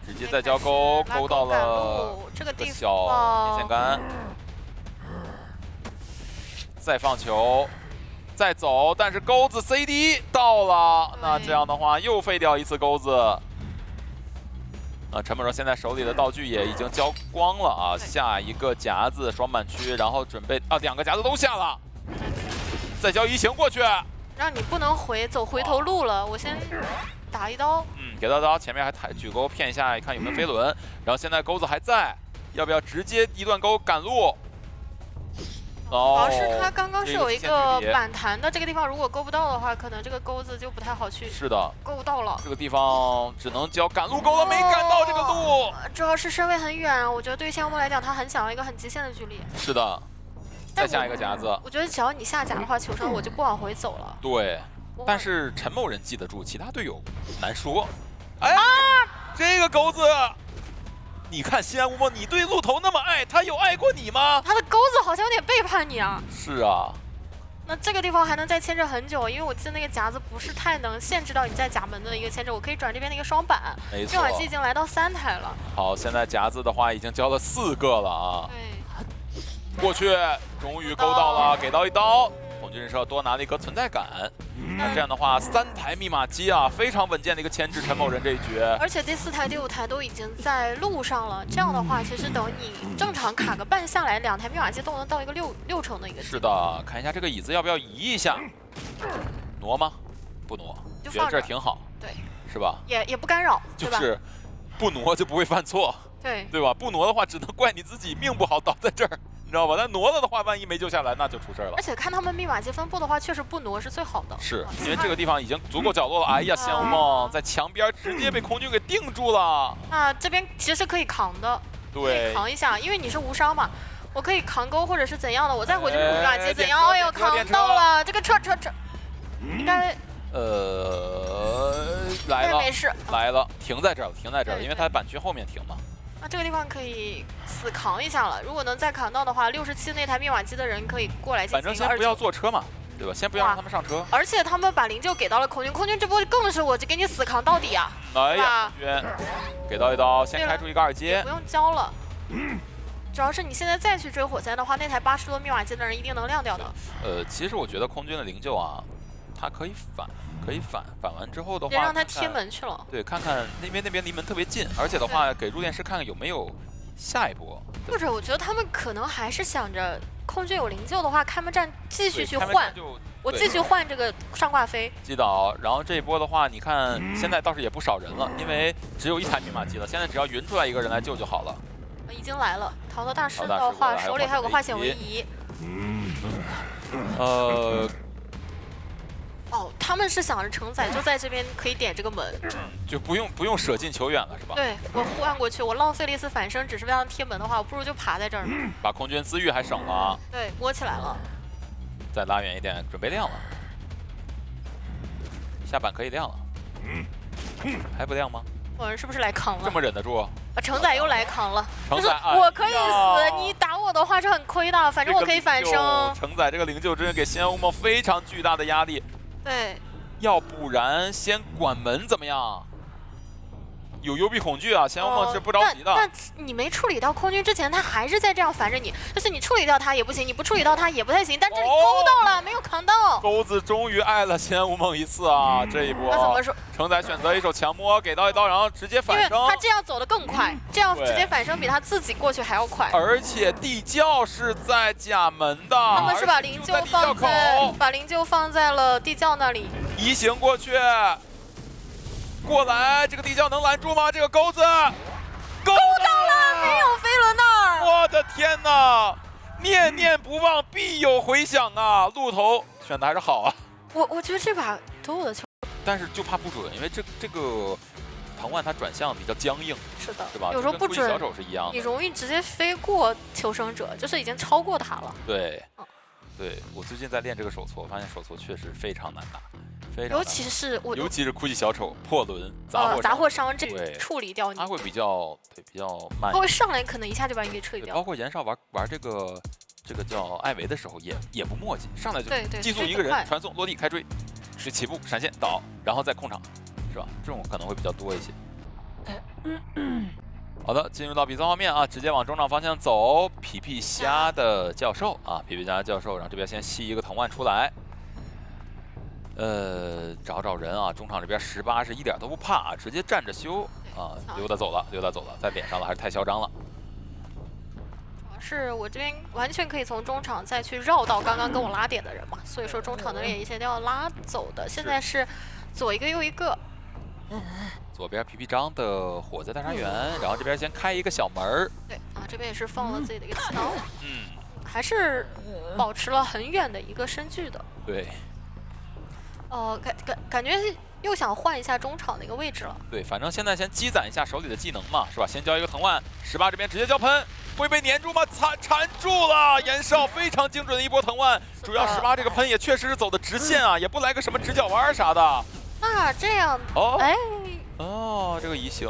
直接再交钩，勾到了这个地方小电线杆，再放球，再走，但是钩子 CD 到了，那这样的话又废掉一次钩子。陈某人现在手里的道具也已经交光了啊，下一个夹子双板区，然后准备2个夹子都下了，再交移形过去，让你不能走回头路了，我先打一刀，给到刀，前面还举钩骗一下，看有没有飞轮，然后现在钩子还在，要不要直接1段钩赶路？主要是他刚刚是有一个反弹的，这个地方如果勾不到的话，可能这个钩子就不太好去。是的，勾到了。这个地方只能交赶路钩了，没赶到这个路。主要是身位很远，我觉得对仙无梦来讲，他很想要一个很极限的距离。是的，再下一个夹子。我觉得只要你下夹的话，球胜我就不往回走了。对，但是陈某人记得住，其他队友难说。哎，这个钩子。你看西安无梦，你对鹿头那么爱，他有爱过你吗？他的钩子好像有点背叛你啊。是啊。那这个地方还能再牵制很久，因为我记得那个夹子不是太能限制到你在夹门的一个牵制，我可以转这边的一个双板。没错。密码机已经来到3台了。好，现在夹子的话已经交了4个了啊。对。过去，终于勾到了，给到一刀。空军人设多拿了一个存在感。那这样的话，3台密码机啊，非常稳健的一个牵制陈某人这一局。而且第4台、第5台都已经在路上了，这样的话，其实等你正常卡个半下来，2台密码机都能到一个六成的一个。是的，看一下这个椅子要不要移一下，挪吗？不挪，觉得这儿挺好。对，是吧？也不干扰，就是不挪就不会犯错。对吧？不挪的话，只能怪你自己命不好倒在这儿。你知道吧？但挪了的话，万一没救下来，那就出事了。而且看他们密码机分布的话，确实不挪是最好的。是因为这个地方已经足够角落了。哎呀，仙无梦在墙边直接被空军给定住了。那这边其实可以扛的，对，扛一下，因为你是无伤嘛，我可以扛钩或者是怎样的，我再回去密码机怎样？哎呦，扛到了！这个车应该来了，没事，来了，停在这儿，因为它板区后面停嘛。那这个地方可以死扛一下了，如果能再扛到的话，67那台密码机的人可以过来进行。反正先不要坐车嘛，对吧？先不要让他们上车。而且他们把灵柩给到了空军，空军这波更是我就给你死扛到底啊！哎呀，空军给到一刀，先开出一个2阶，不用交了。主要是你现在再去追火灾的话，那台80多密码机的人一定能亮掉的。其实我觉得空军的灵柩啊，它可以反完之后的话，别让他贴门去了。对，看看那边离门特别近，而且的话给入殓师看看有没有下一波。或者我觉得他们可能还是想着空军有灵柩的话，开门战继续对去换，开门就我对继续换这个上挂飞。击倒，然后这一波的话，你看现在倒是也不少人了，因为只有1台密码机了，现在只要匀出来一个人来救就好了。已经来了，淘淘大师淘大师的话，过来手里还有个化险为移夷。哦，他们是想着承载就在这边可以点这个门，就不用舍近求远了，是吧？对我换过去，我浪费了一次反身，只是为了贴门的话，我不如就爬在这儿了。把空军资源还省了，对，摸起来了。再拉远一点，准备亮了。下板可以亮了，还不亮吗？我是不是来扛了？这么忍得住？啊，承载又来扛了，就是承载我可以哎呀死，你打我的话是很亏的，反正我可以反生。承载这个灵柩真是给西安乌梦非常巨大的压力，对，要不然先管门怎么样？有幽闭恐惧啊，西安乌梦是不着急的。但你没处理掉空军之前，他还是在这样烦着你，就是你处理掉他也不行，你不处理掉他也不太行，但这里勾到了，没有扛到。钩子终于爱了西安乌梦一次啊！这一波他怎么说？承载选择一手强摸，给到一刀，然后直接因为反生。他这样走得更快，这样直接反生比他自己过去还要快。而且地窖是在甲门的，他们是把灵柩放在了地窖那里，移形过去，过来，这个地窖能拦住吗？这个钩子，勾到了，没有飞轮那儿。我的天哪！念念不忘必有回响啊！鹿头选的还是好啊，我觉得这把所有的球但是就怕不准，因为这个唐万它转向比较僵硬，是的，是吧？有时候不准小，手是一样的。你容易直接飞过求生者，就是已经超过他了。对哦，对我最近在练这个手搓，我发现手搓确实非常难打，非常难打。尤其是我，尤其是哭泣小丑破轮杂杂货商这对处理掉你他，会比较慢他。会上来可能一下就把你给处理对，掉包。括严少玩这个叫艾维的时候也不墨迹，上来就对，寄宿一个飞得快人传送落地开追，是起步闪现倒，然后再控场，是吧？这种可能会比较多一些。好的，进入到比赛画面啊，直接往中场方向走。皮皮虾的教授啊，皮皮虾教授，然后这边先吸一个藤蔓出来。找人啊，中场这边18是一点都不怕，直接站着修啊，溜达走了，在脸上了，还是太嚣张了。主要是我这边完全可以从中场再去绕到刚刚跟我拉点的人嘛，所以说中场的人一些都要拉走的。现在是左一个右一个。左边皮皮章的火灾大沙园，然后这边先开一个小门儿。对啊，这边也是放了自己的一个刺刀，嗯，还是保持了很远的一个身距的。对感觉又想换一下中场的一个位置了。对，反正现在先积攒一下手里的技能嘛，是吧？先交一个藤蔓，18这边直接交喷，会被粘住吗？缠住了，严少非常精准的一波藤蔓，主要18这个喷也确实是走的直线啊，也不来个什么直角弯啥的。那这样，哦，哎，哦，这个移形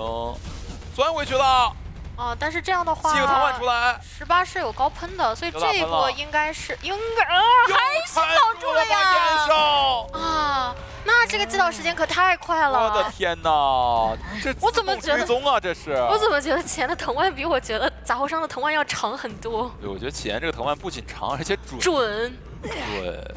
钻回去了，哦，但是这样的话， 7个藤蔓出来， 18是有高喷的，所以这一波应该是还是保住了严呀！少啊，那这个击倒时间可太快了！我的天哪，这我怎么觉得追踪啊？这是我怎么觉得钱的藤蔓比我觉得杂货商的藤蔓要长很多？对，我觉得启言这个藤蔓不仅长，而且准。准。对。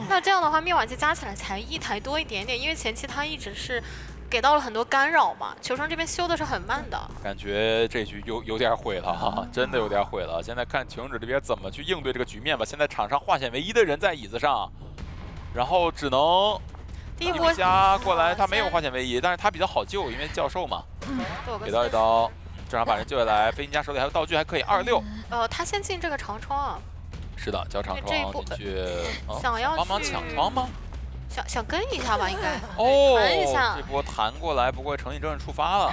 那这样的话，灭瓦机加起来才1台多一点点，因为前期他一直是给到了很多干扰嘛，求生这边修的是很慢的。感觉这局有点毁了哈，真的有点毁了。现在看求生者这边怎么去应对这个局面吧。现在场上化险为夷的人在椅子上，然后只能第一波加过来，他没有化险为夷，但是他比较好救，因为教授嘛，给到一刀，正好把人救下来。飞行家手里还有道具，还可以26。他先进这个长窗啊。是的，交长窗进去，想要帮忙抢窗吗？想跟一下吧，应该。哦，弹一下，这波弹过来，不过诚意正触发了。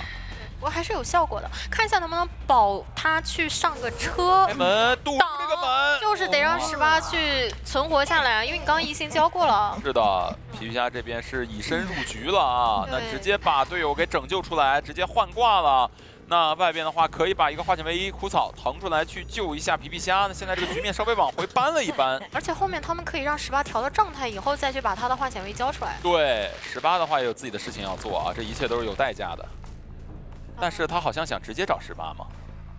不过还是有效果的，看一下能不能保他去上个车。开门，堵住这个门，就是得让18去存活下来啊，因为你刚刚移形交过了。是的，皮皮虾这边是以身入局了啊，那直接把队友给拯救出来，直接换挂了。那外边的话，可以把一个化险为夷枯草腾出来去救一下皮皮虾。那现在这个局面稍微往回搬了一搬，而且后面他们可以让18调到状态以后，再去把他的化险为夷交出来。对，18的话也有自己的事情要做啊，这一切都是有代价的。但是他好像想直接找18嘛。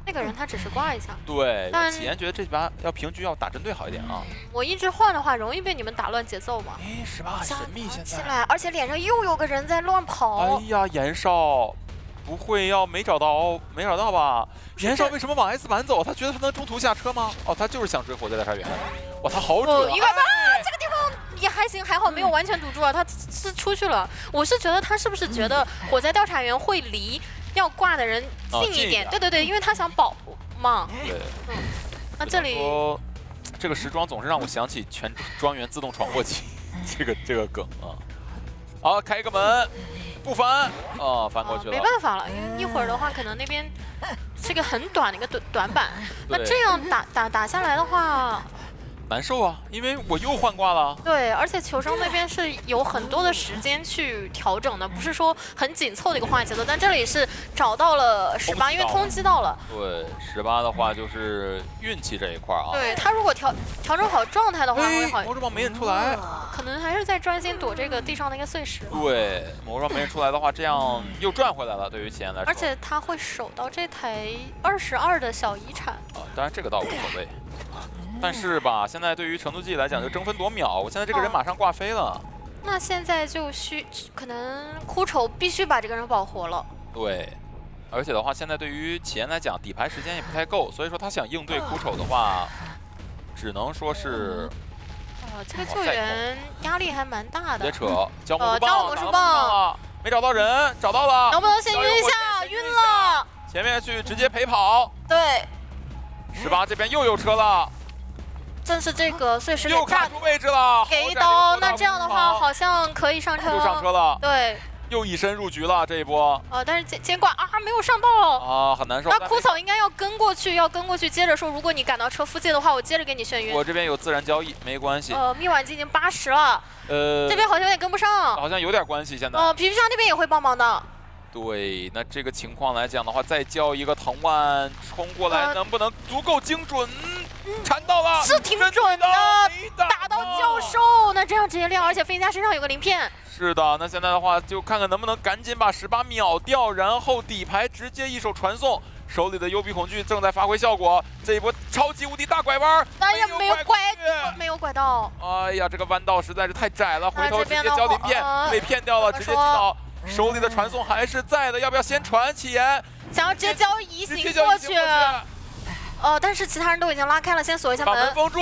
那个人他只是挂一下。对，启言觉得这把要平局要打针对好一点啊。我一直换的话，容易被你们打乱节奏嘛。哎，18很神秘现在。起来，而且脸上又有个人在乱跑。哎呀，严少。不会要没找到吧？袁绍为什么往 S 板走？他觉得他能中途下车吗？哦，他就是想追火灾调查员。哇，他好准啊！应该吧，这个地方也还行，还好没有完全堵住啊，他是出去了。我是觉得他是不是觉得火灾调查员会离要挂的人近一点？对对对，因为他想保护嘛。对，那这里这个时装总是让我想起全庄园自动闯祸机这个梗啊。好，开一个门，不翻啊，翻过去了。没办法了，因为一会儿的话，可能那边是个很短的一个短板。那这样打下来的话，难受啊，因为我又换挂了。对，而且球商那边是有很多的时间去调整的，不是说很紧凑的一个换节奏。但这里是找到了18，因为通缉到了。对，18的话就是运气这一块啊。对他如果调整好状态的话，会好。魔兽棒没认出来，可能还是在专心躲这个地上的一个碎石。对，魔兽棒没认出来的话，这样又赚回来了，对于齐岩来说。而且他会守到这台22的小遗产。啊，当然这个倒无所谓。但是吧，现在对于成都记来讲，就争分夺秒。我现在这个人马上挂飞了。那现在就可能哭丑必须把这个人保活了。对，而且的话，现在对于齐岩来讲，底牌时间也不太够，所以说他想应对哭丑的话，只能说是。这个救援压力还蛮大的。别扯，交魔术棒，没找到人，找到了。能不能先晕一下？晕了。前面去直接陪跑。对。18这边又有车了。正是这个碎石又卡住位置了，给一刀，那这样的话好像可以上车。又上车了，对，又以身入局了这一波。但是监管啊没有上到啊，很难受。那枯草应该要跟过去，接着说，如果你赶到车附近的话，我接着给你眩晕。我这边有自然交易，没关系。密晚机已经80了，这边好像有点跟不上，好像有点关系现在。皮皮虾那边也会帮忙的。对，那这个情况来讲的话，再叫一个藤蔓冲过来，能不能足够精准？缠到了，是挺准的，打到教授，那这样直接亮，而且飞家身上有个鳞片。是的，那现在的话就看看能不能赶紧把18秒掉，然后底牌直接一手传送，手里的幽闭恐惧正在发挥效果，这一波超级无敌大拐弯，那也没有拐到。哎呀，这个弯道实在是太窄了，回头直接交鳞片，被骗掉了，直接击倒。手里的传送还是在的，要不要先传？齐岩想要直接交移形过去。但是其他人都已经拉开了，先锁一下门。把门封住，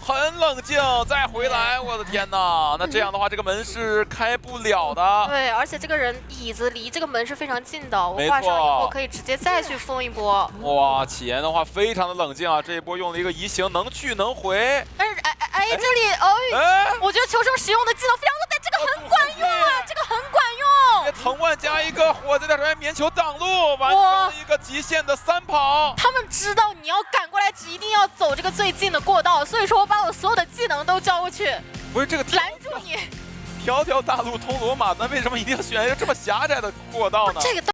很冷静，再回来。我的天哪！那这样的话，这个门是开不了的。对，而且这个人椅子离这个门是非常近的，我挂上以后可以直接再去封一波。哇，齐岩的话非常的冷静啊，这一波用了一个移形，能去能回。但是这里我觉得求生使用的技能非常多，但这个很管用啊，这个很管用。藤蔓加一个火灾调查员免球挡路，完成了一个极限的3跑。他们知道你要赶过来，只一定要走这个最近的过道，所以说我把我所有的技能都交过去。不是这个拦住你，条条大路通罗马，那为什么一定要选一个这么狭窄的过道呢？这个。